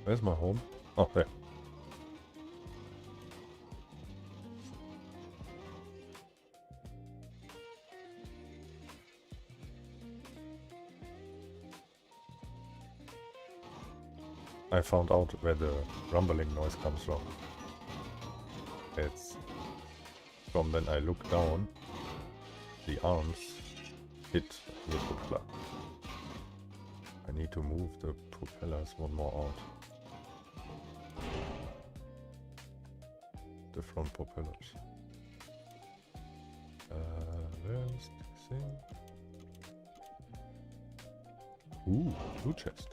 Where's my home? Oh, there. I found out where the rumbling noise comes from. It's from when I look down, the arms hit the propeller. I need to move the propellers one more out. The front propellers. Where's the thing? Ooh, blue chest.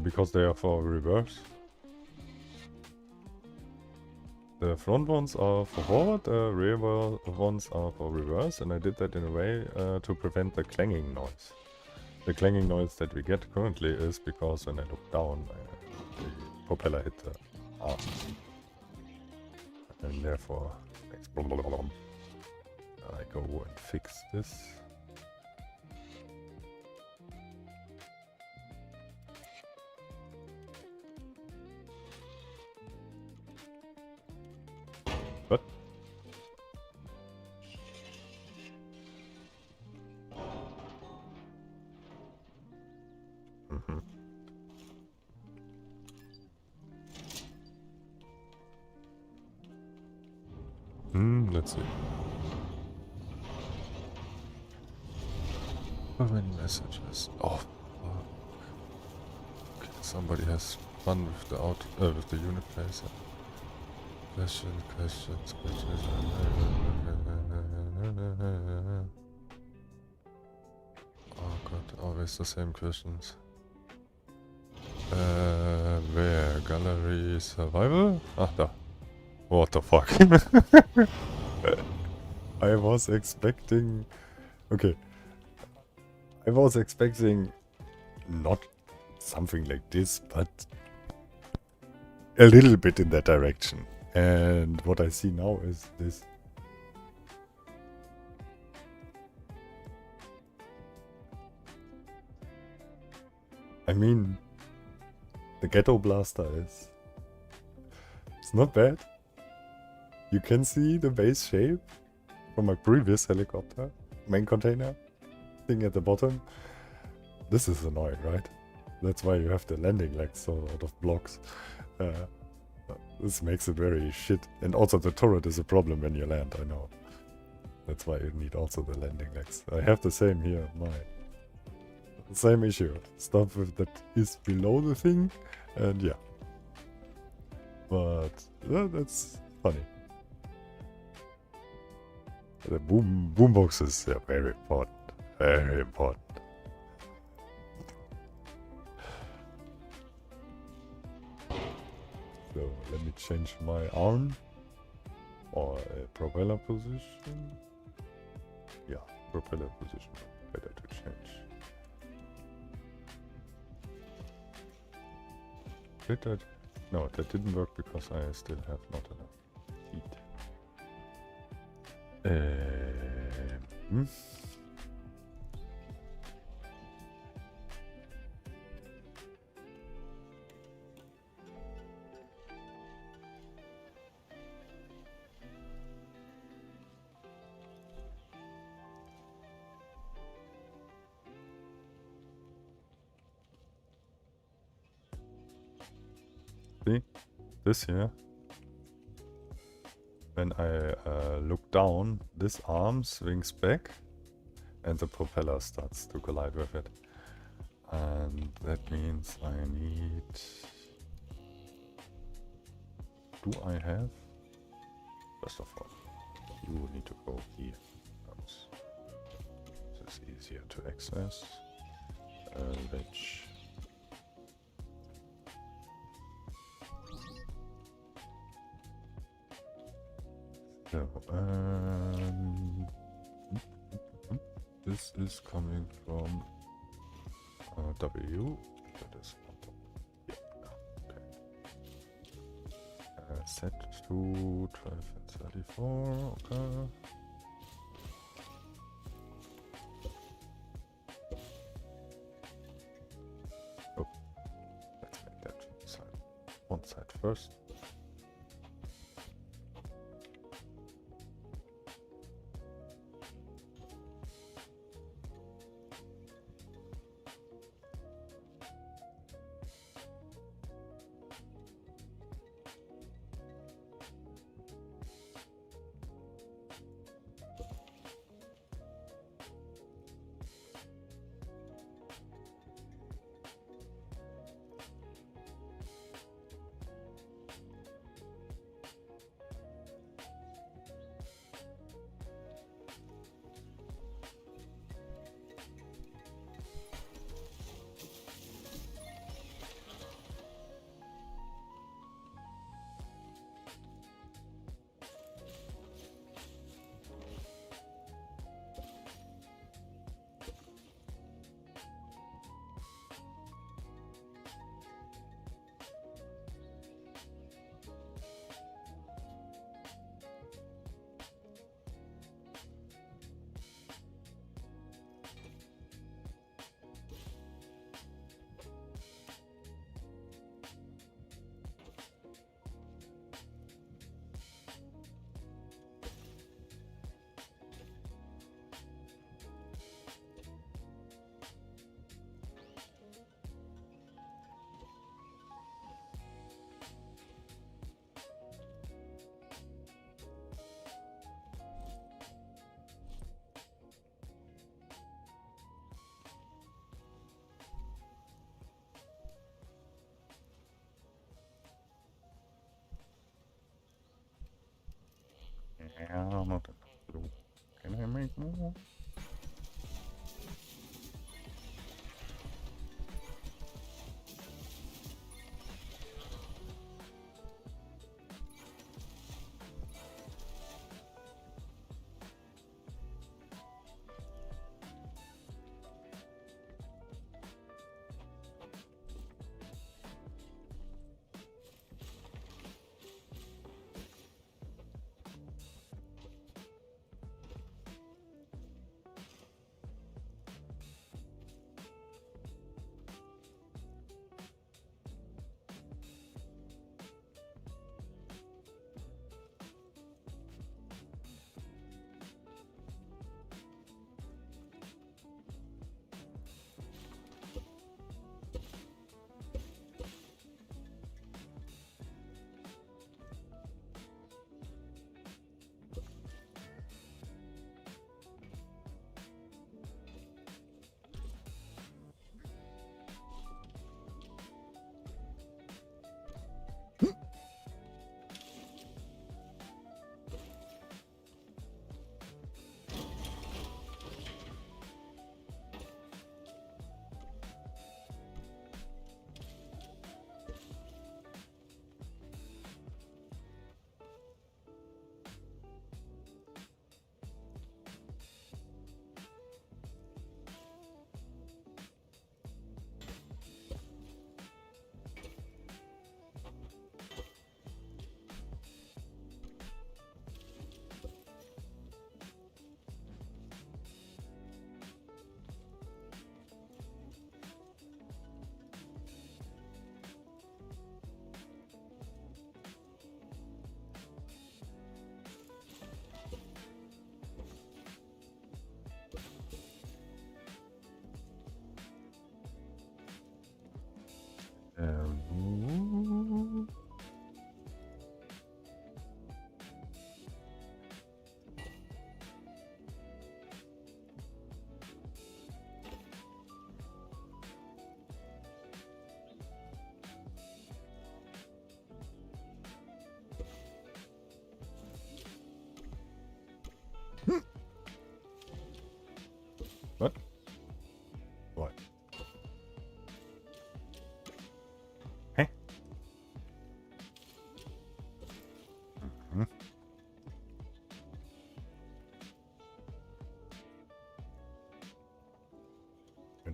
Because they are for reverse. The front ones are for forward, the rear ones are for reverse, and I did that in a way to prevent the clanging noise. The clanging noise that we get currently is because when I look down, the propeller hit the arms. And therefore, makes blum, blum, blum. I go and fix this. What? Let's see. How many messages? Oh, fuck. Okay, somebody has fun with the with the unit placer. Questions. Oh god, always the same questions. Where? Gallery survival? Ah, da. What the fuck? I was expecting... Okay. I was expecting not something like this, but a little bit in that direction. And what I see now is this. I mean, the ghetto blaster is... It's not bad. You can see the base shape from my previous helicopter. Main container thing at the bottom. This is annoying, right? That's why you have the landing legs so out of blocks. This makes it very shit. And also the turret is a problem when you land, I know. That's why you need also the landing legs. I have the same here, mine. Same issue. Stuff with that is below the thing, and yeah. But that's funny. The boombox is very important. Very important. So let me change my arm or propeller position. Yeah, propeller position. Better to change. Did that? No, that didn't work because I still have not enough heat. See? This here. When I look down, this arm swings back and the propeller starts to collide with it. And that means I need... Do I have? First of all, you need to go here. This is easier to access. Which... So, this is coming from W. That is yeah, okay. Set to 12 and 34. Okay. Oh, let's make that side. One side first. Yeah, not enough blue. Can I make more?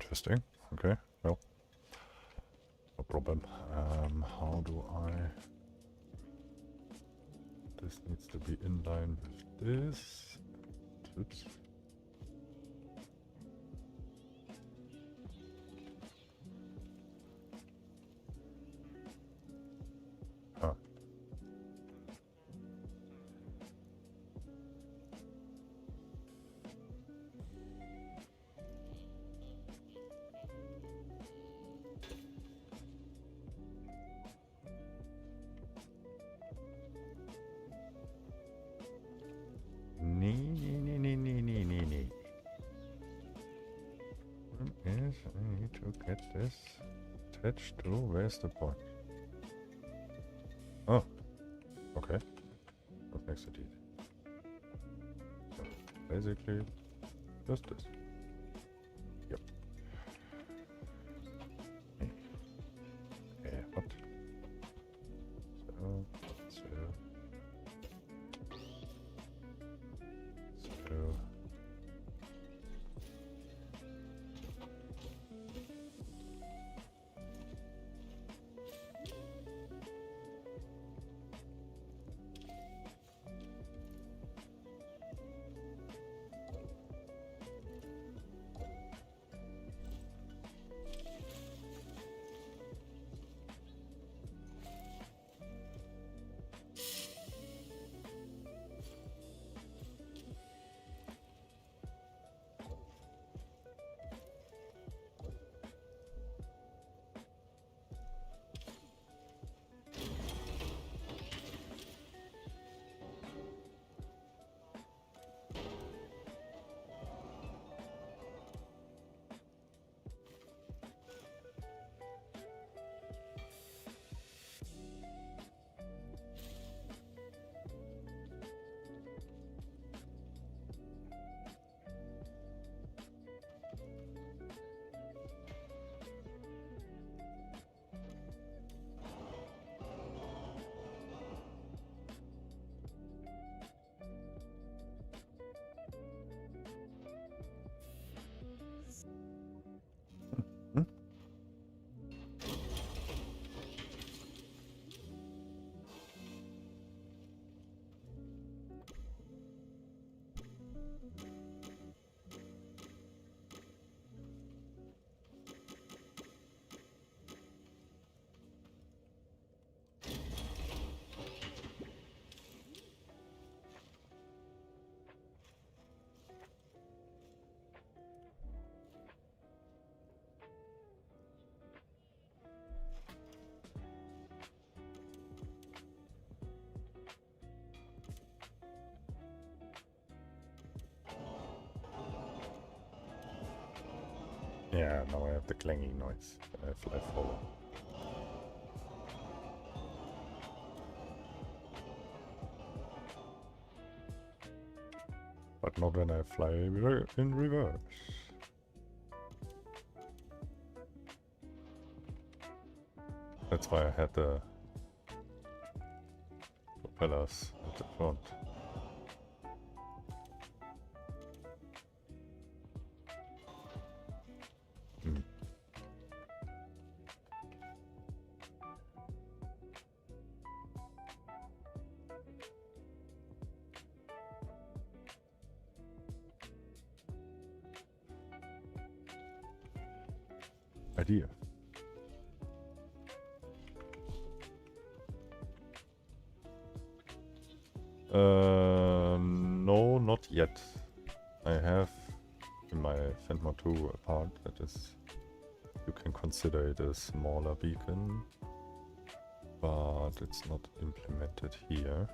Interesting. Okay, well, no problem. How do I... This needs to be in line with this. Oops. Ah. Nee. Yes, I need to get this attached to... Where's the point? Oh, okay. That makes it easy. So, basically, just this. Yep. What? So... Yeah, now I have the clanging noise when I fly forward. But not when I fly in reverse. That's why I had the propellers at the front. Idea. No, not yet. I have in my Fant 2 part that is, you can consider it a smaller beacon, but it's not implemented here.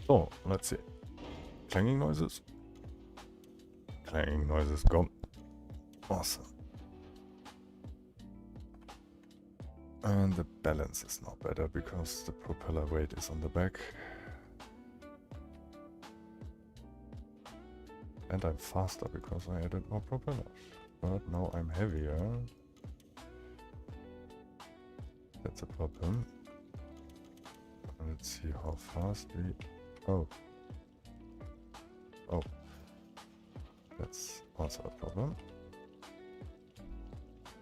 So, let's see. Clanging noises. Clanging noises gone. Awesome. And the balance is now better because the propeller weight is on the back. And I'm faster because I added more propellers. But now I'm heavier. That's a problem. Let's see how fast we... Oh. Oh. That's also a problem.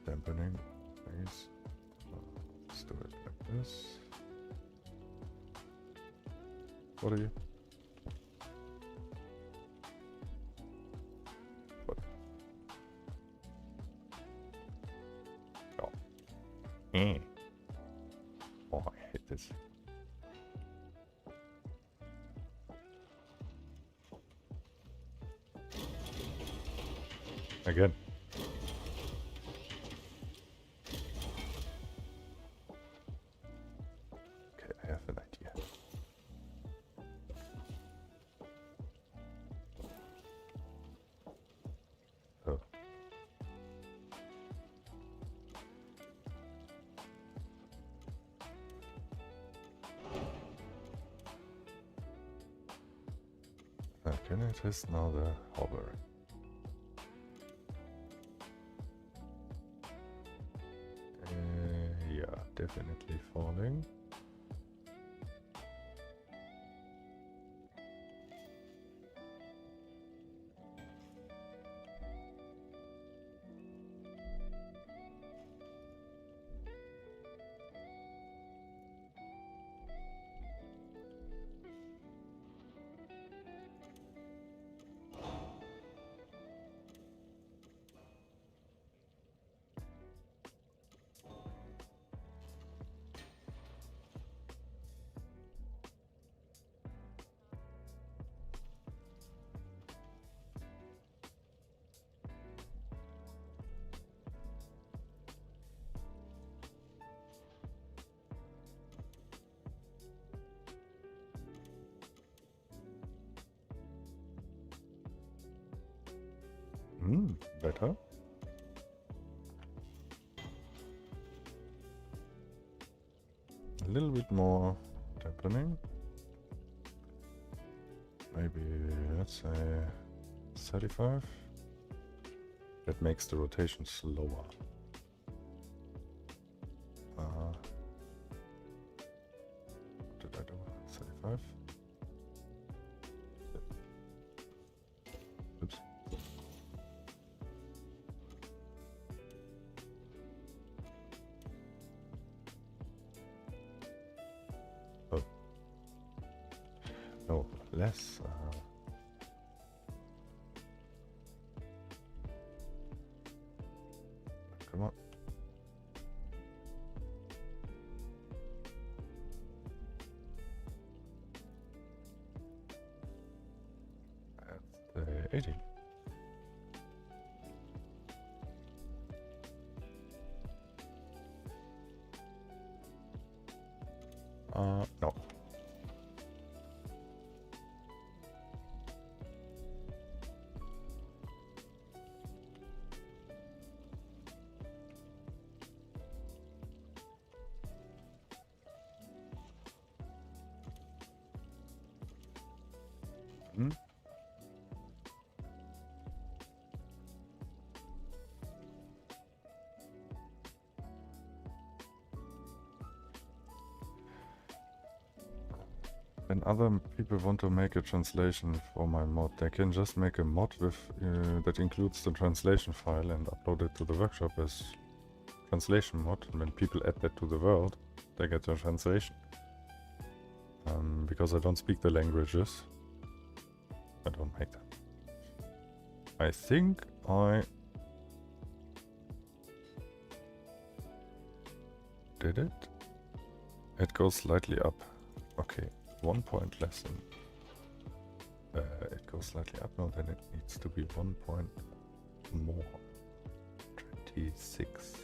Dampening. Please. Let's do it like this. What are you? What? Oh. Oh, I hate this. Again. Okay, I have an idea. Oh. Can I test now the hover? Yeah, definitely falling. Better. A little bit more dampening. Maybe, let's say 35. That makes the rotation slower. What did I do? 35? Oops. Oh. No, less. Come on. At 80. No. When other people want to make a translation for my mod, they can just make a mod with that includes the translation file and upload it to the workshop as translation mod. And when people add that to the world, they get the translation. Because I don't speak the languages, I don't make that. I think I did it. It goes slightly up. Okay. 1 point less than it goes slightly up now, then it needs to be 1 point more. 26.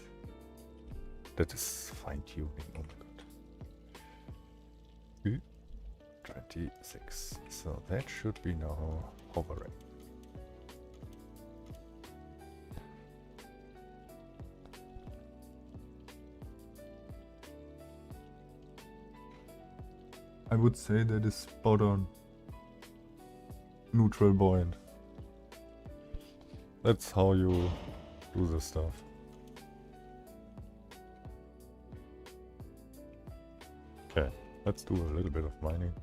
That is fine tuning. Oh my god. 26. So that should be now hovering. I would say that is spot on. Neutral buoyant. That's how you do this stuff. Okay, let's do a little bit of mining.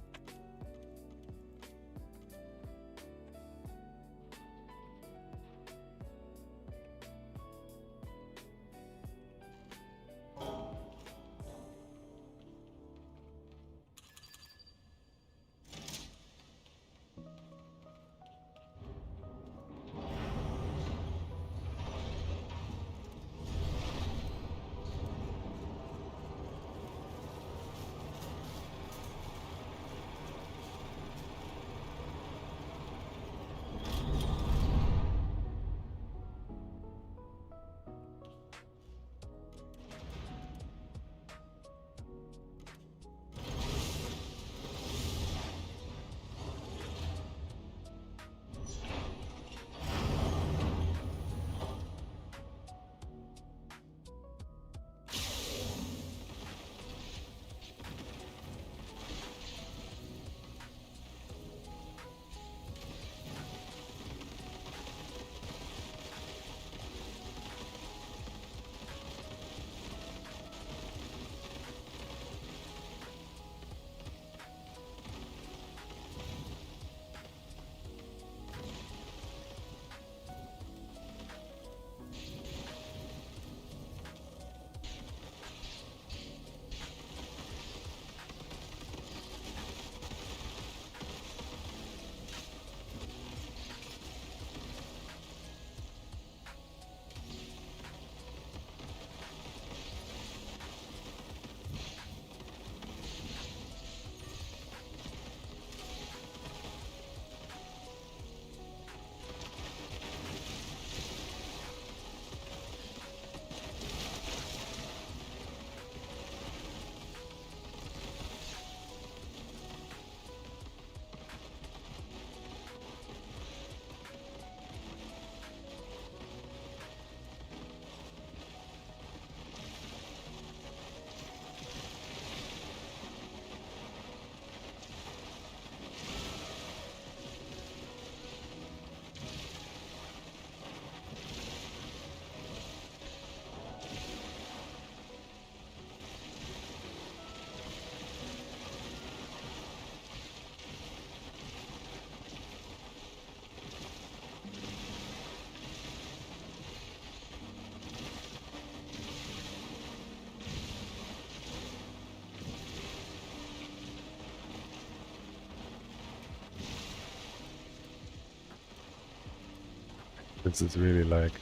This is really like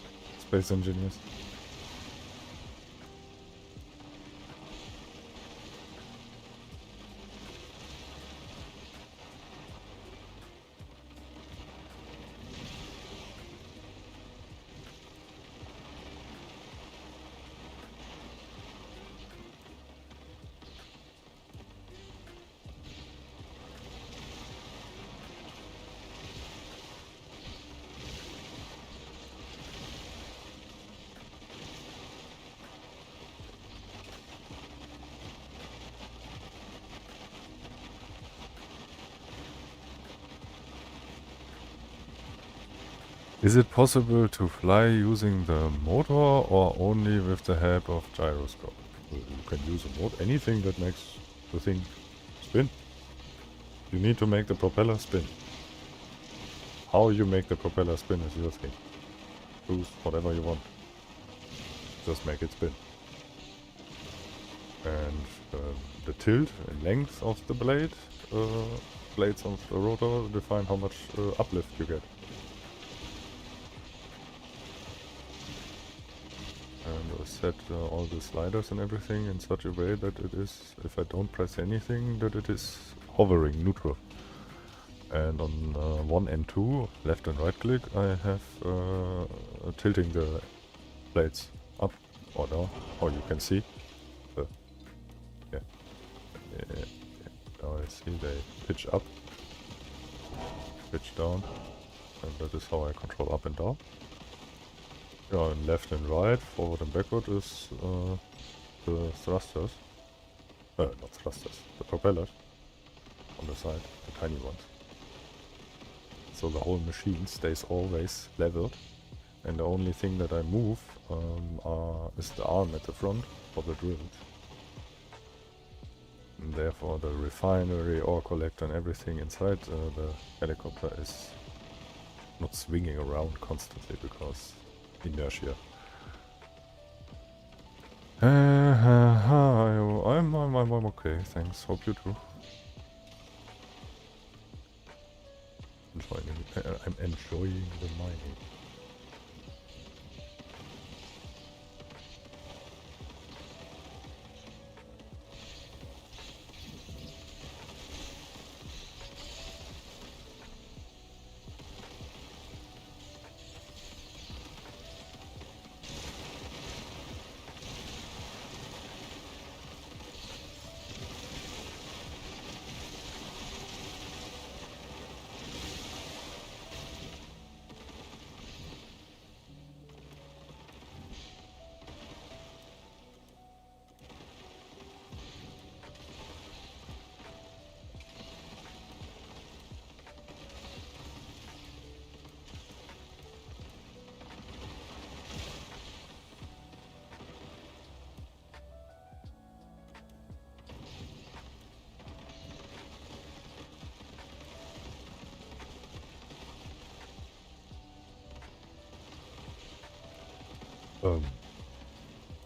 space engineers. Is it possible to fly using the motor or only with the help of gyroscope? Well, you can use a motor, anything that makes the thing spin. You need to make the propeller spin. How you make the propeller spin is your thing. Choose whatever you want. Just make it spin. And the tilt and length of the blades of the rotor define how much uplift you get. And I set all the sliders and everything in such a way that it is, if I don't press anything, that it is hovering neutral. And on 1 and 2, left and right click, I have tilting the blades up or down, or you can see. Yeah. Now see they pitch up, pitch down, and that is how I control up and down. Yeah, and left and right, forward and backward is the thrusters. Not thrusters, the propellers on the side, the tiny ones. So the whole machine stays always leveled, and the only thing that I move is the arm at the front for the drills. And therefore the refinery, ore collector and everything inside the helicopter is not swinging around constantly because inertia. I'm okay, thanks. Hope you too. I'm enjoying the mining.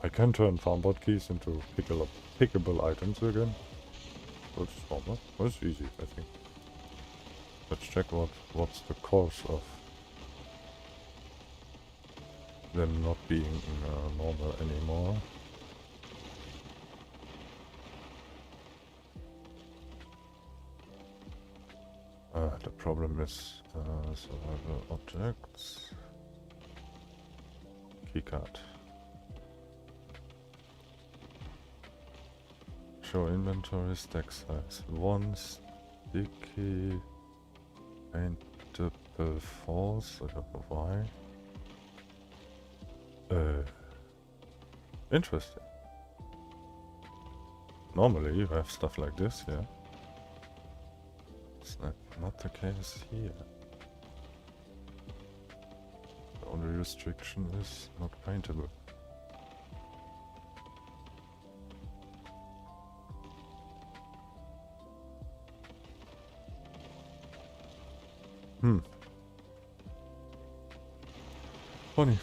I can turn farmbot keys into pickable items again. That's normal. That's easy, I think. Let's check what's the cause of them not being normal anymore. The problem is survival objects. Keycard. Show inventory, stack size 1, sticky, paintable false, I don't know why. Interesting. Normally you have stuff like this, yeah. It's not the case here. The only restriction is not paintable. Funny.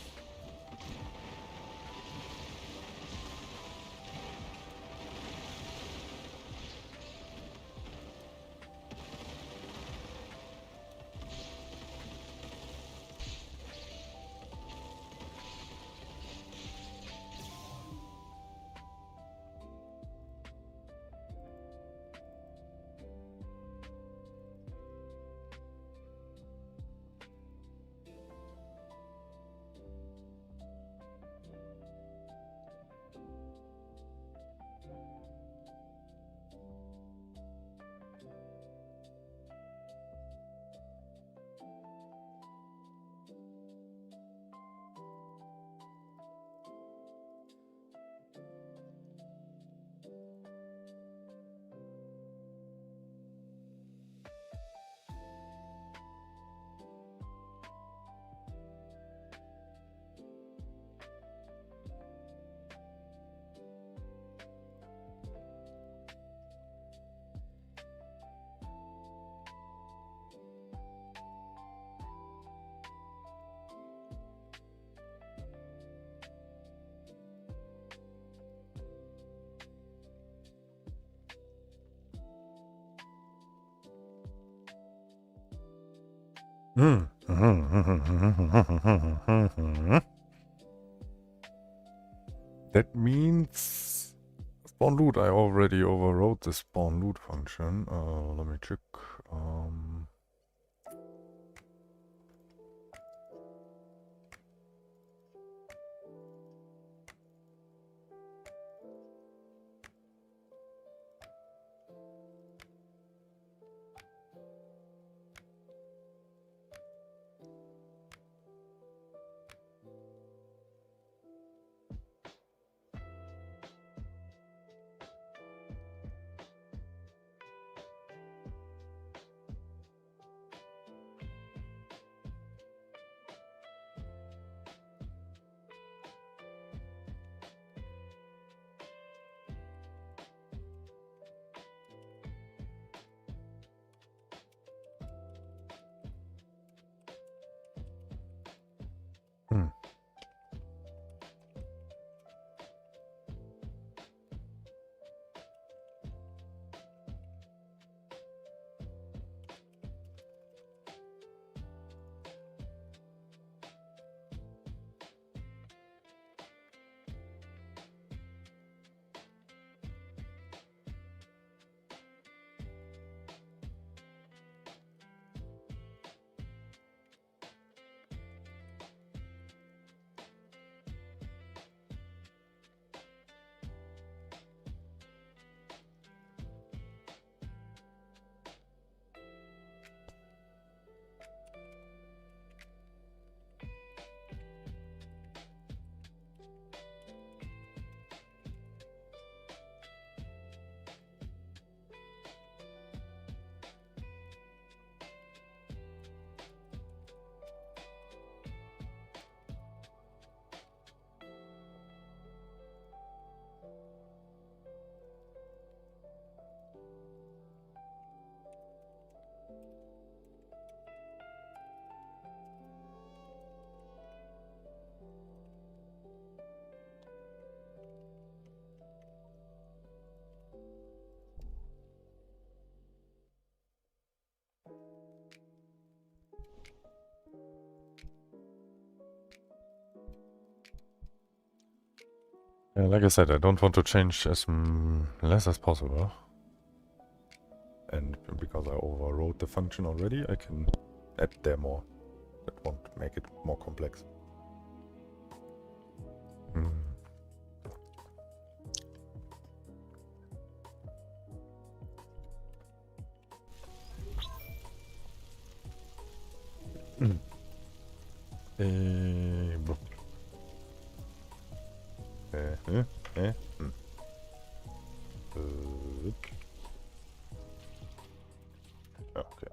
That means spawn loot. I already overrode the spawn loot function. Let me check. Like I said, I don't want to change as less as possible. And because I overrode the function already, I can add there more. That won't make it more complex. Okay.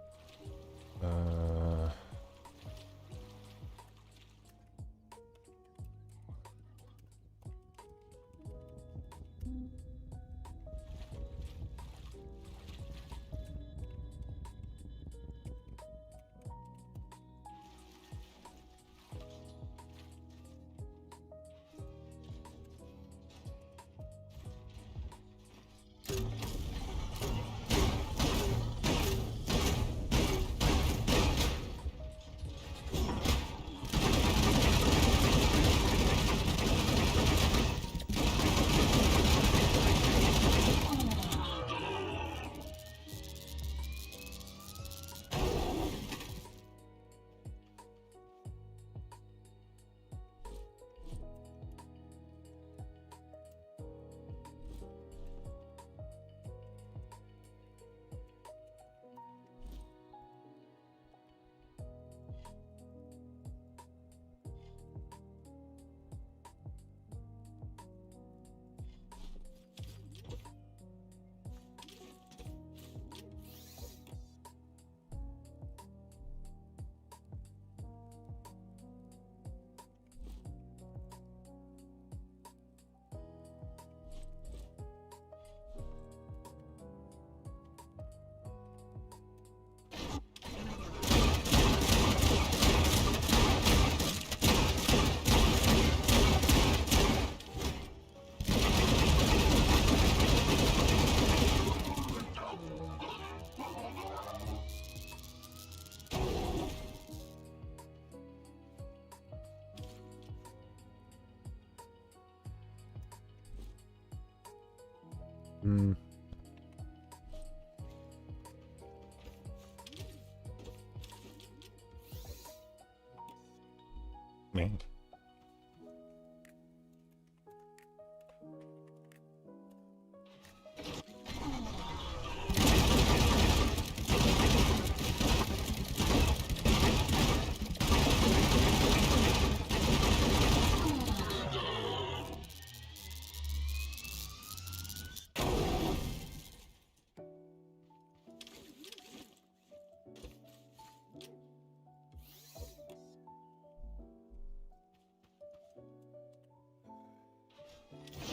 Man.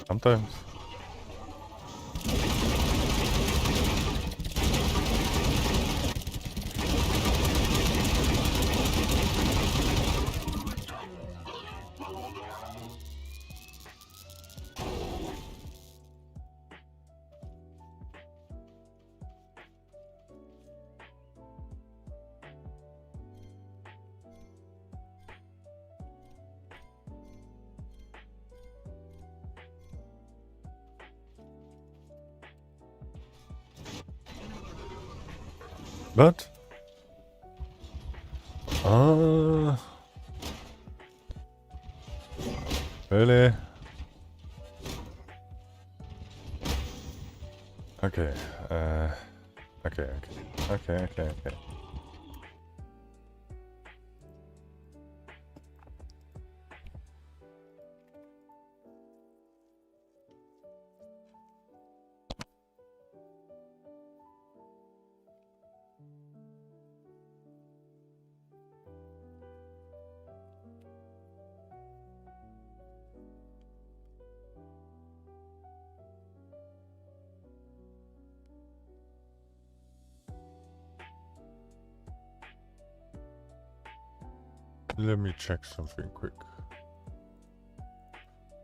Sometimes. But really? Okay, okay. Let me check something quick.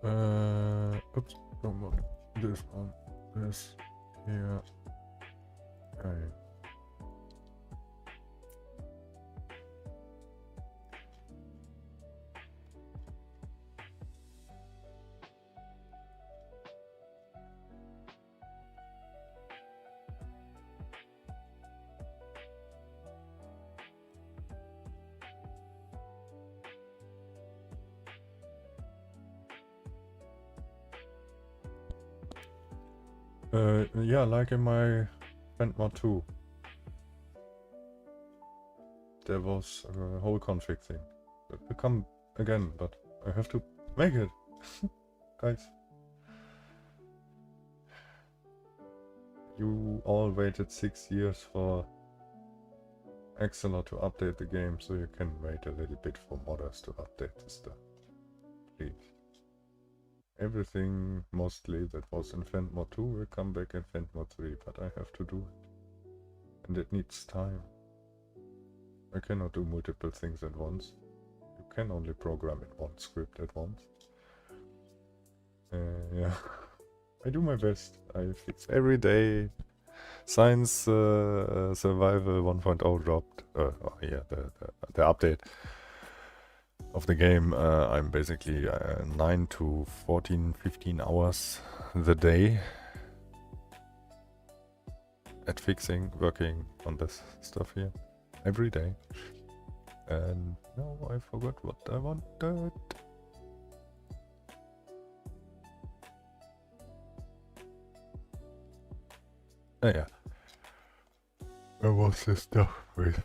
Oops, don't want this one. This here. Okay. Yeah, like in my Fant 2. There was a whole config thing. It will come again, but I have to make it. Guys. You all waited 6 years for Axelar to update the game, so you can wait a little bit for modders to update the stuff. Please. Everything, mostly, that was in Fant 2 will come back in Fant 3, but I have to do it. And it needs time. I cannot do multiple things at once. You can only program in one script at once. Yeah. I do my best. I fix every day. Science Survival 1.0 dropped. Yeah, the update of the game. I'm basically 9 to 14, 15 hours the day at fixing, working on this stuff here every day. And no, I forgot what I wanted. Oh yeah. Where was this stuff with?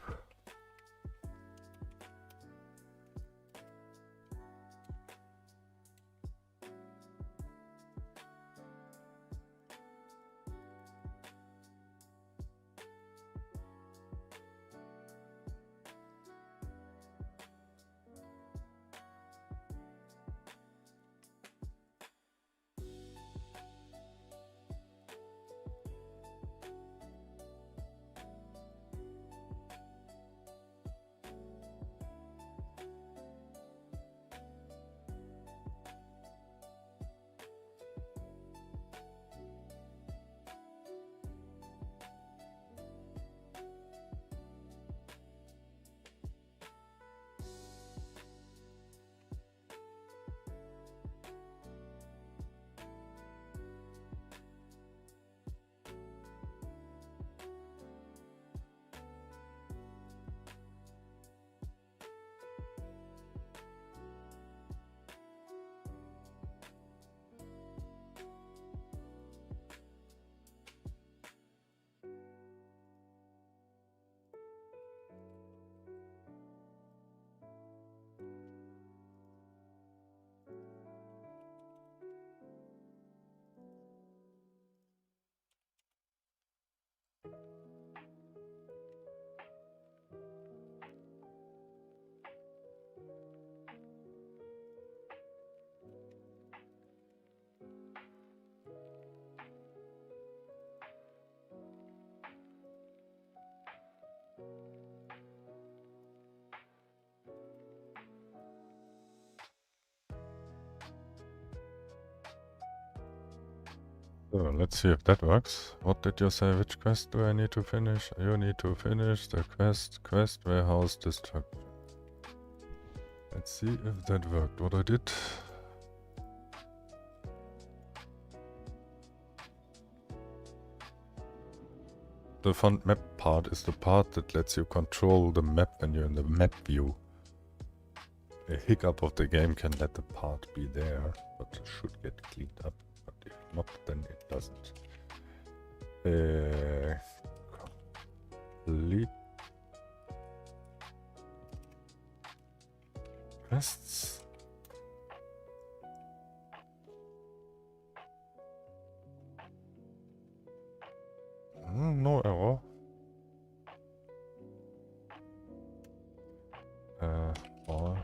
So let's see if that works. What did you say? Which quest do I need to finish? You need to finish the quest warehouse destruction. Let's see if that worked. What I did. The Fant map part is the part that lets you control the map when you're in the map view. A hiccup of the game can let the part be there, but it should get cleaned up. But if not, then it doesn't. Complete quests. No error. Or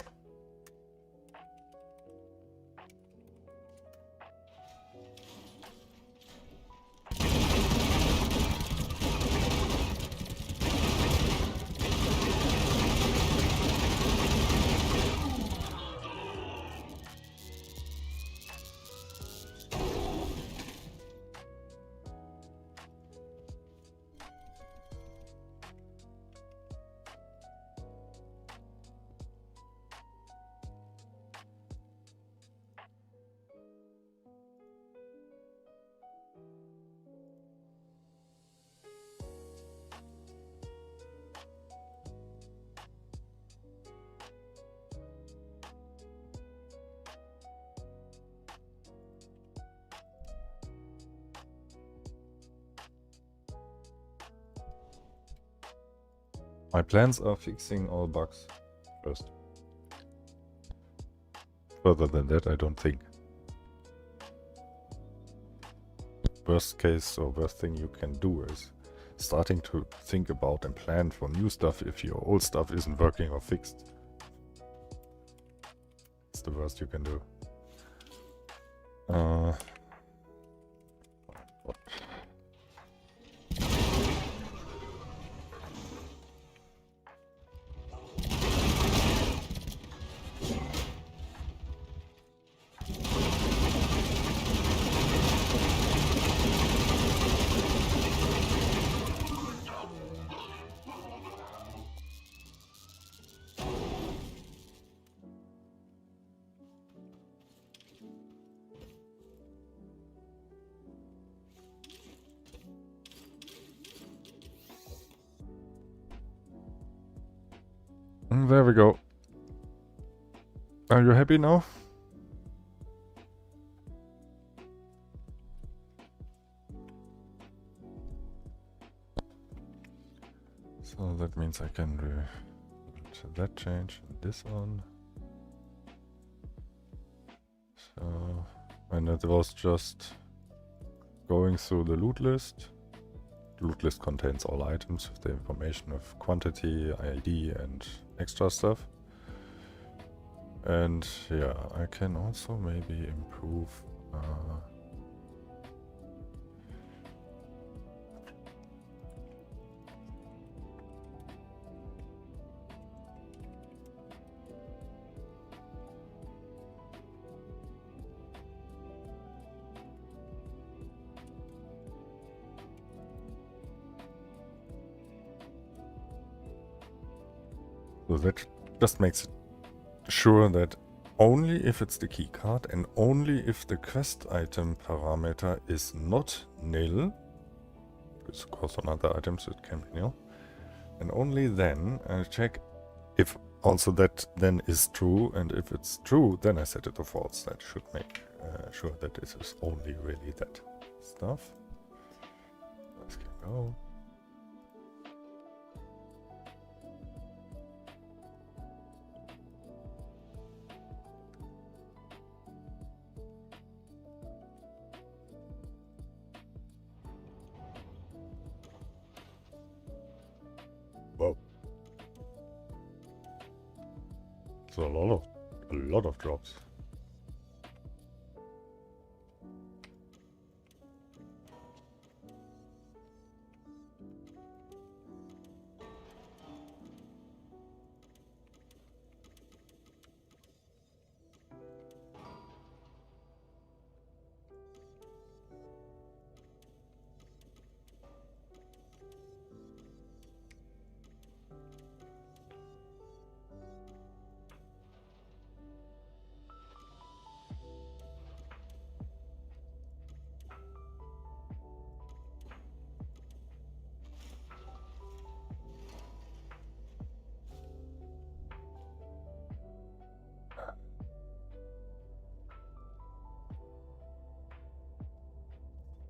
My plans are fixing all bugs first. Further than that, I don't think. Worst case or worst thing you can do is starting to think about and plan for new stuff if your old stuff isn't working or fixed. It's the worst you can do. What? There we go. Are you happy now? So that means I can do that change and this one. So, and it was just going through the loot list. The loot list contains all items with the information of quantity, ID and extra stuff. And yeah, I can also maybe improve so that just makes it sure that only if it's the keycard and only if the quest item parameter is not nil, because of course on other items it can be nil, and only then I check if also that then is true, and if it's true then I set it to false. That should make sure that this is only really that stuff. Let's go. Whoa. So a lot of drops.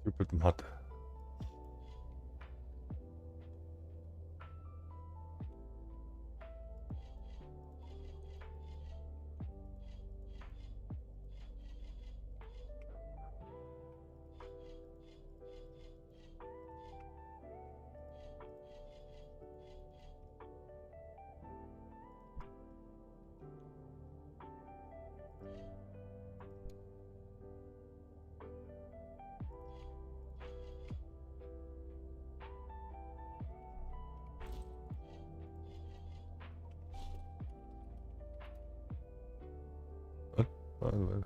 Stupid mud. Well.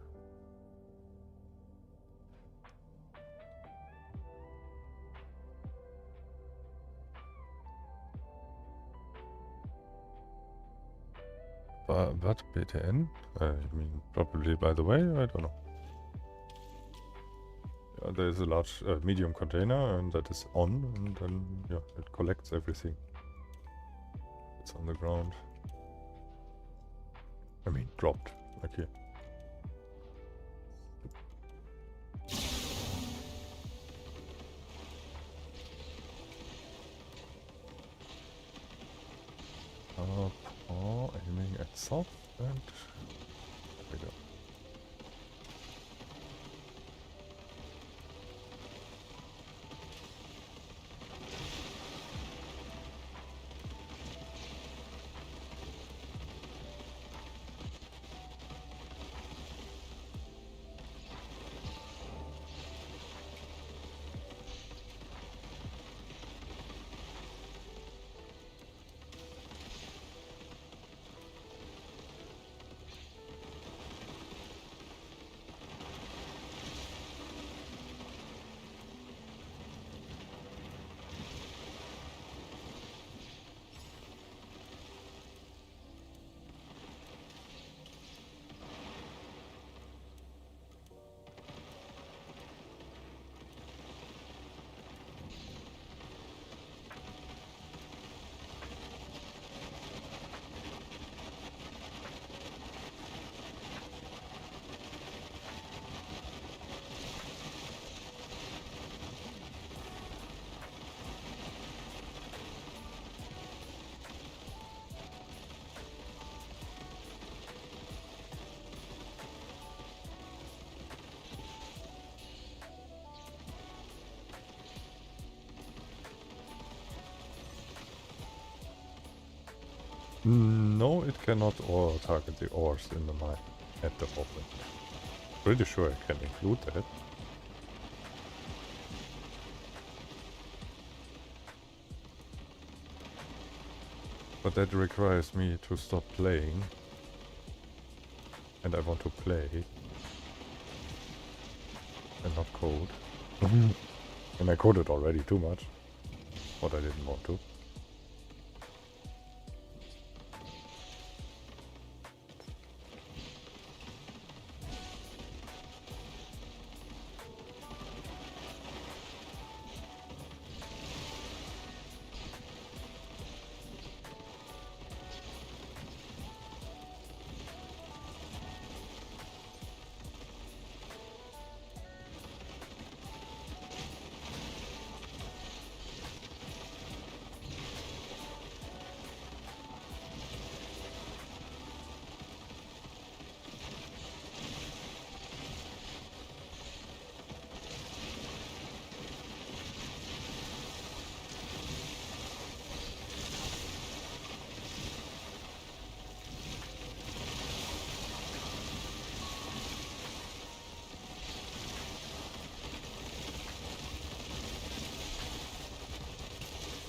But BTN? I mean, probably by the way, I don't know. Yeah, there is a large, medium container, and that is on, and then yeah, it collects everything. It's on the ground. I mean, dropped, like here. Aiming at south and there we go. No, it cannot or target the ores in the mine at the moment. Pretty sure I can include that. But that requires me to stop playing. And I want to play. And not code. And I coded already too much. What I didn't want to.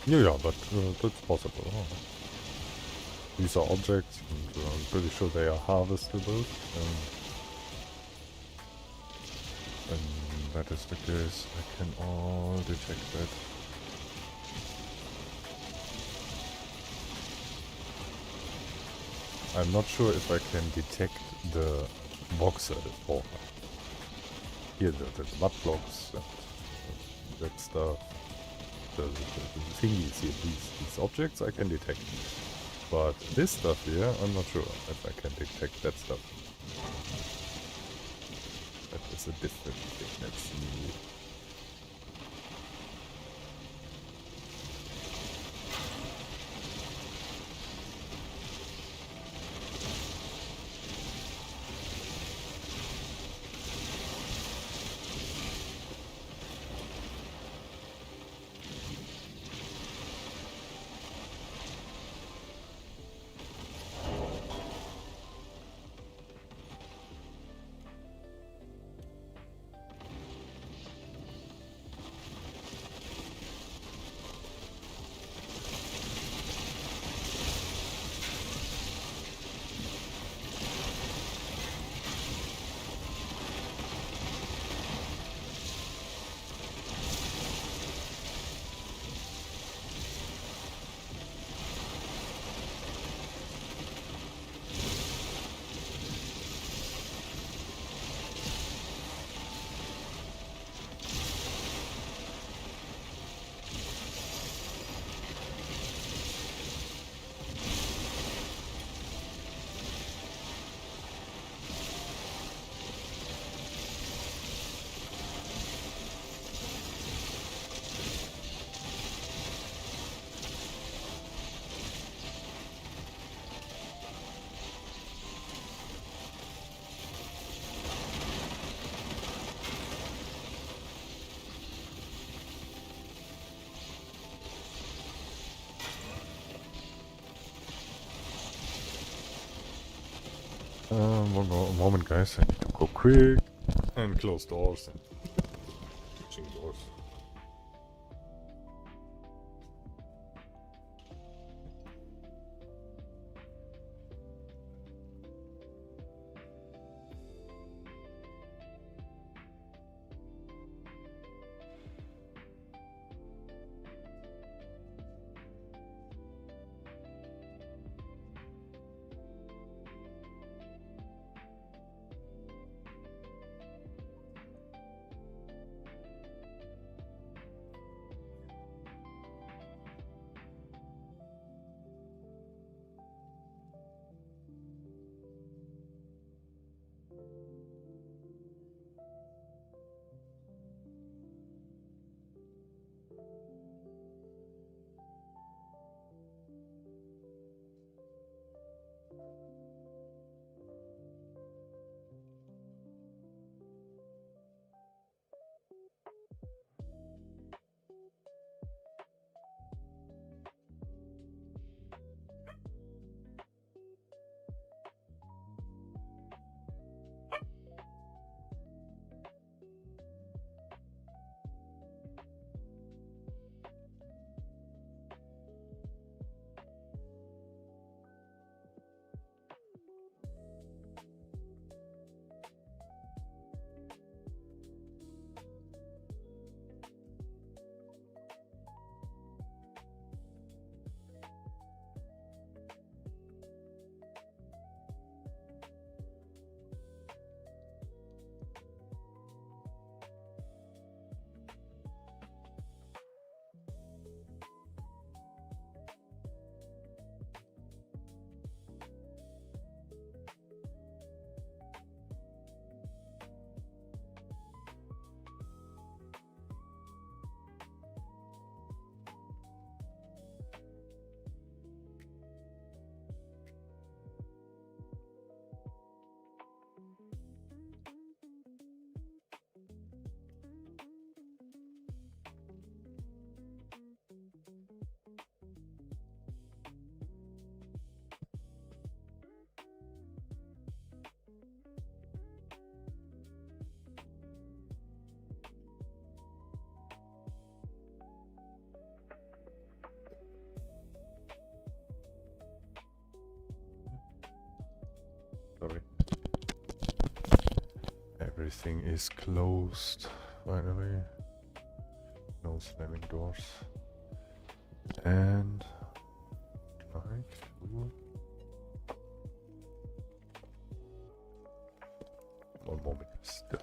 Yeah, but that's possible. Huh? These are objects, and I'm pretty sure they are harvestable. And that is the case. I can all detect that. I'm not sure if I can detect the voxel or here the mud blocks and that stuff. The thingies here, these objects I can detect. But this stuff here, I'm not sure if I can detect that stuff. That is a different thing, let's see. One moment, guys. I need to go quick and close doors and switching doors. Sorry. Everything is closed, finally. No slamming doors. And like to... One moment still.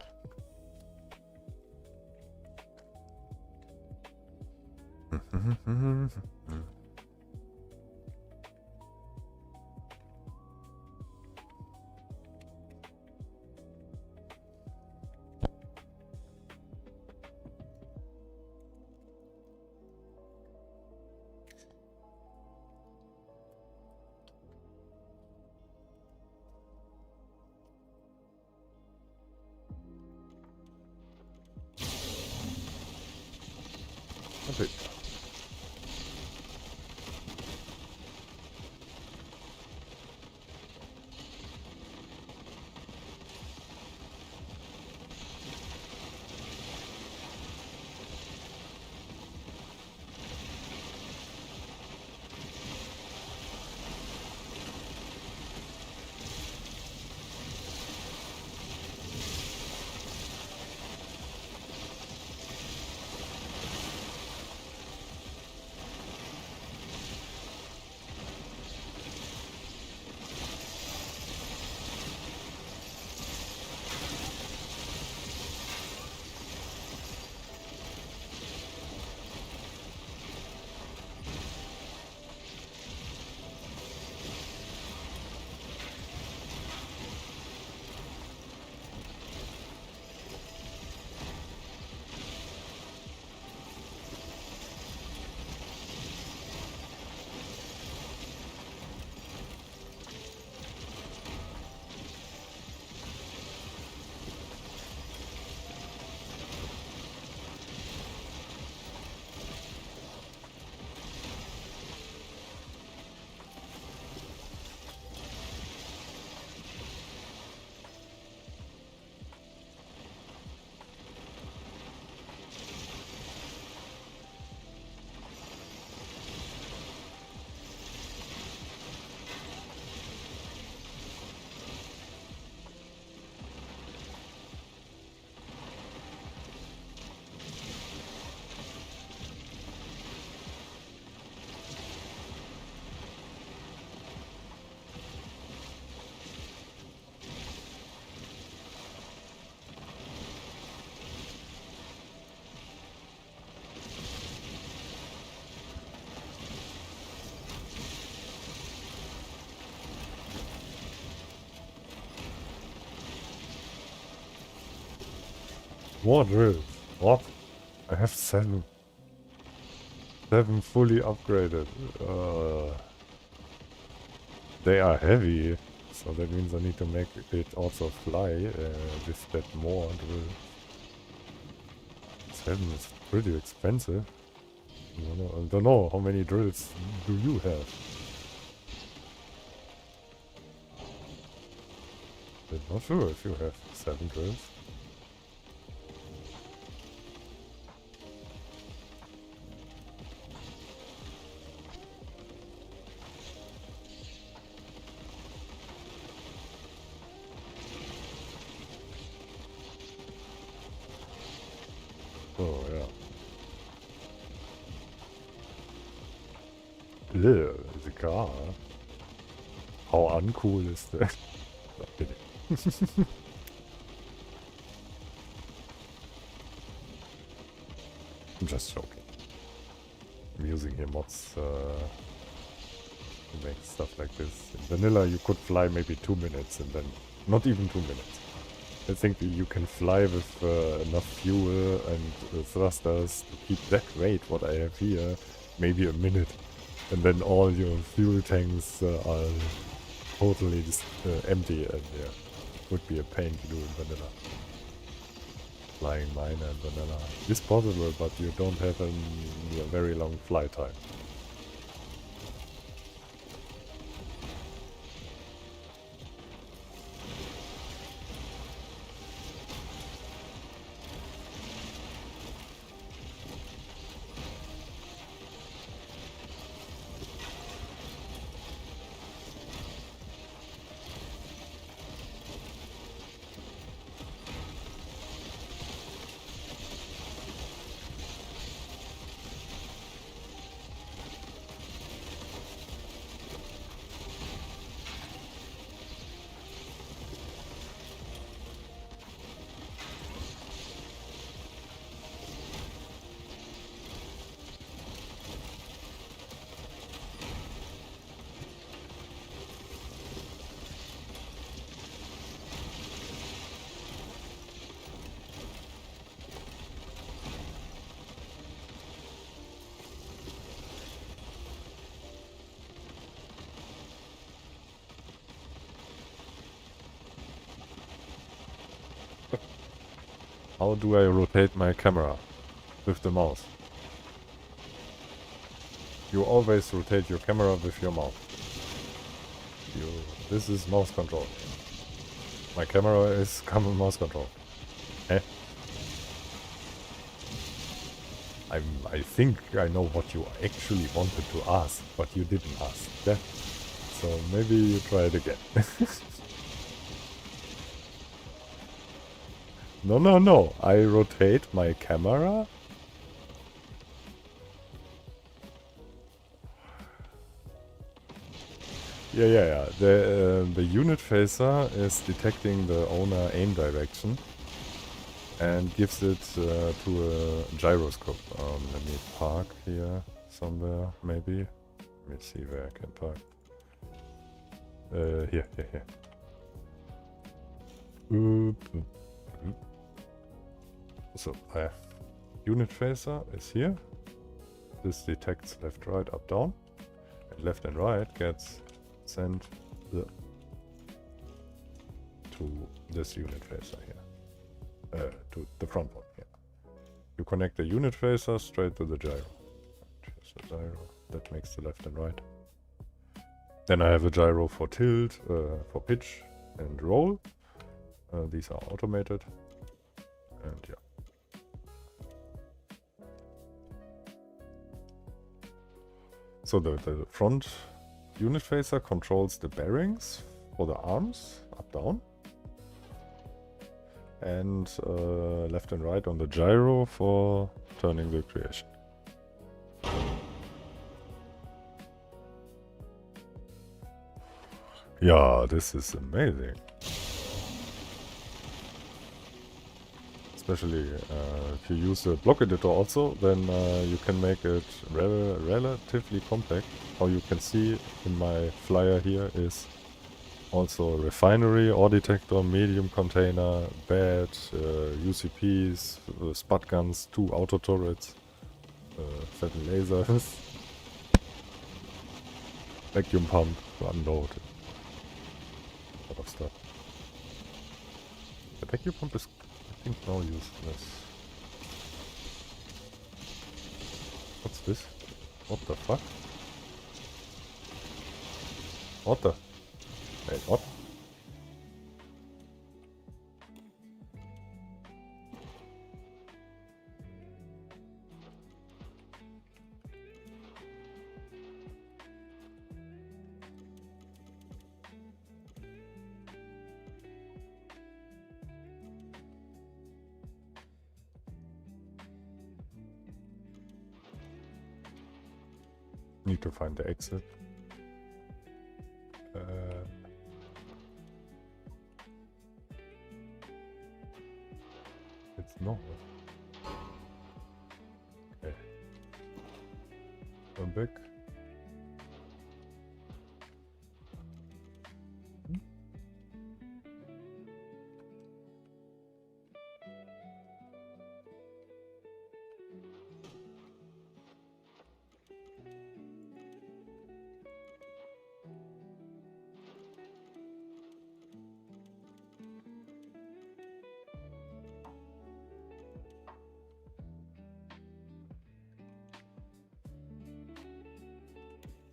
Mbit. More drills. What? I have 7. 7 fully upgraded. They are heavy. So that means I need to make it also fly with that more drill. 7 is pretty expensive. I don't know how many drills do you have? I'm not sure if you have 7 drills. Oh, yeah. Ew, the car. How uncool is that? Not kidding. I'm just joking. I'm using here mods to make stuff like this. In vanilla you could fly maybe 2 minutes and then not even 2 minutes. I think you can fly with enough fuel and thrusters to keep that weight what I have here, maybe a minute. And then all your fuel tanks are totally empty and yeah, would be a pain to do in vanilla. Flying miner in vanilla is possible, but you don't have a very long flight time. How do I rotate my camera with the mouse? You always rotate your camera with your mouse. This is mouse control. My camera is common mouse control. Eh? I think I know what you actually wanted to ask, but you didn't ask that. So maybe you try it again. No. I rotate my camera. Yeah. The unit phaser is detecting the owner aim direction and gives it to a gyroscope. Let me park here somewhere, maybe. Let me see where I can park. Here. So, unit phaser is here. This detects left, right, up, down. And left and right gets sent to this unit phaser here. To the front one here. You connect the unit phaser straight to the gyro. Here's the gyro. That makes the left and right. Then I have a gyro for tilt, for pitch and roll. These are automated. And yeah. So the front unit phaser controls the bearings for the arms, up, down. And left and right on the gyro for turning the creation. Yeah, this is amazing. Especially if you use the block editor also, then you can make it relatively compact. How you can see in my flyer here is Also refinery, ore detector, medium container, bed, UCPs, spud guns, 2 auto turrets, 7 lasers, vacuum pump to unload. A lot of stuff. The vacuum pump is, I think, now useless. What's this? What the fuck? What the? Wait, what? Need to find the exit. It's not. Okay. I'm back.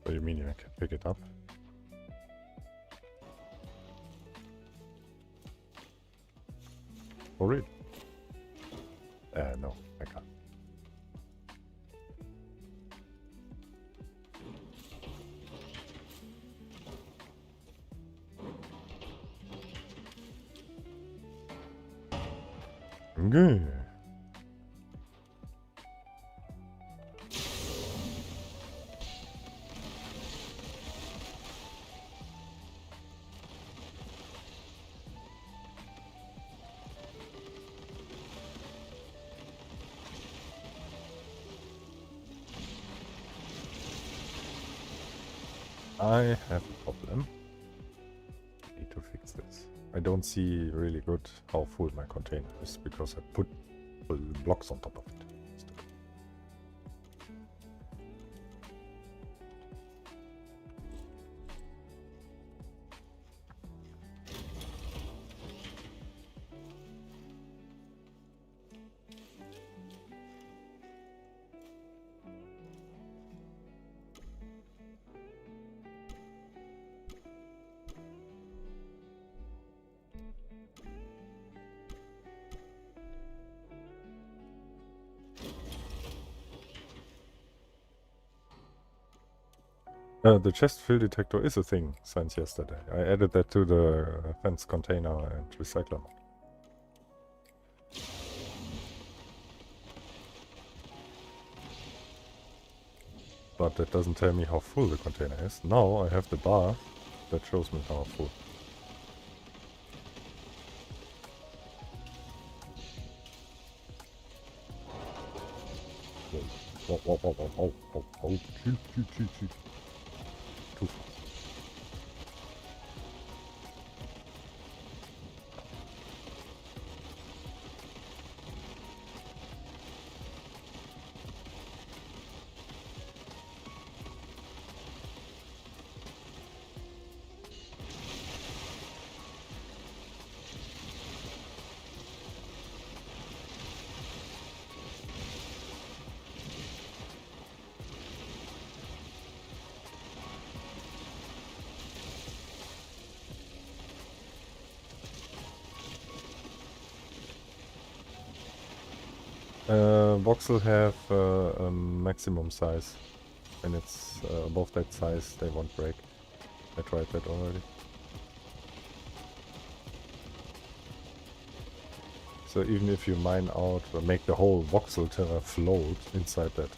What do you mean I can pick it up? For real? No, I can't. Okay. I have a problem. Need to fix this. I don't see really good how full my container is because I put full blocks on top of it. The chest fill detector is a thing since yesterday. I added that to the fence container and recycler. But that doesn't tell me how full the container is. Now I have the bar that shows me how full. Oh, chill. Too fast. Box will have a maximum size. When it's above that size, they won't break. I tried that already. So even if you mine out or make the whole voxel float inside that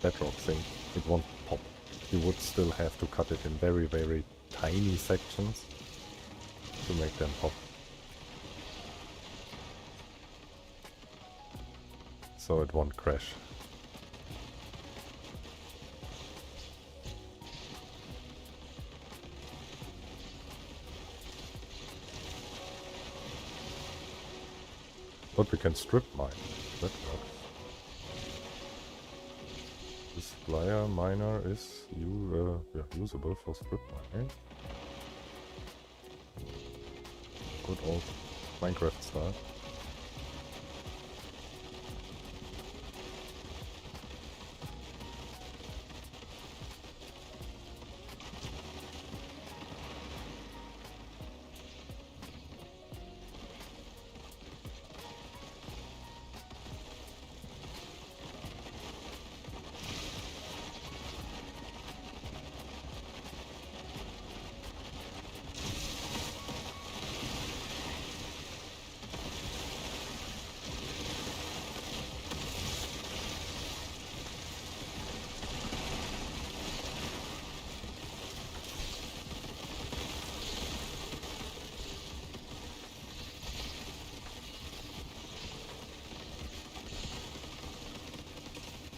bedrock thing, it won't pop. You would still have to cut it in very, very tiny sections to make them pop. So it won't crash. But we can strip mine. That works. This flyer miner is usable for strip mining. Good old Minecraft style.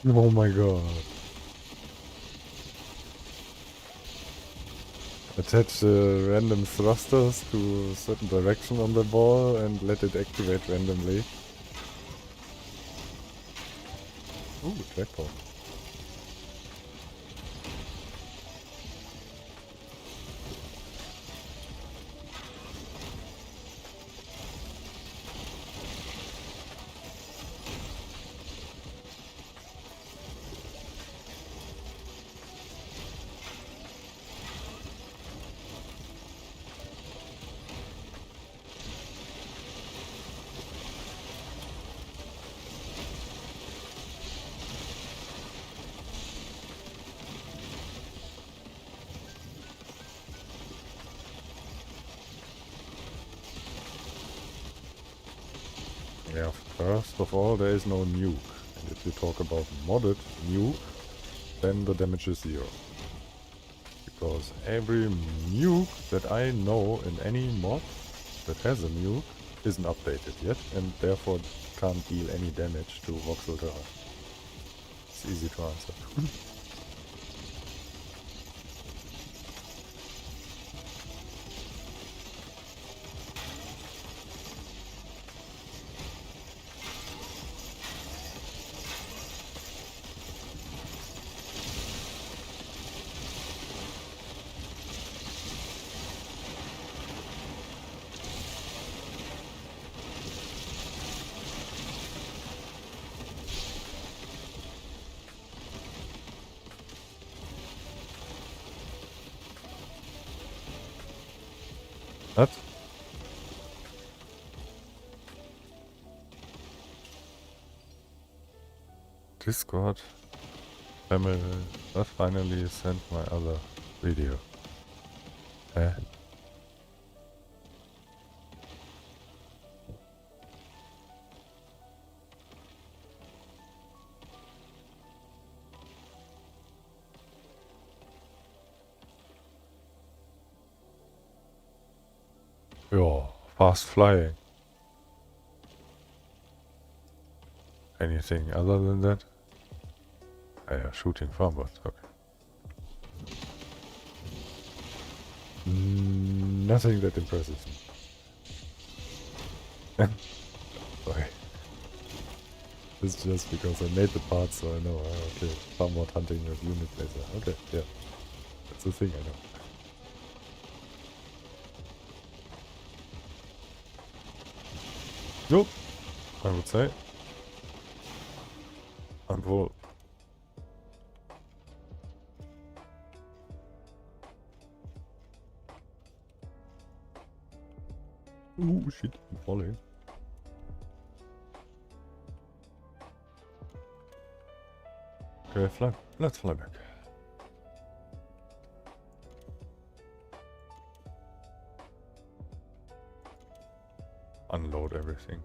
Oh my god. Attach random thrusters to a certain direction on the ball and let it activate randomly. Ooh, jackpot. Yeah, first of all, there is no nuke. And if you talk about modded nuke, then the damage is 0. Because every nuke that I know in any mod that has a nuke isn't updated yet, and therefore can't deal any damage to voxel terrain. It's easy to answer. What? Discord family that finally sent my other video. Eh? Yeah, fast flying. Anything other than that? Ah, yeah, shooting farmbots, okay. Nothing that impresses me. Sorry. It's just because I made the part, so I know, okay, farmbot hunting with unit laser. Okay, yeah. That's the thing I know. Nope, I would say. I'm full. Ooh, shit, I'm falling. Okay, fly. Let's fly back. Unload everything.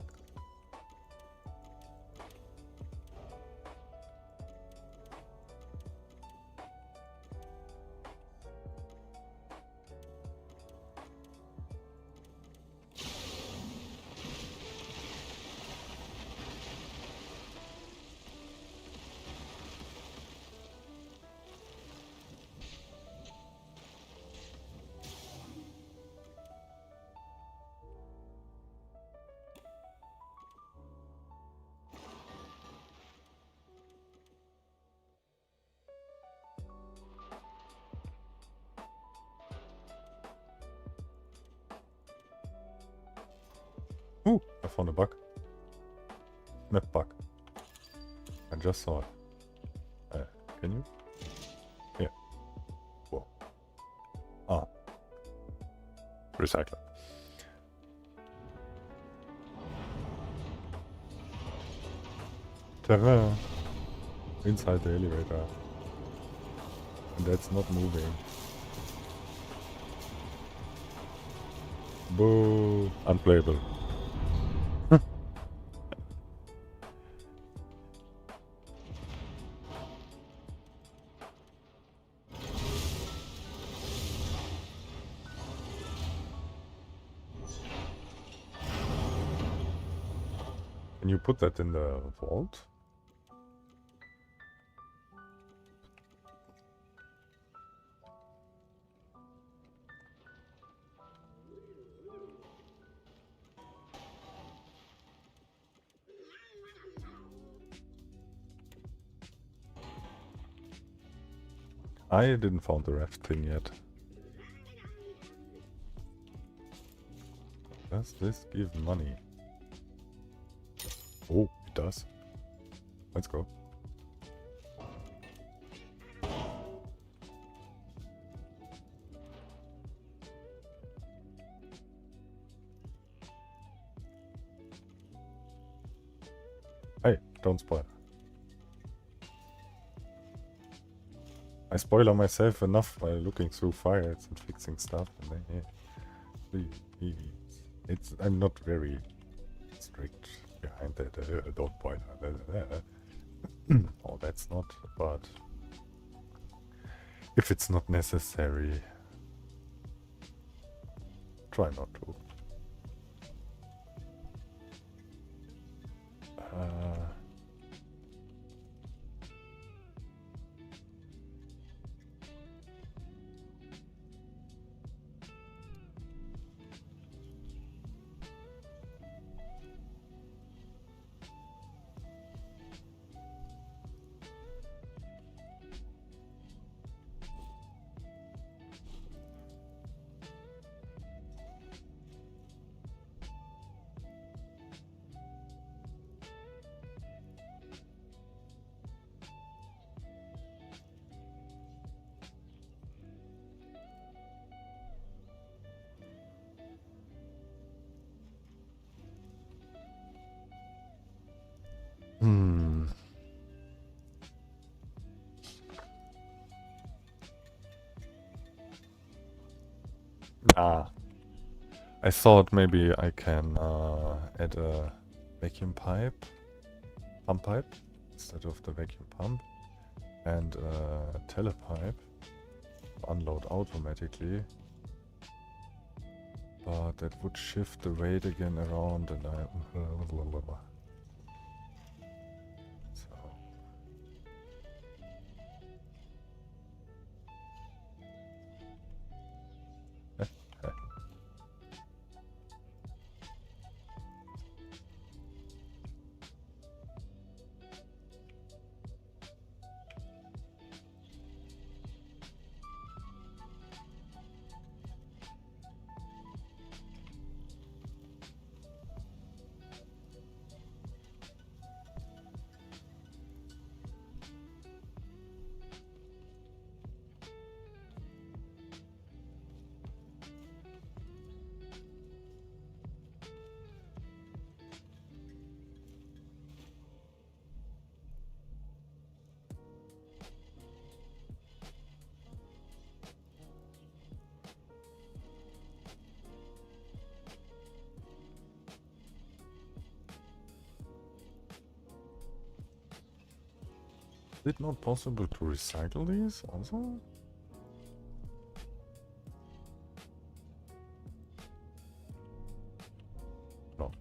found a bug. Map bug. I just saw it. Can you? Yeah. Whoa. Ah. Recycler. Terrain. Inside the elevator. And that's not moving. Boo. Unplayable. Can you put that in the vault? I didn't find the Wraith thing yet. Does this give money? Oh, it does. Let's go. Hey, don't spoil. I spoiler myself enough by looking through files and fixing stuff, and then, yeah, please. I'm not very strict behind that. Don't spoil. Oh, that's not. But if it's not necessary, try not to. I thought maybe I can add a vacuum pipe, pump pipe, instead of the vacuum pump, and a telepipe to unload automatically. But that would shift the weight again around, and is it not possible to recycle these also? No.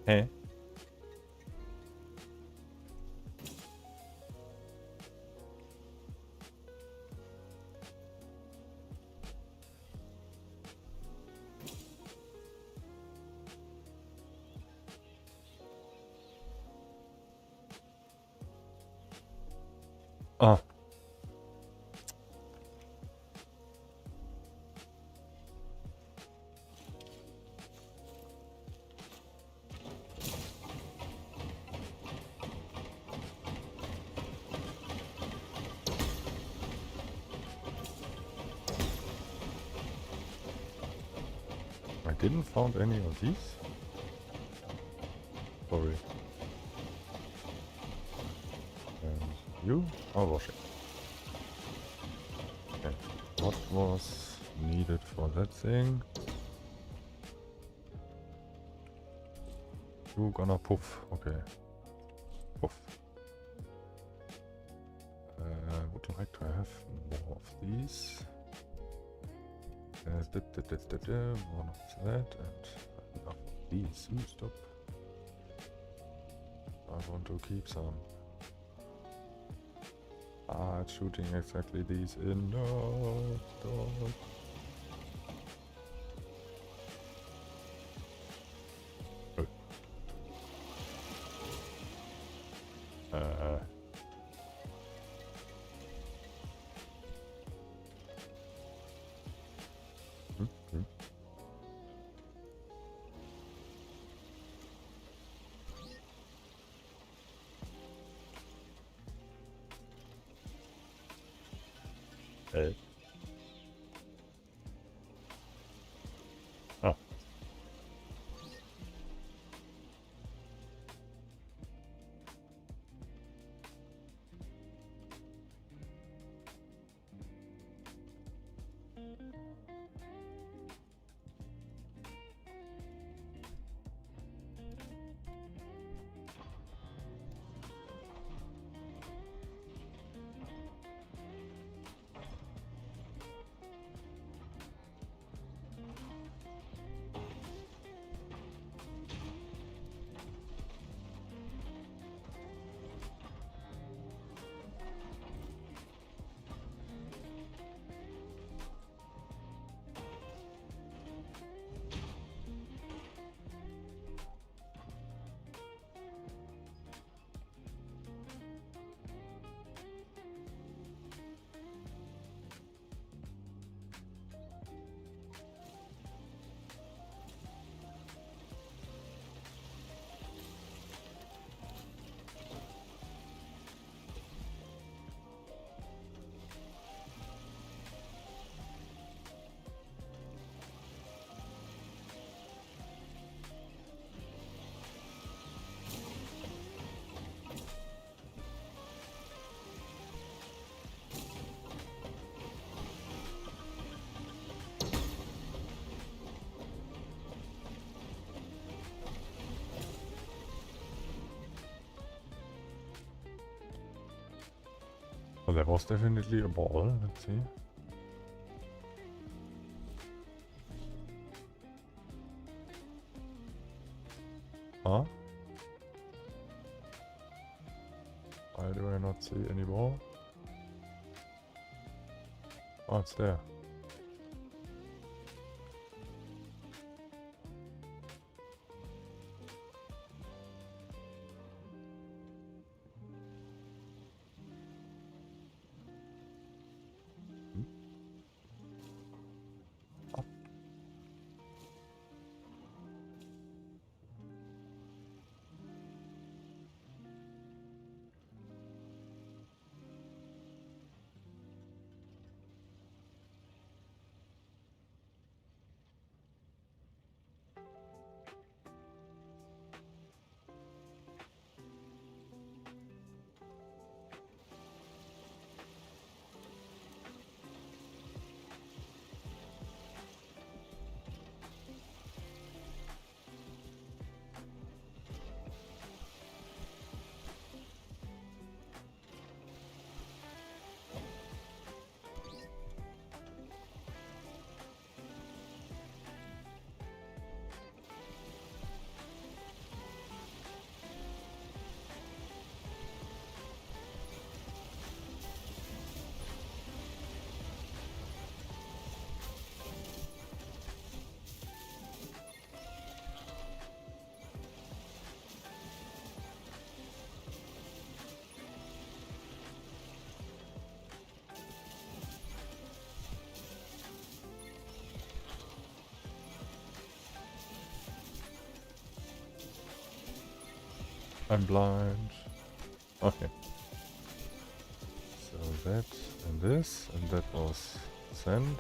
Hey. I didn't found any of these. Sorry. And you are washing. Okay. What was needed for that thing? You gonna poof. Okay. Poof. Would like to have more of these. One of that and enough of these. Stop. I want to keep some. Ah, it's shooting exactly these in. No, stop. Hey. Oh. Well, there was definitely a ball. Let's see. Huh? Why do I not see any ball? Oh, it's there. I'm blind. Okay. So that and this, and that was sent.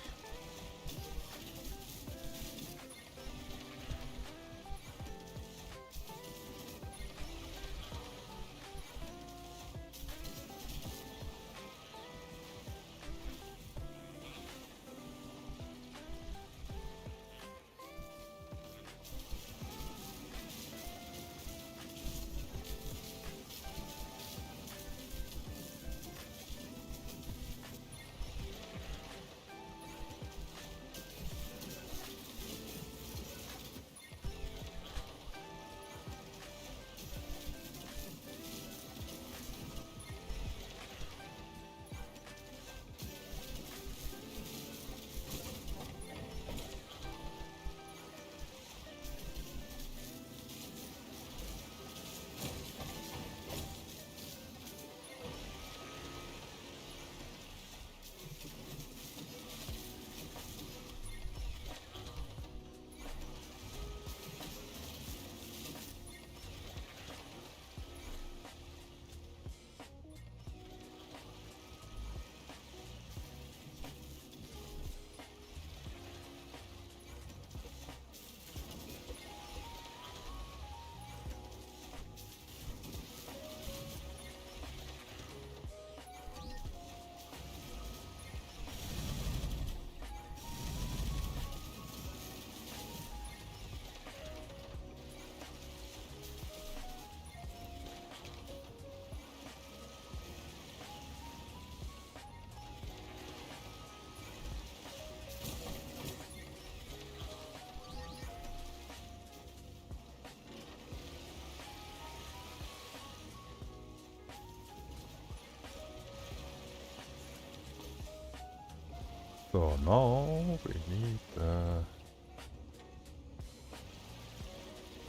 So now we need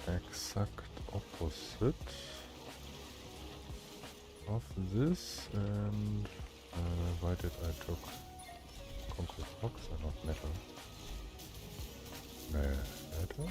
exact opposite of this, and why did I took concrete blocks and not metal? Metal?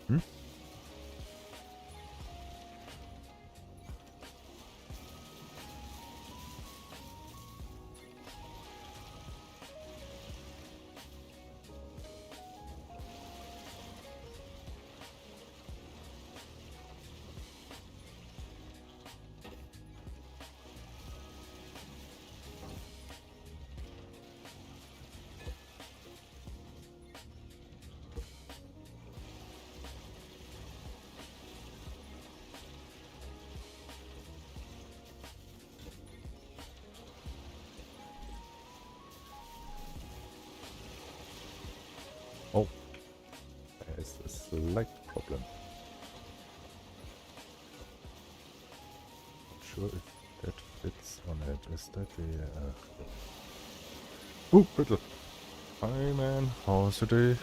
Hmm? Oh, there's a slight problem. Not sure if that fits on it. Is that the... Oh, Brittle! Hi man, how's your day?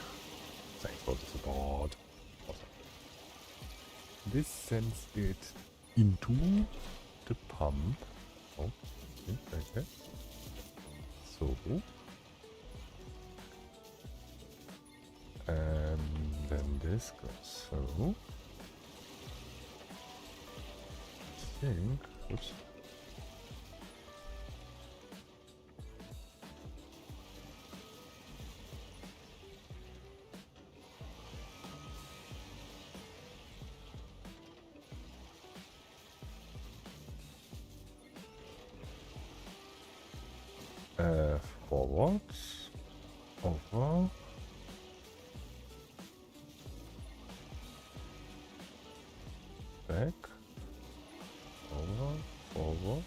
Thanks for the support. Awesome. This sends it into the pump. Oh, okay. So... then this goes so. I think. Oops. Forward. Over. Back, over, forward.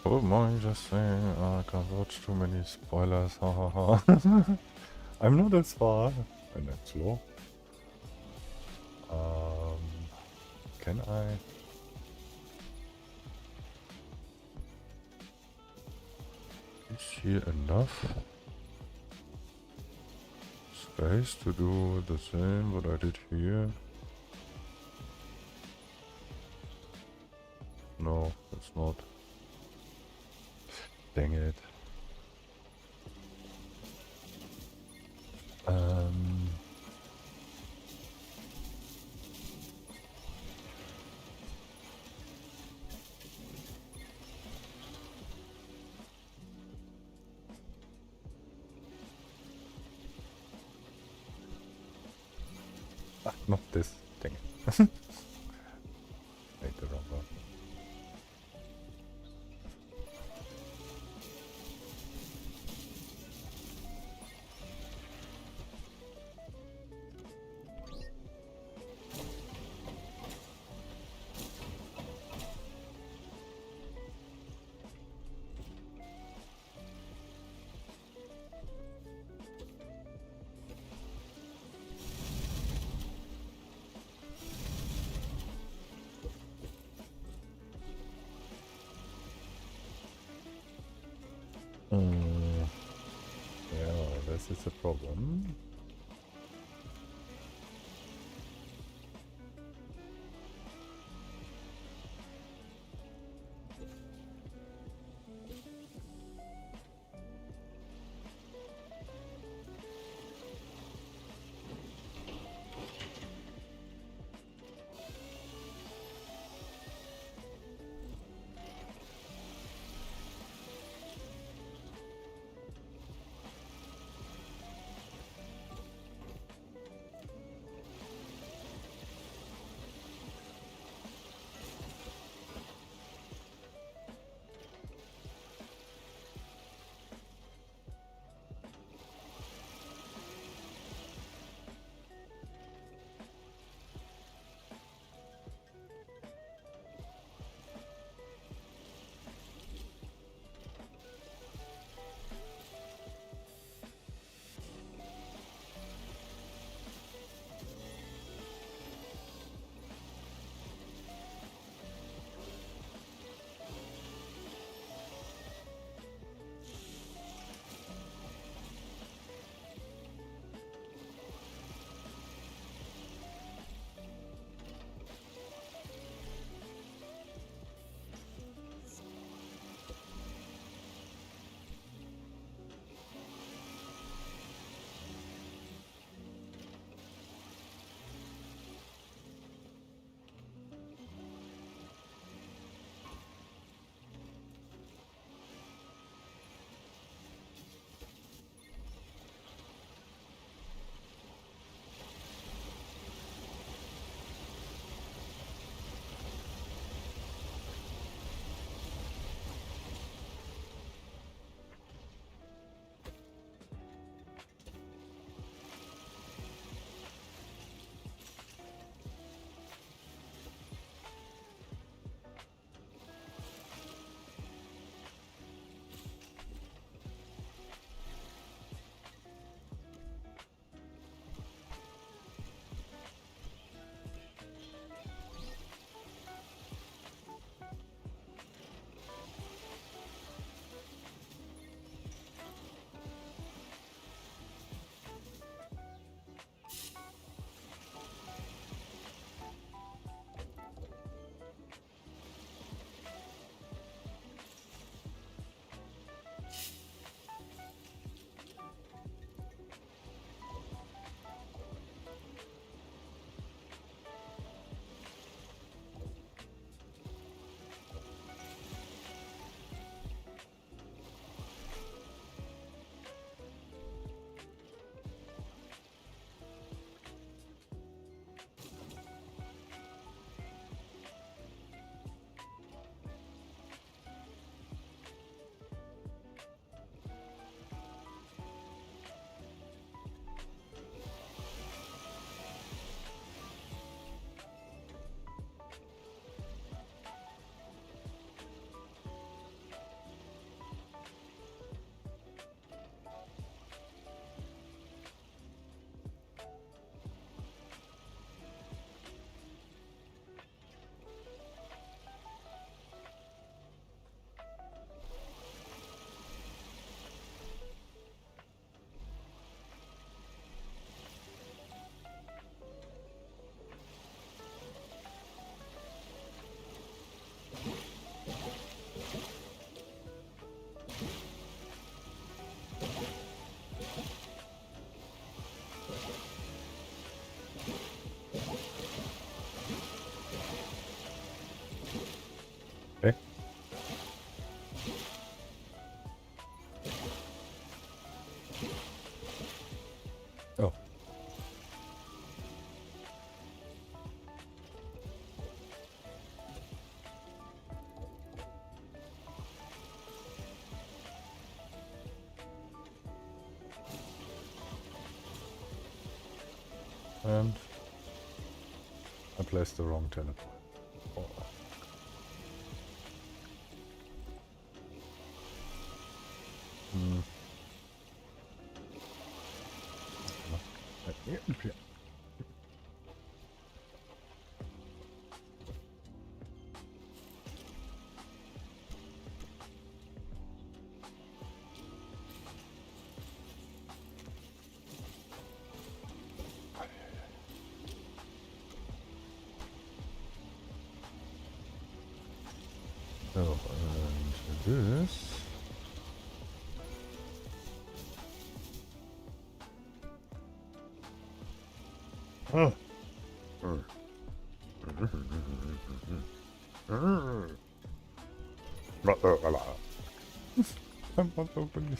What am I just saying? I can't watch too many spoilers, ha ha ha. I'm not as far, and that's slow. Can I? Is here enough space to do the same what I did here? No, it's not. Dang it. Ah, not this thing. Made the wrong one. Yeah, this is a problem. And I placed the wrong teleport. Oh. Hmm. So, and this. Oh. I'm not opening.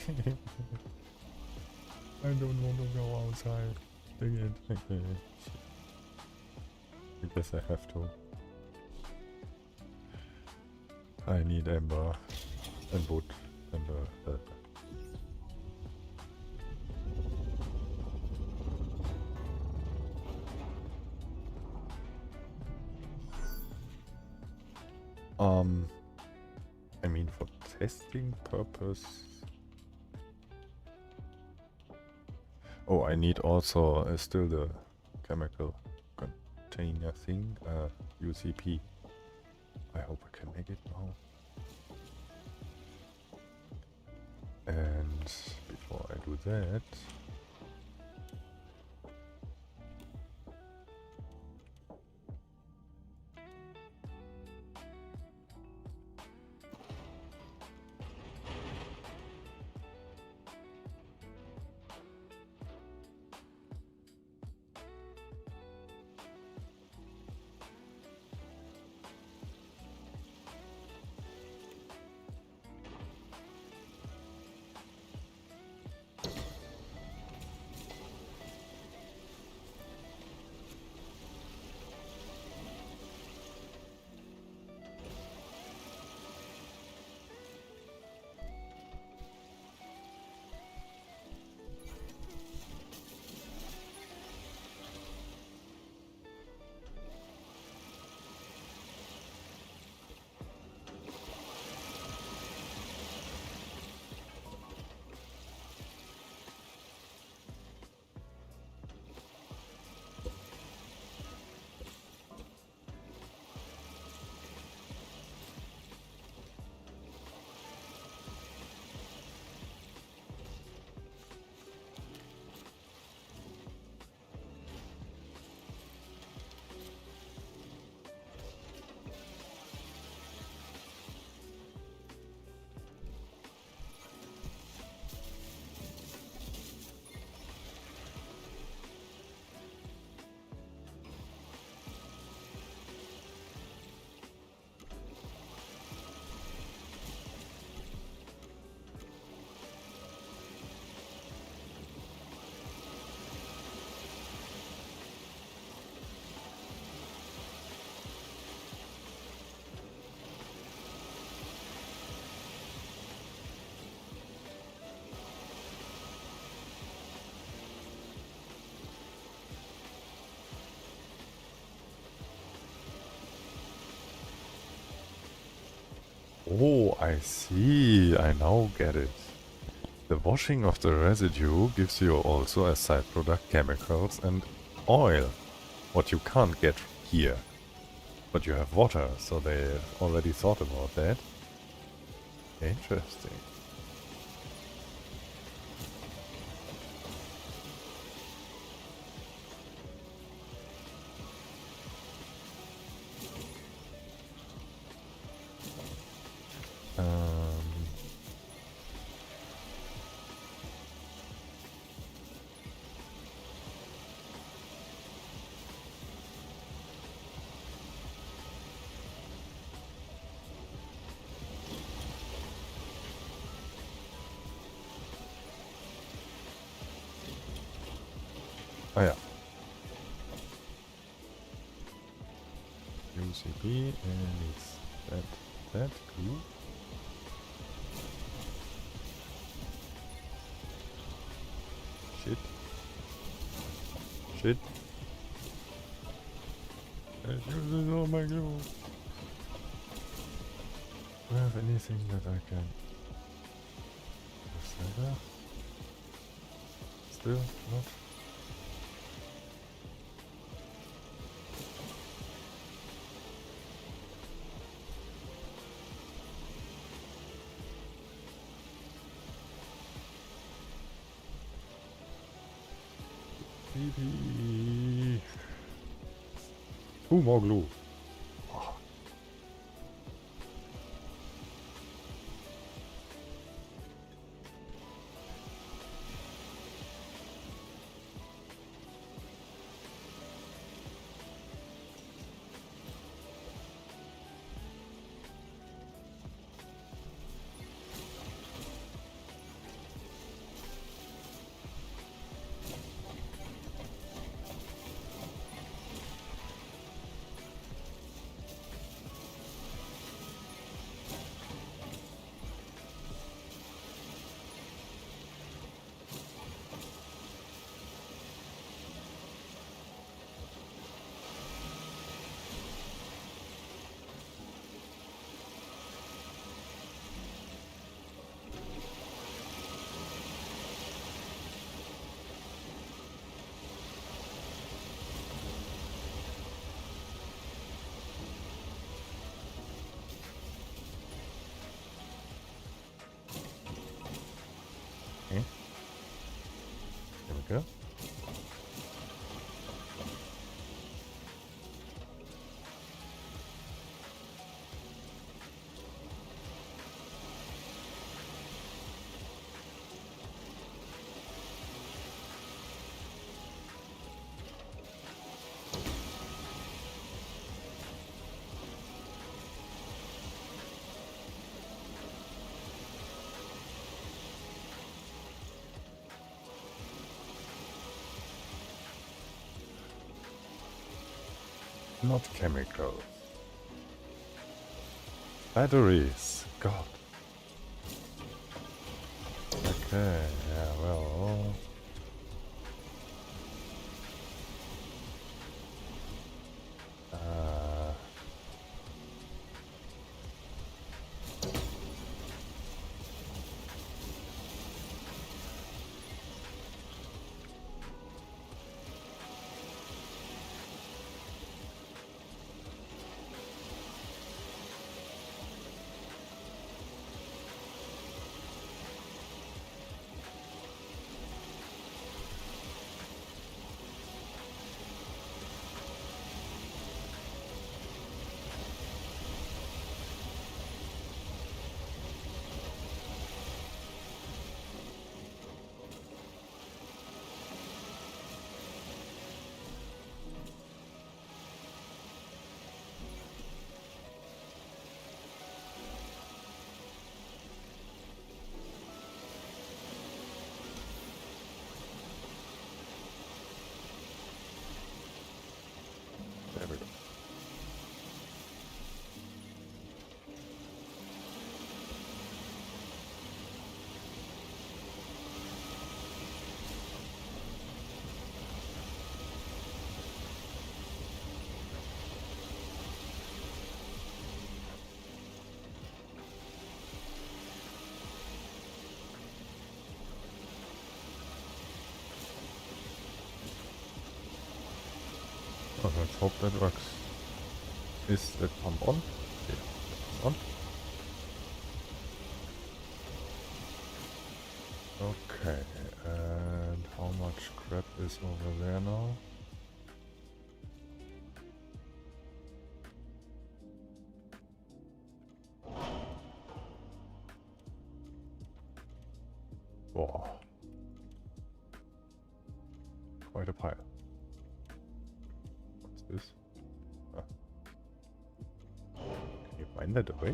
I don't want to go outside. Dang it. I guess I have to. I need Ember and wood and I mean for testing purpose. Oh, I need also still the chemical container thing, UCP. I hope I can make it now. And before I do that, oh, I see. I now get it. The washing of the residue gives you also as side product chemicals and oil. What you can't get here. But you have water, so they already thought about that. Interesting. Oh yeah. UCB and it's that cool. Shit. It uses all my glue. Do I have anything that I can... Is that there? Still not? Baby. More glue. Oh. Okay. There we go. Not chemical. Batteries. God. Okay, yeah, well... There we go. Oh, let's hope that works. Is that pump on? Okay, it's on. Okay, and how much crap is over there now? Wow. Quite a pile. What's this? Ah. Can you find that away?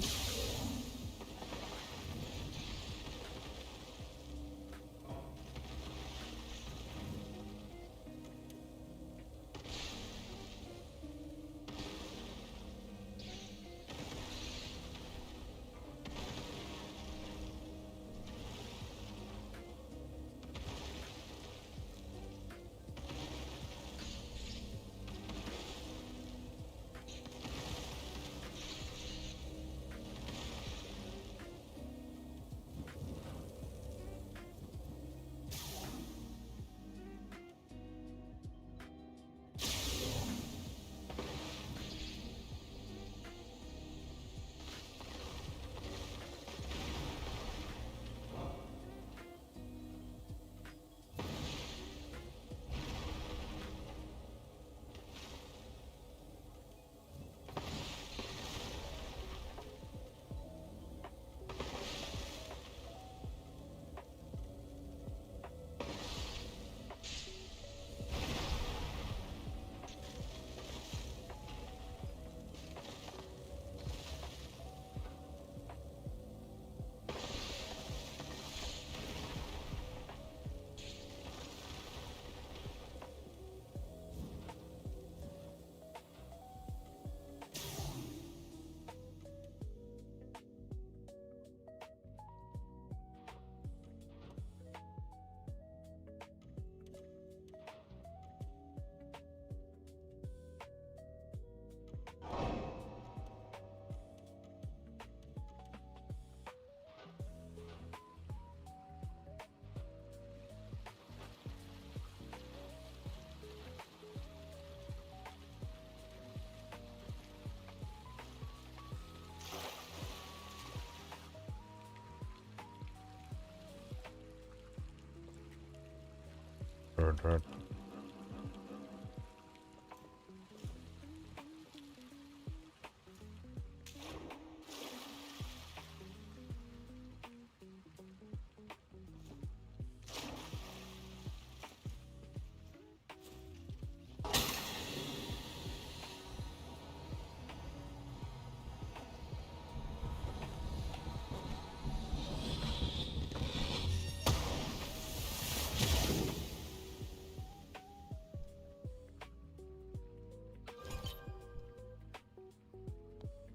Turn.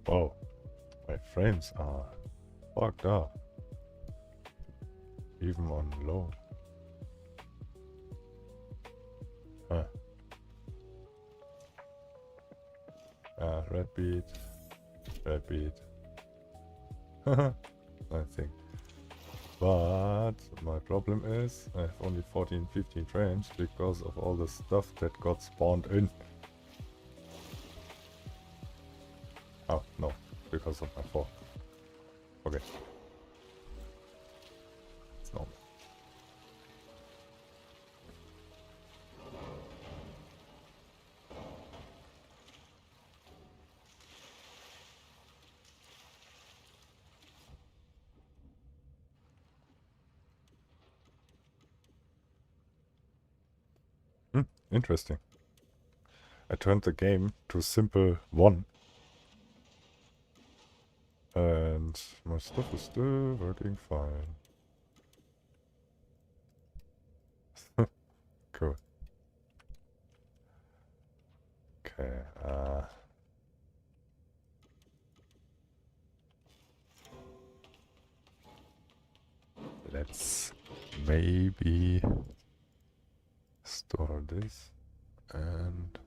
Oh, my frames are fucked up. Even on low. Huh. Red beat. I think. But my problem is I have only 14-15 frames because of all the stuff that got spawned in. Oh, no, because of my fault. Okay. It's normal. Interesting. I turned the game to simple 1. And my stuff is still working fine. Cool. Okay, let's maybe store this and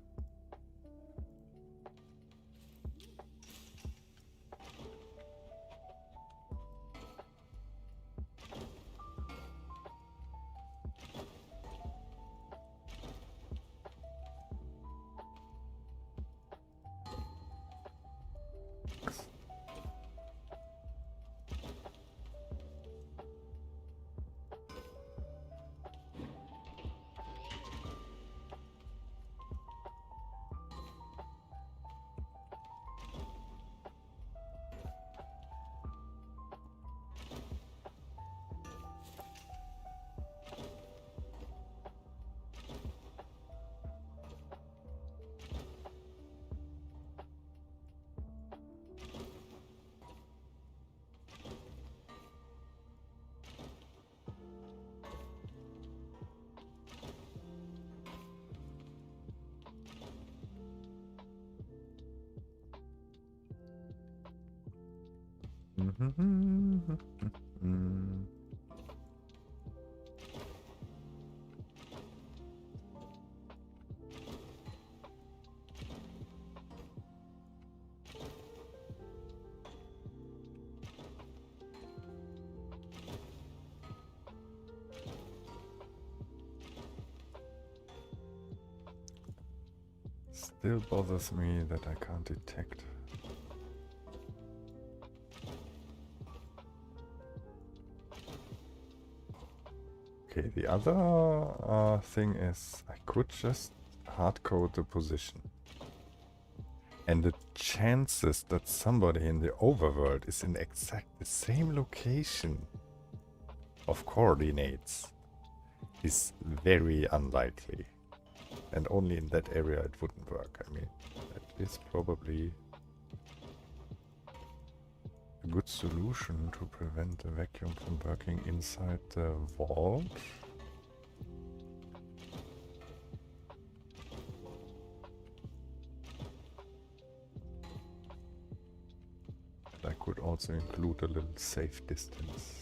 still bothers me that I can't detect. Okay, the other thing is I could just hardcode the position. And the chances that somebody in the overworld is in exact the same location of coordinates is very unlikely. And only in that area it wouldn't work. I mean, that is probably a good solution to prevent the vacuum from working inside the vault. I could also include a little safe distance.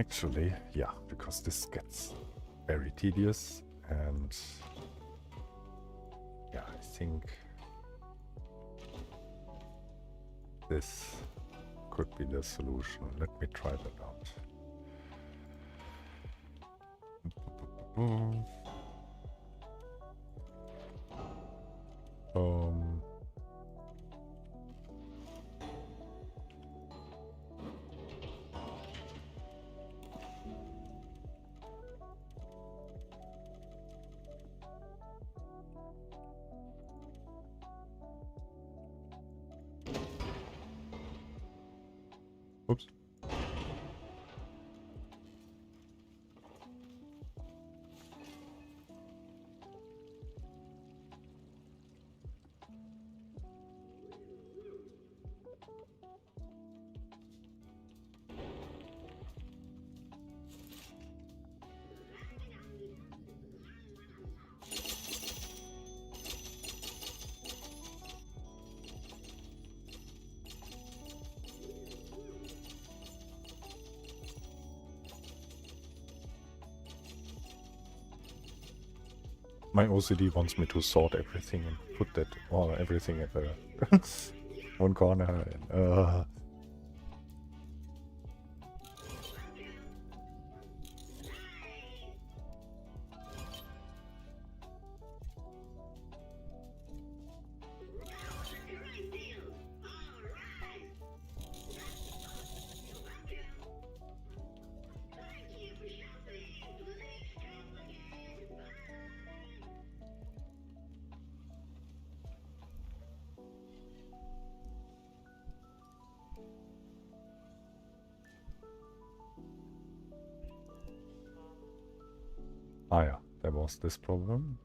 Actually, yeah, because this gets very tedious, and yeah, I think this could be the solution. Let me try that out. Oops. My OCD wants me to sort everything and put that or everything at the one corner. And, yeah, there was this problem.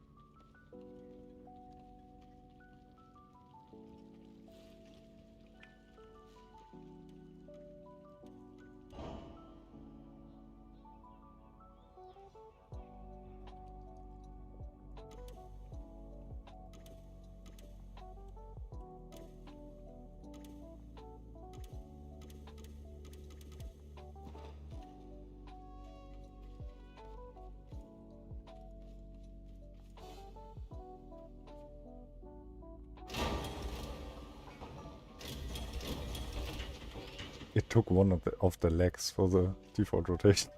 It took one of the legs for the default rotation.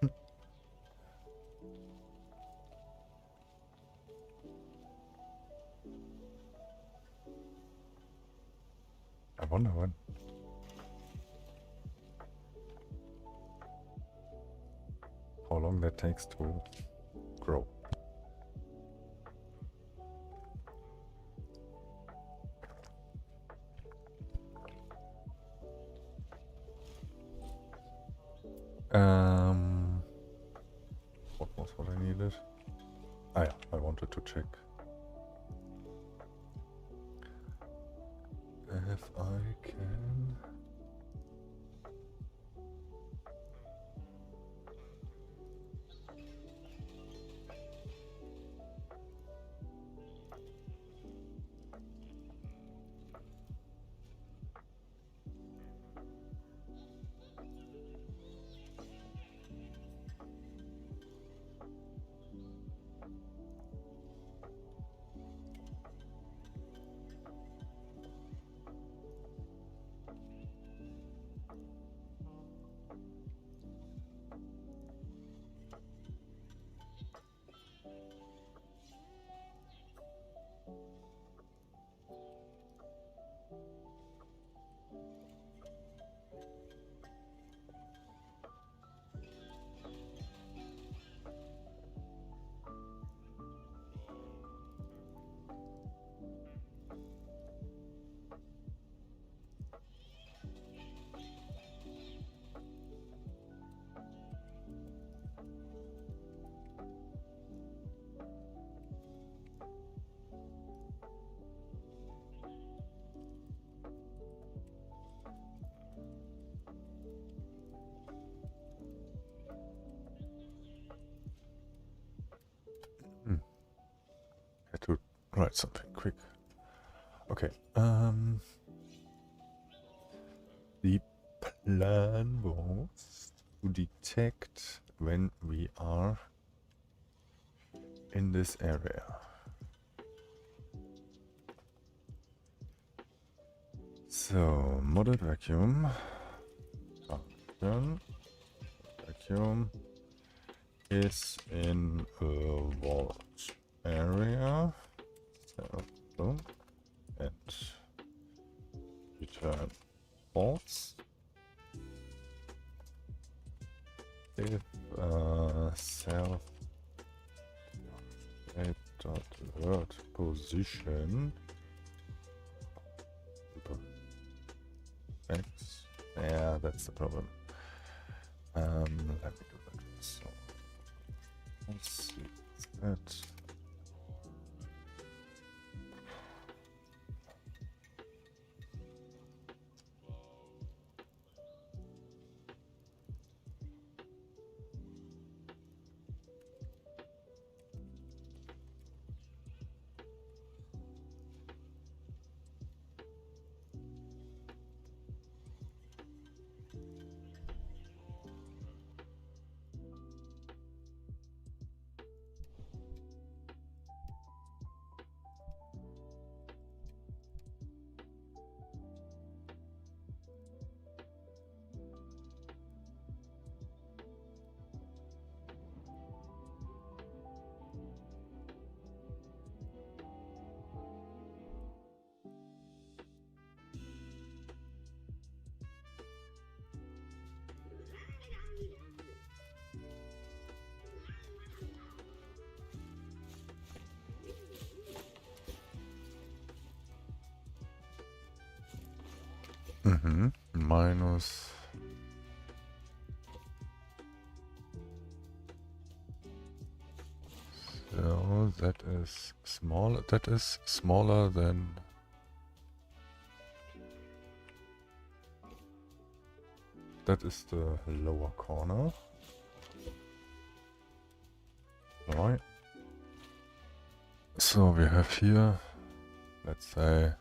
I wonder when. How long that takes to grow. What was what I needed? Ah yeah, I wanted to check if I can. Had to write something quick. Okay. The plan was to detect when we are in this area. So, modded vacuum. Vacuum is in a vault area. So, boom. And return false. If self dot word position X. Yeah, that's the problem. Let me do that. So let's see that. Minus. So that is small. That is smaller than. That is the lower corner. Right. So we have here, let's say,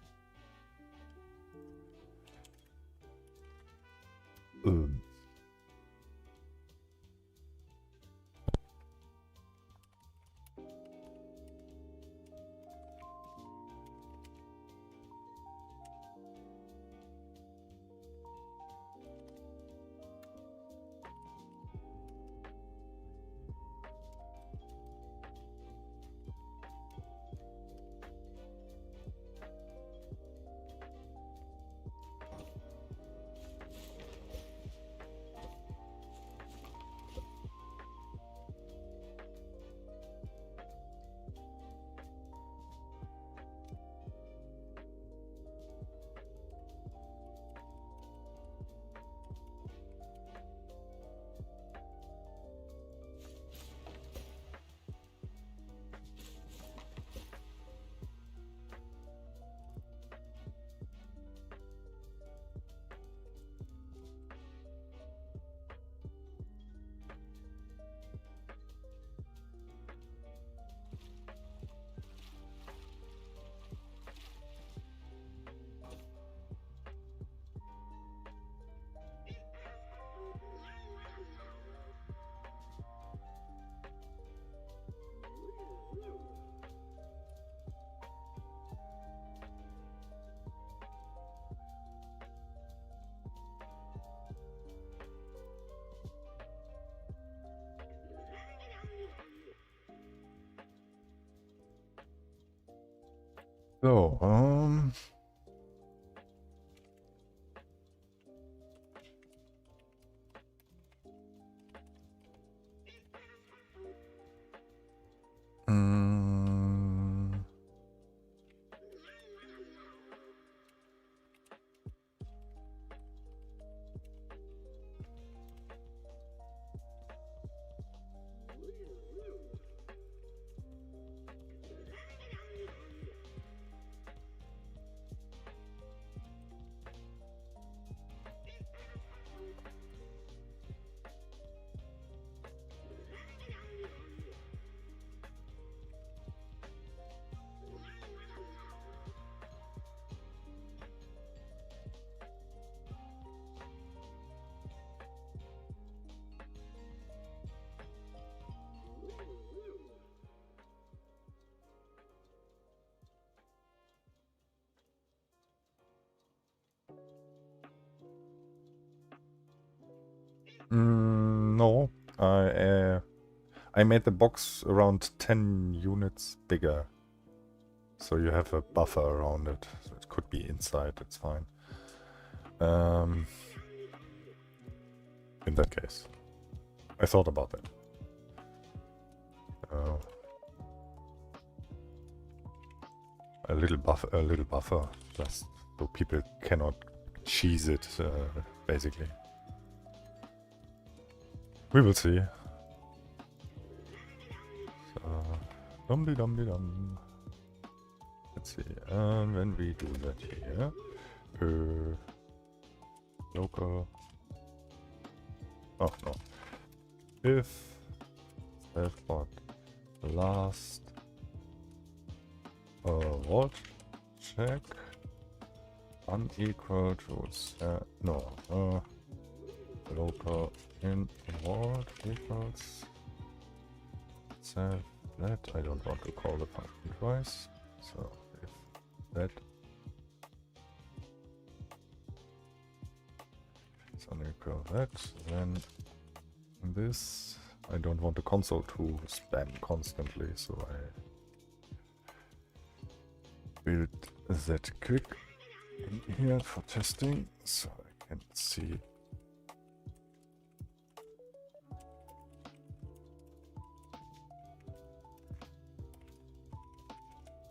so, No, I made the box around 10 units bigger. So you have a buffer around it. So it could be inside, it's fine. In that case. I thought about that. A little buffer, just so people cannot cheese it, basically. We will see. So, dum-de-dum-de-dum. Let's see, when we do that here, local, oh no, if self-bot last volt check unequal to local in volt equals self that I don't want to call the function twice, so if that is unequal that, then this I don't want the console to spam constantly, so I build that quick in here for testing, so I can see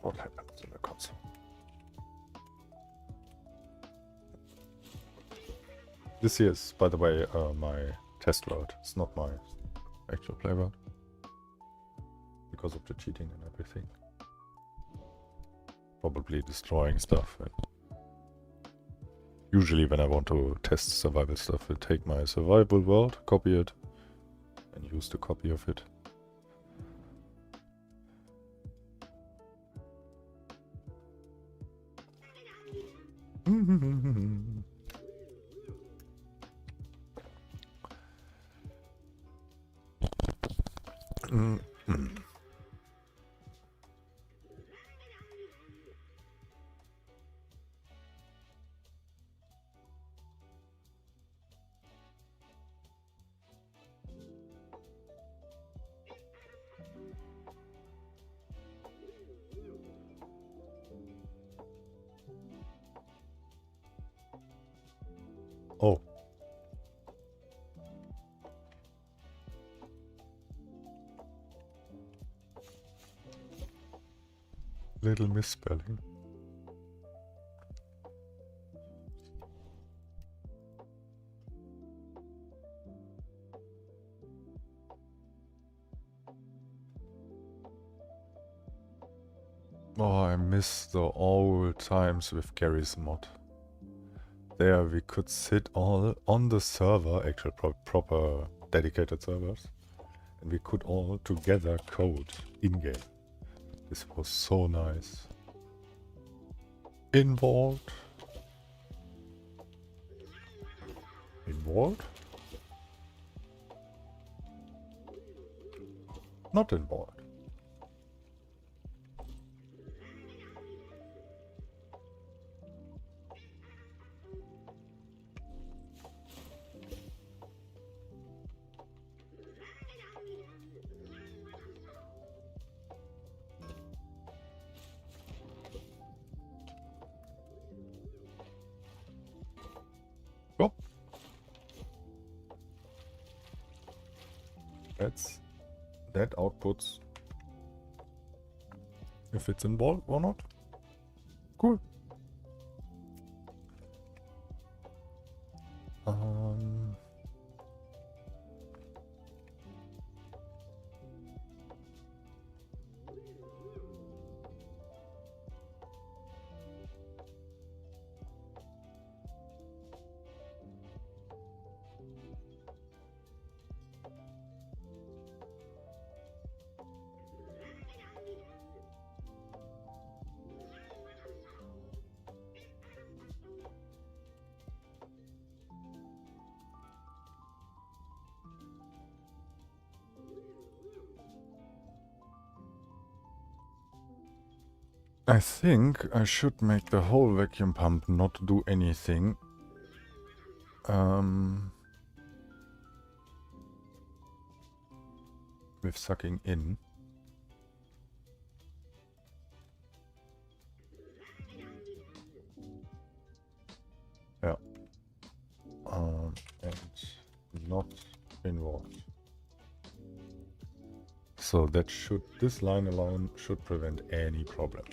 what happens in the console. This here is, by the way, my test load. It's not my actual playload because of the cheating and everything. Probably destroying stuff. Usually when I want to test survival stuff, I take my survival world, copy it, and use the copy of it. Oh. Little misspelling. Oh, I miss the old times with Gary's mod. There we could sit all on the server, actual proper dedicated servers, and we could all together code in-game. This was so nice. Involved. Involved? Not involved. That outputs if it's involved or not. Cool. I think I should make the whole vacuum pump not do anything. with sucking in. Yeah. And not involved. So that should, this line alone should prevent any problem.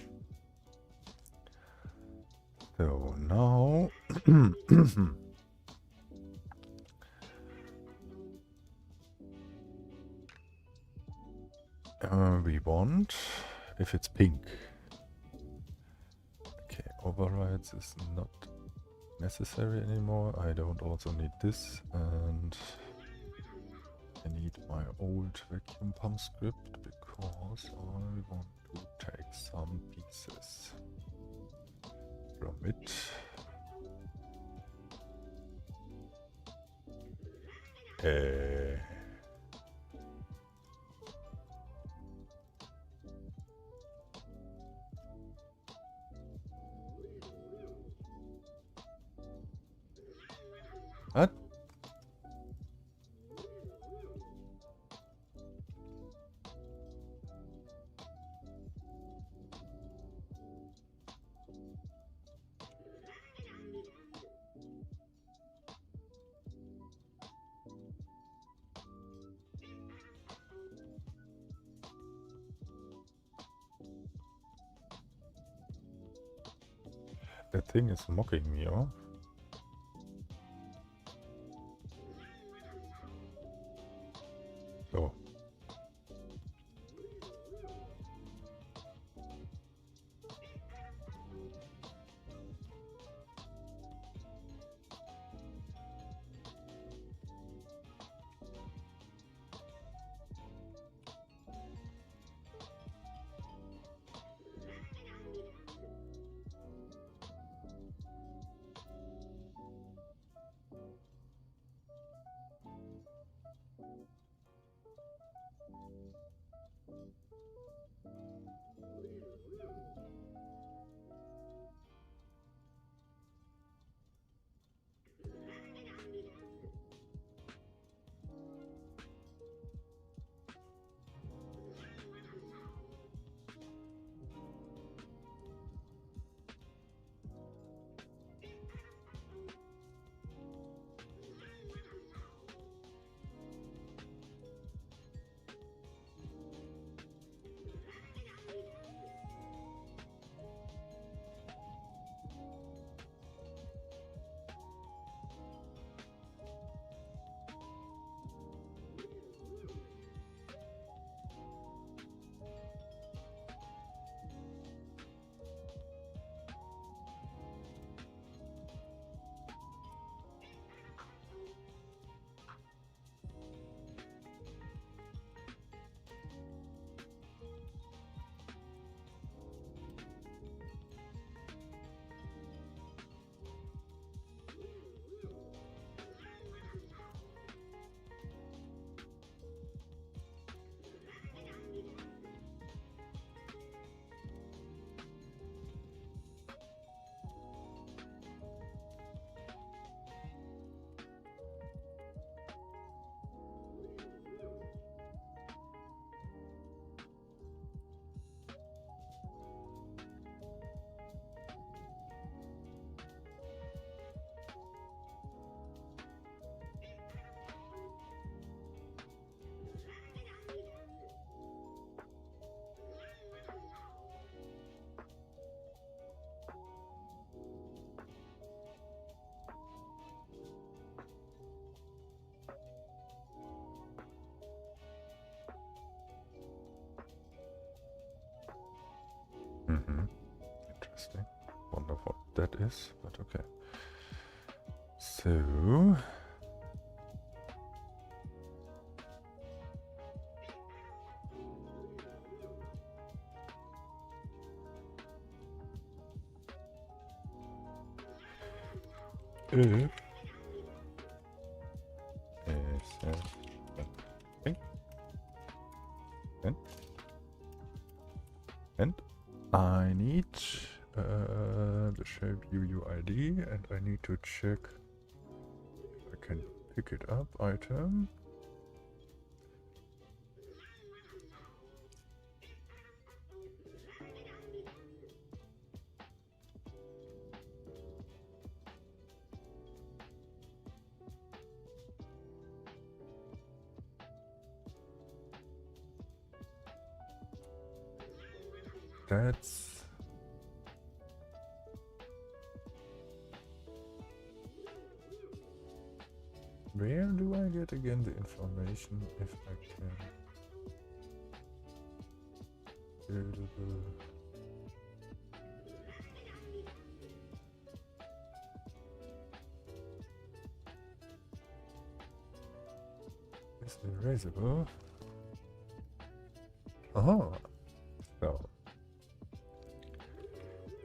So now we want, if it's pink. Okay, overrides is not necessary anymore. I don't also need this, and I need my old vacuum pump script because I want to take some pieces from it. What? That thing is mocking me, oh? So. Interesting. Wonder what that is, but okay. So if and I need the shape UUID, and I need to check if I can pick it up. Item. That's... Where do I get again the information if I can? Is erasable? Oh, so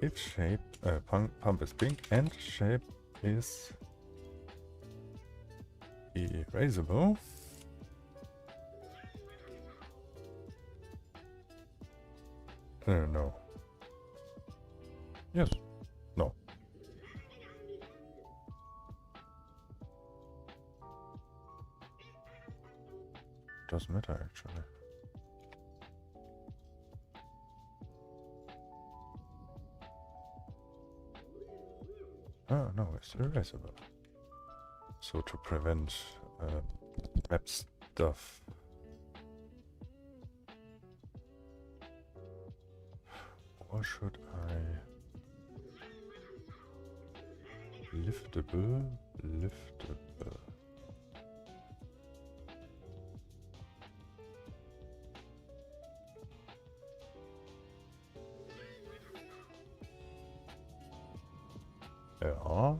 if shape pump is pink and shape is erasable, no. Yes. No. Doesn't matter actually. Oh no, it's erasable. So to prevent map stuff. Or should I... Liftable? Liftable. Ja.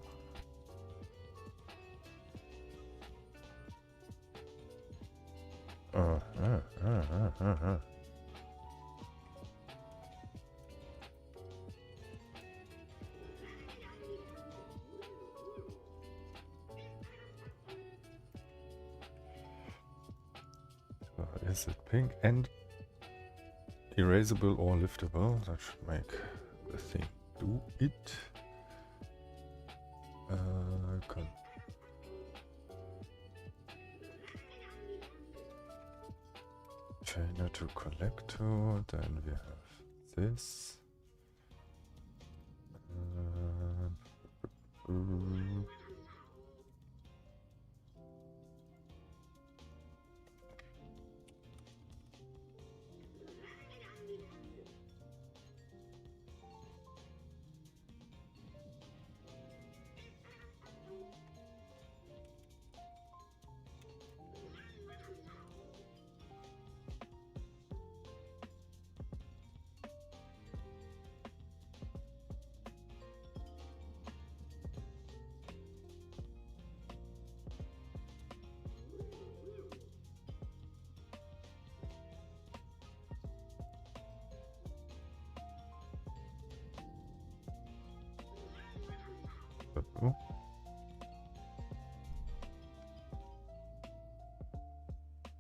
Is it pink and erasable or liftable? That should make the thing do it. Container to collector, then we have this.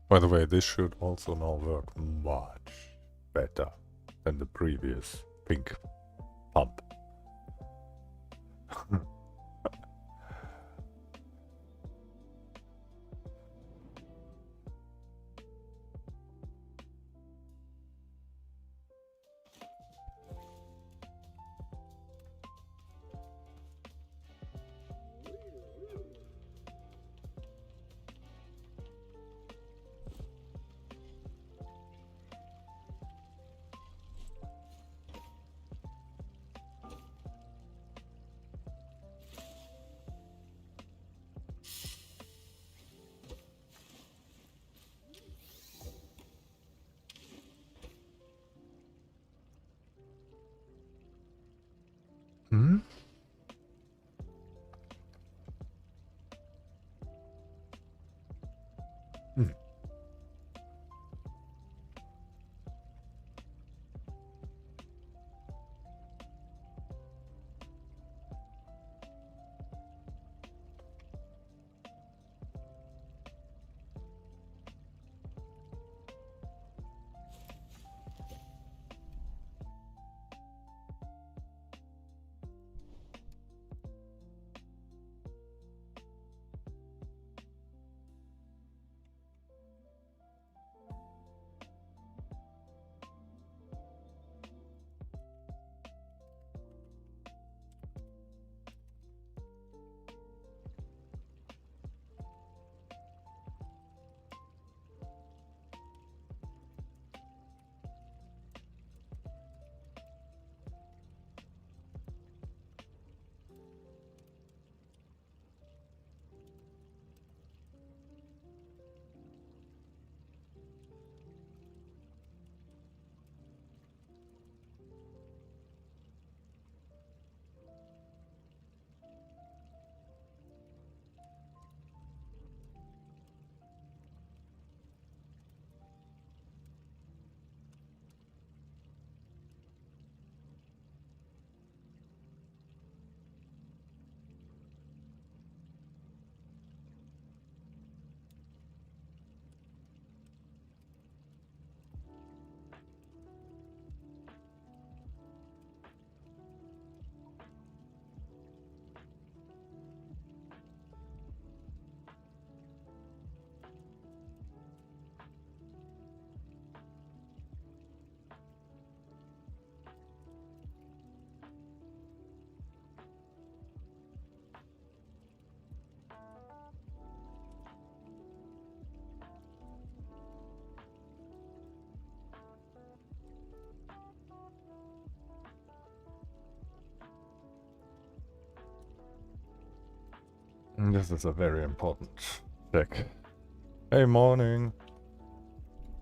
By the way, this should also now work much better than the previous pink pump. This is a very important check. Hey, morning.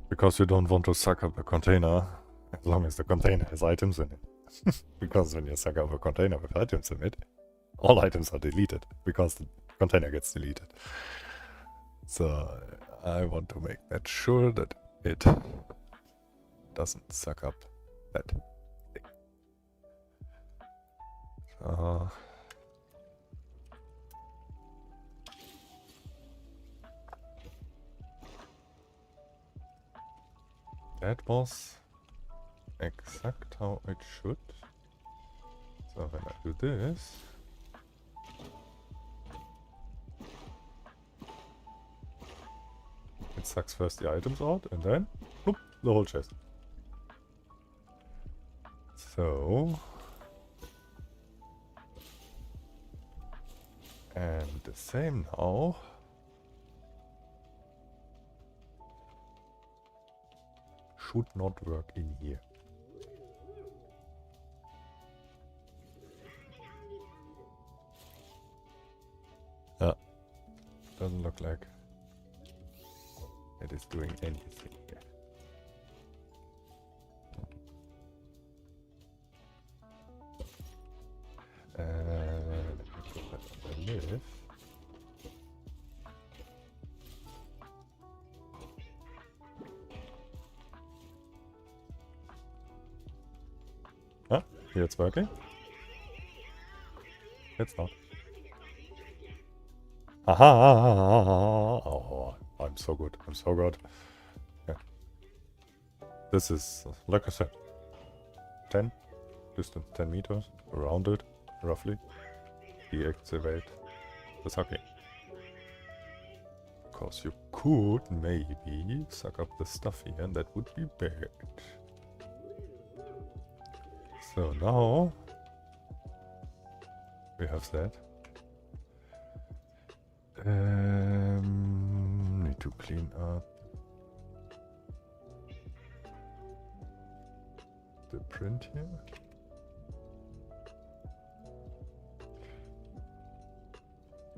Because you don't want to suck up a container as long as the container has items in it. Because when you suck up a container with items in it, all items are deleted because the container gets deleted. So I want to make that sure that it doesn't suck up that thing. That was exact how it should. So when I do this, it sucks first the items out and then whoop, the whole chest. So, and the same now. Should not work in here. Doesn't look like it is doing anything here. Let me put that on the lift. Ah, here it's working. It's not. Aha! Oh, I'm so good. I'm so good. Yeah. This is, like I said, 10, distance 10 meters, around it, roughly. Deactivate the sucking. Because you could maybe suck up the stuff here, and that would be bad. So now we have that. Need to clean up the print here.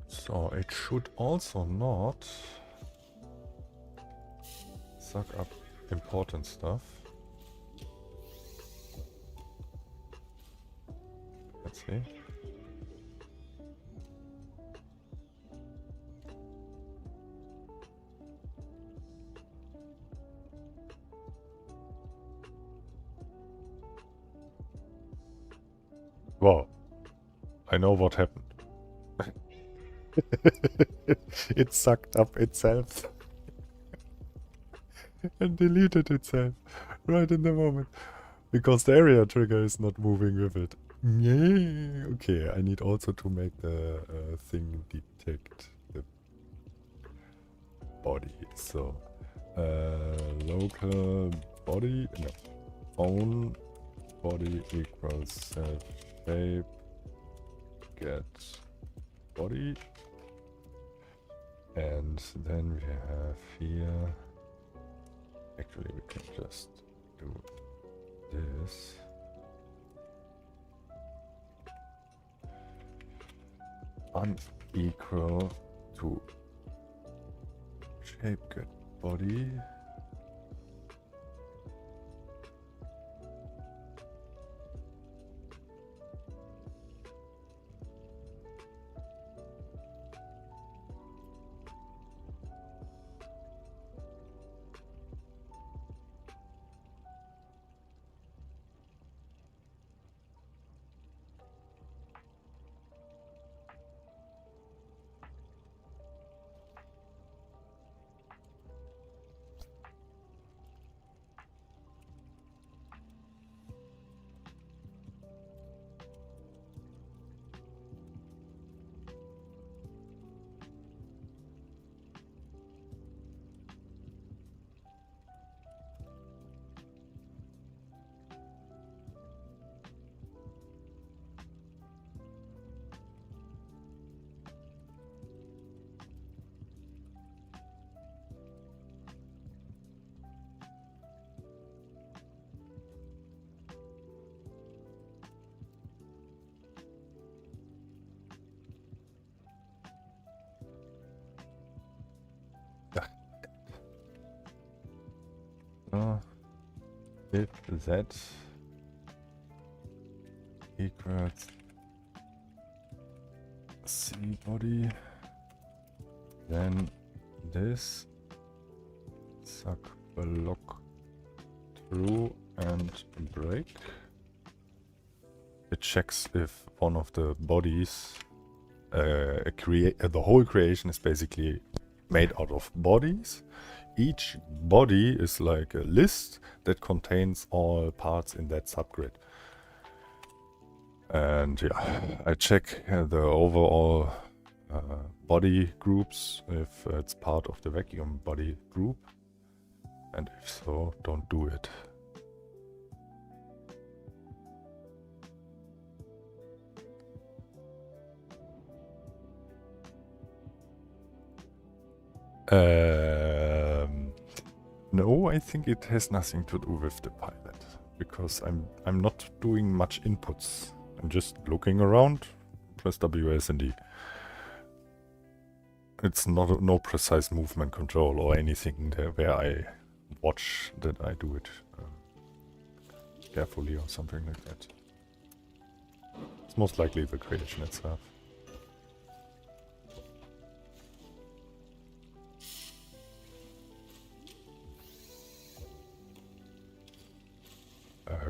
So it should also not suck up important stuff. Let's see. Wow, I know what happened. It sucked up itself and deleted itself right in the moment because the area trigger is not moving with it. Yay! Okay, I need also to make the thing detect the body. So, local body, no, own body equals self shape get body, and then we have here, actually we can just do this. Unequal to shape get body. if that equals C body, then this suck block through and break. It checks if one of the bodies, the whole creation is basically made out of bodies. Each body is like a list that contains all parts in that subgrid. And yeah, I check the overall body groups if it's part of the vacuum body group. And if so, don't do it. No, I think it has nothing to do with the pilot, because I'm not doing much inputs. I'm just looking around, press WSD. It's not no precise movement control or anything there where I watch that I do it carefully or something like that. It's most likely the creation itself.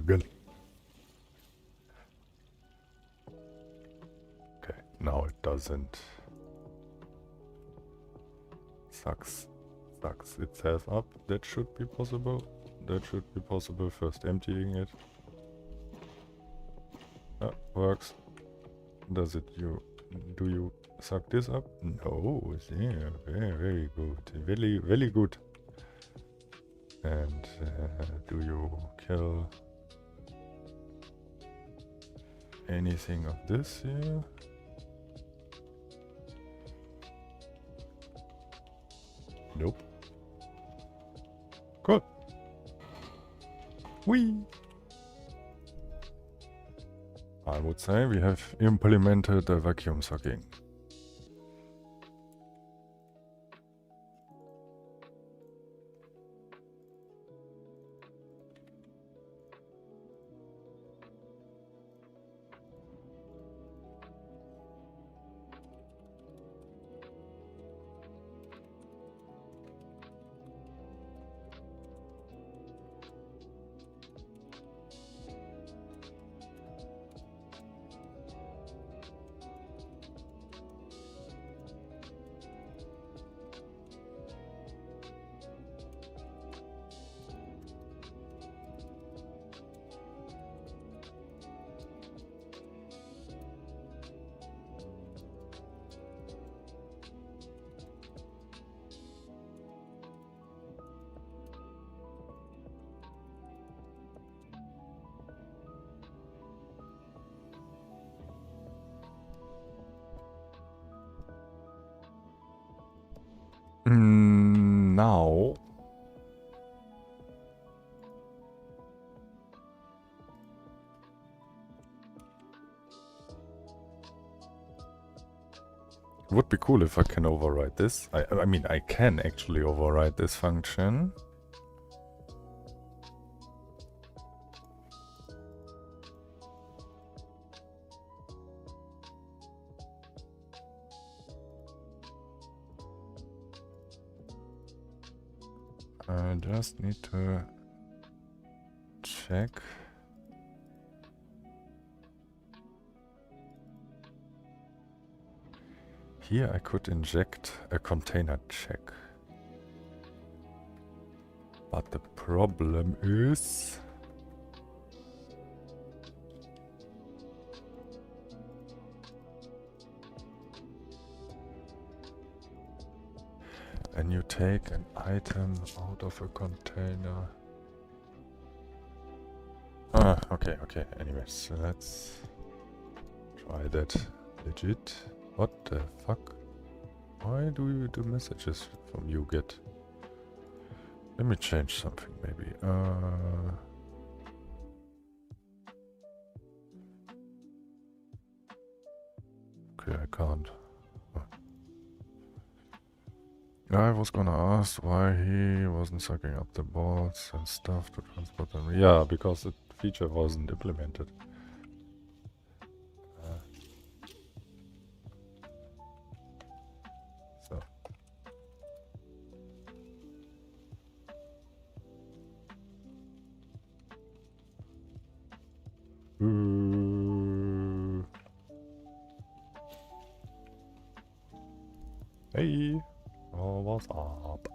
Good. Okay, now it doesn't sucks itself up. That should be possible. That should be possible. First emptying it. Works. Does it do you suck this up? No, yeah, very good. Very good. And do you kill anything of this here? Nope. Cool. Whee! I would say we have implemented the vacuum sucking. Now it would be cool if I can override this. I mean, I can actually override this function. I just need to check. Here I could inject a container check. But the problem is... when you take an item out of a container... okay. Anyways, let's try that legit. What the fuck? Why do you do messages from you get? Let me change something maybe. Okay, I can't. guy was gonna ask why he wasn't sucking up the boards and stuff to transport them. Yeah, because the feature wasn't implemented. So. Hey, oh, what's up?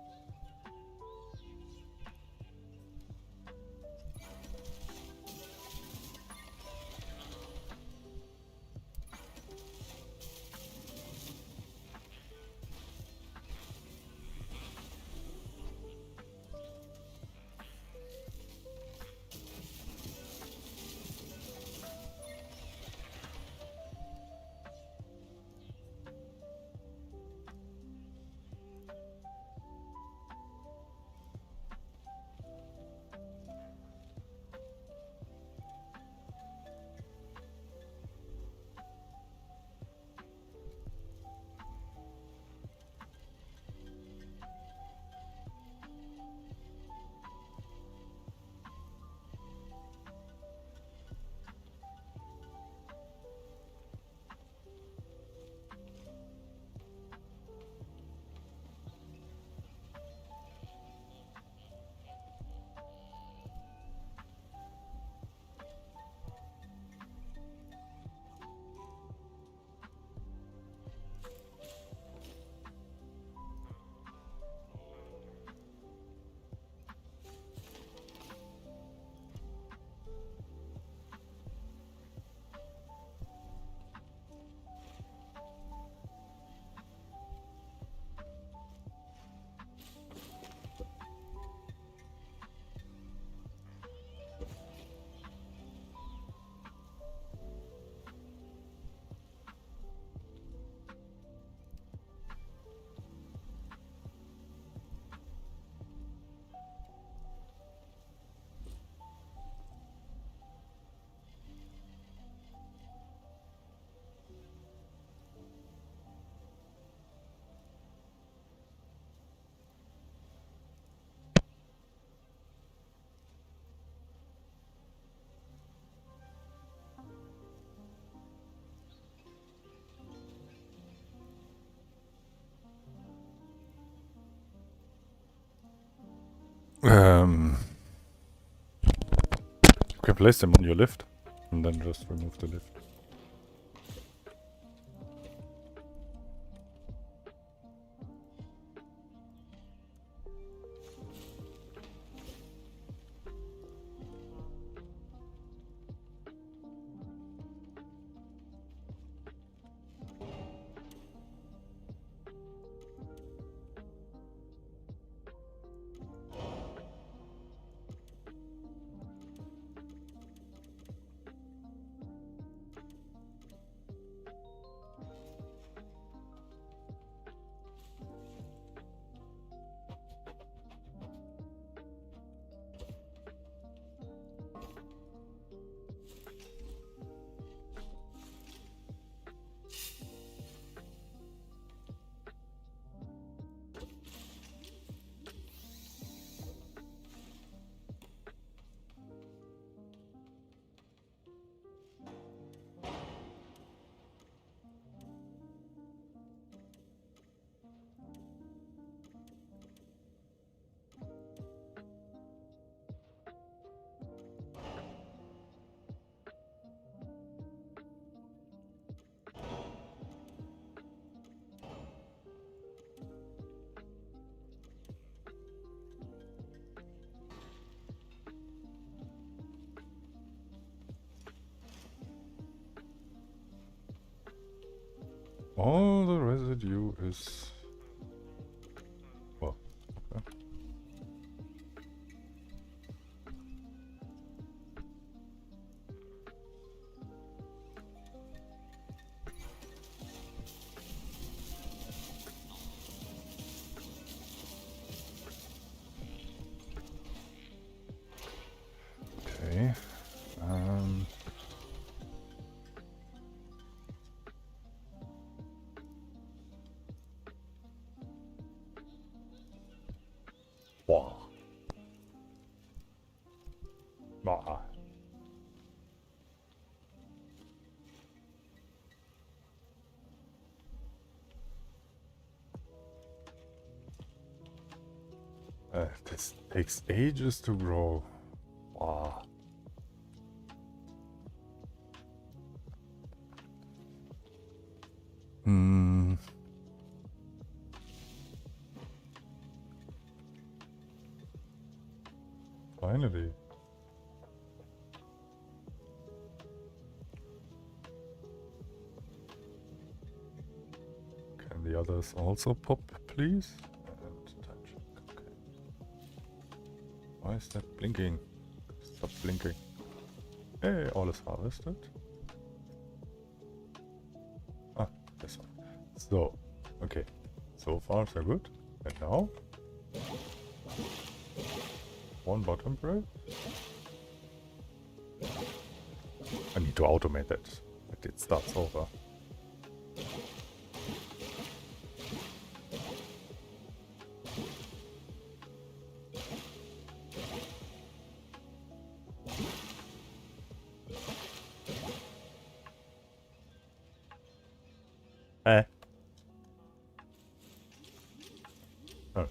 You can place them on your lift and then just remove the lift. All the residue is... well, okay. Okay. This takes ages to grow. Wow. Finally. Can the others also pop, please? And touch. Okay. Why is that blinking? Stop blinking. Hey, all is harvested. Ah, this one. So, okay. So far, so good. And now? One bottom break. I need to automate that. That it starts over. Oh.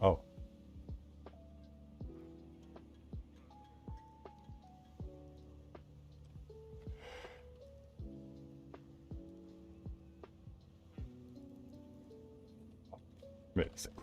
Oh. Wait a second.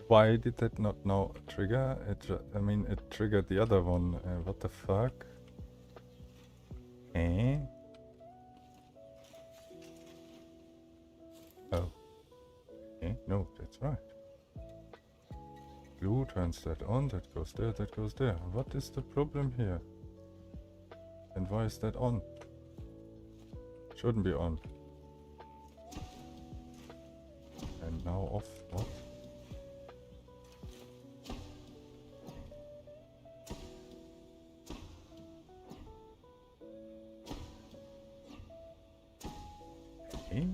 Why did that not now trigger? I mean, it triggered the other one. What the fuck? Eh? Oh. Eh? No, that's right. Blue turns that on, that goes there, that goes there. What is the problem here? And why is that on? Shouldn't be on. And now off. What? Okay.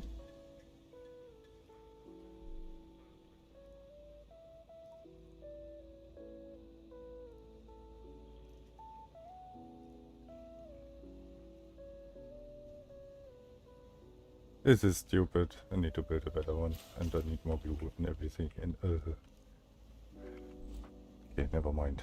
This is stupid. I need to build a better one, and I need more glue and everything. And okay, never mind.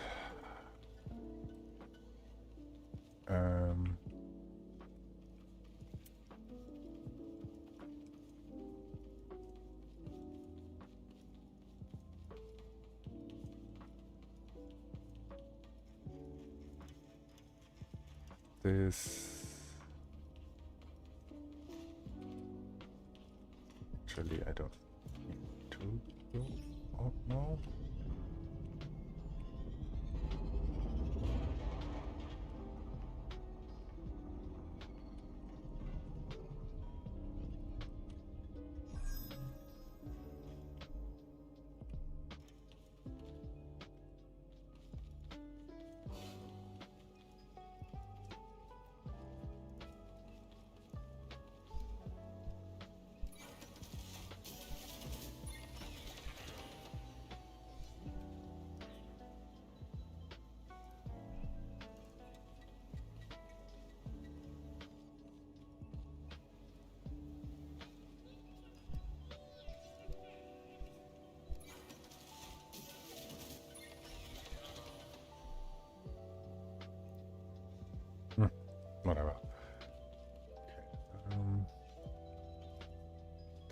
This actually I don't need to go out now. Whatever. Okay.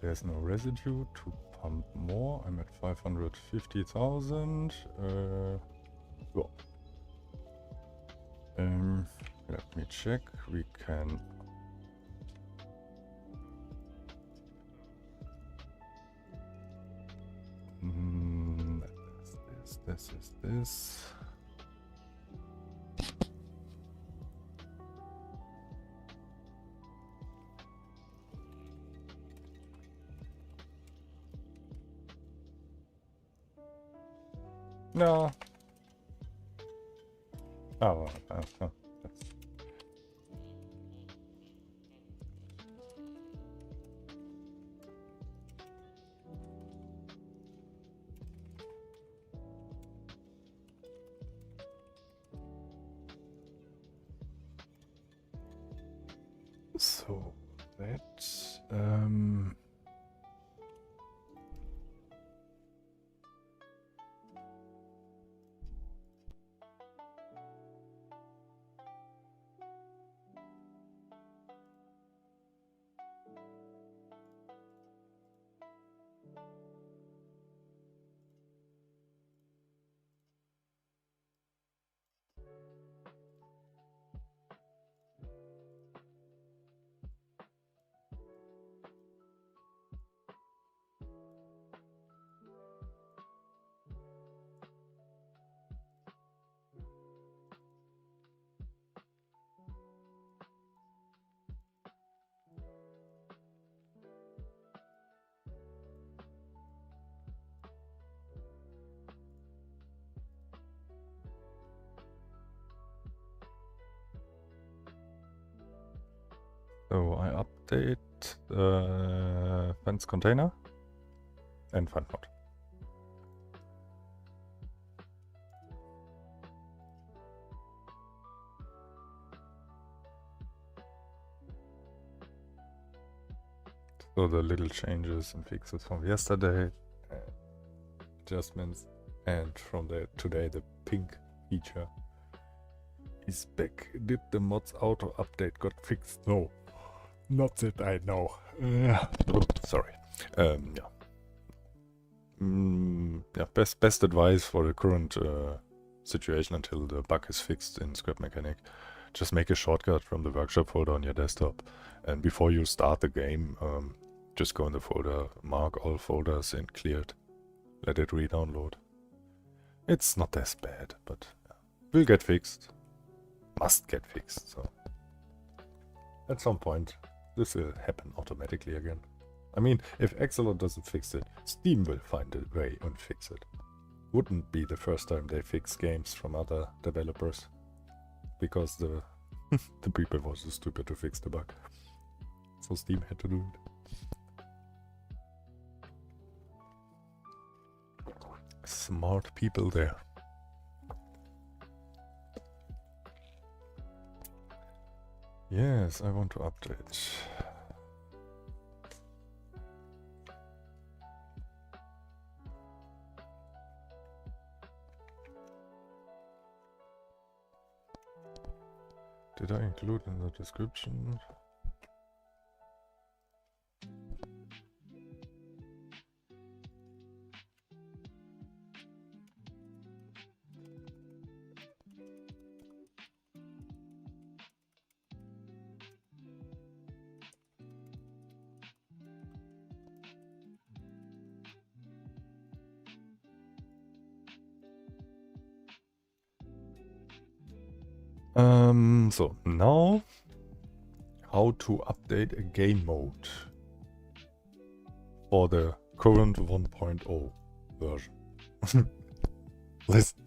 There's no residue to pump more. I'm at 550,000. Well. Let me check. We can. This is this. No. Oh, well, that's so that's so I update Fant's container and Fant mod. So the little changes and fixes from yesterday, adjustments, and from today the pink feature is back. Did the mods auto update got fixed? No. Not that I know. Sorry. Yeah. Yeah. Best advice for the current situation until the bug is fixed in Script Mechanic. Just make a shortcut from the workshop folder on your desktop, and before you start the game, just go in the folder, mark all folders and cleared. Let it re-download. It's not as bad, but will get fixed. Must get fixed. So at some point. This will happen automatically again. I mean, if Axelot doesn't fix it, Steam will find a way and fix it. Wouldn't be the first time they fix games from other developers. Because the people was too stupid to fix the bug. So Steam had to do it. Smart people there. Yes, I want to update. Did I include in the description? So now how to update a game mode for the current 1.0 version. Listen,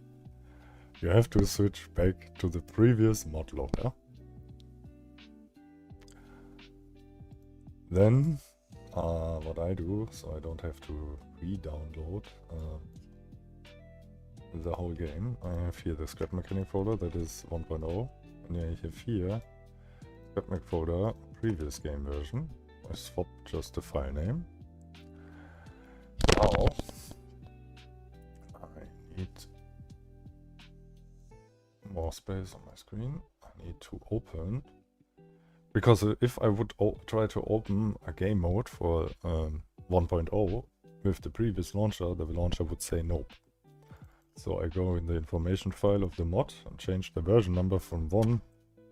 you have to switch back to the previous mod loader. Then what I do, so I don't have to re-download the whole game. I have here the scrap mechanic folder, that is 1.0, and I have here scrap mech folder, previous game version. I swap just the file name. Now I need more space on my screen. I need to open, because if I would try to open a game mode for 1.0 with the previous launcher, the launcher would say nope. So I go in the information file of the mod and change the version number from 1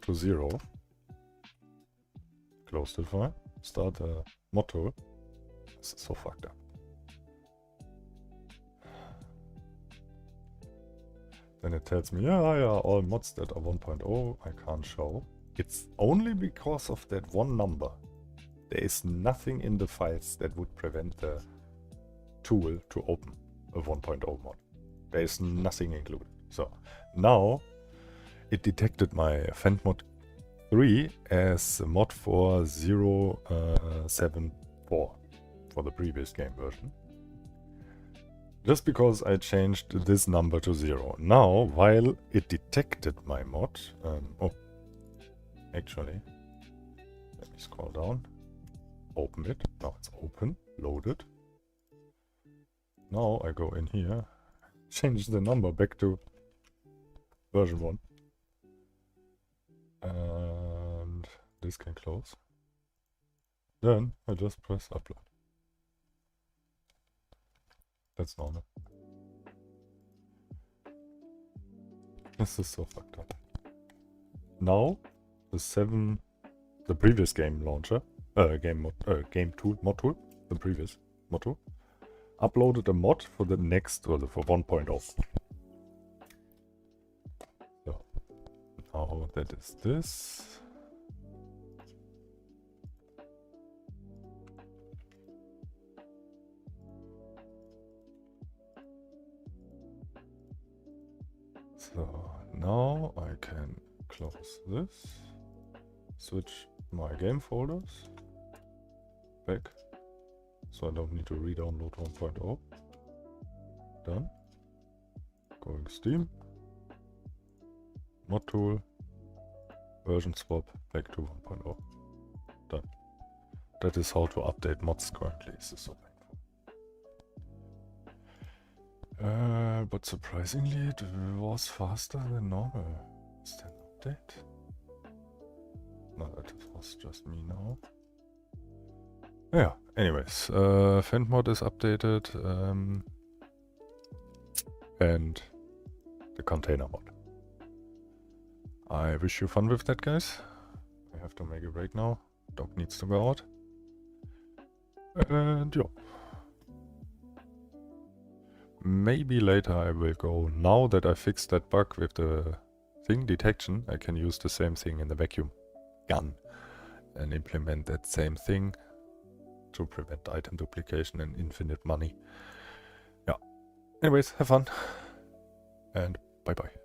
to 0. Close the file, start a mod tool. This is so fucked up. Then it tells me, yeah, all mods that are 1.0 I can't show. It's only because of that one number. There is nothing in the files that would prevent the tool to open a 1.0 mod. There is nothing included. So now it detected my Fant mod 3 as a mod for 074 for the previous game version. Just because I changed this number to 0. Now, while it detected my mod, actually, let me scroll down, open it. Now it's open, loaded. Now I go in here, change the number back to version 1. And this can close. Then I just press upload. That's normal. This is so fucked up. Now the previous game launcher, game tool, mod tool, the previous mod tool, uploaded a mod for the next, or for 1.0. So now that is this. So now I can close this, switch my game folders back, so I don't need to re-download 1.0. Done. Going Steam, mod tool, version swap back to 1.0. Done. That is how to update mods currently. This is so painful. But surprisingly it was faster than normal. Is that an update? No, that was just me now. Yeah, anyways, Fant mod is updated, and the container mod. I wish you fun with that, guys. I have to make a break now. Dog needs to go out. And yeah. Maybe later I will go, now that I fixed that bug with the thing detection, I can use the same thing in the vacuum gun and implement that same thing to prevent item duplication and infinite money. Yeah. Anyways, have fun and bye bye.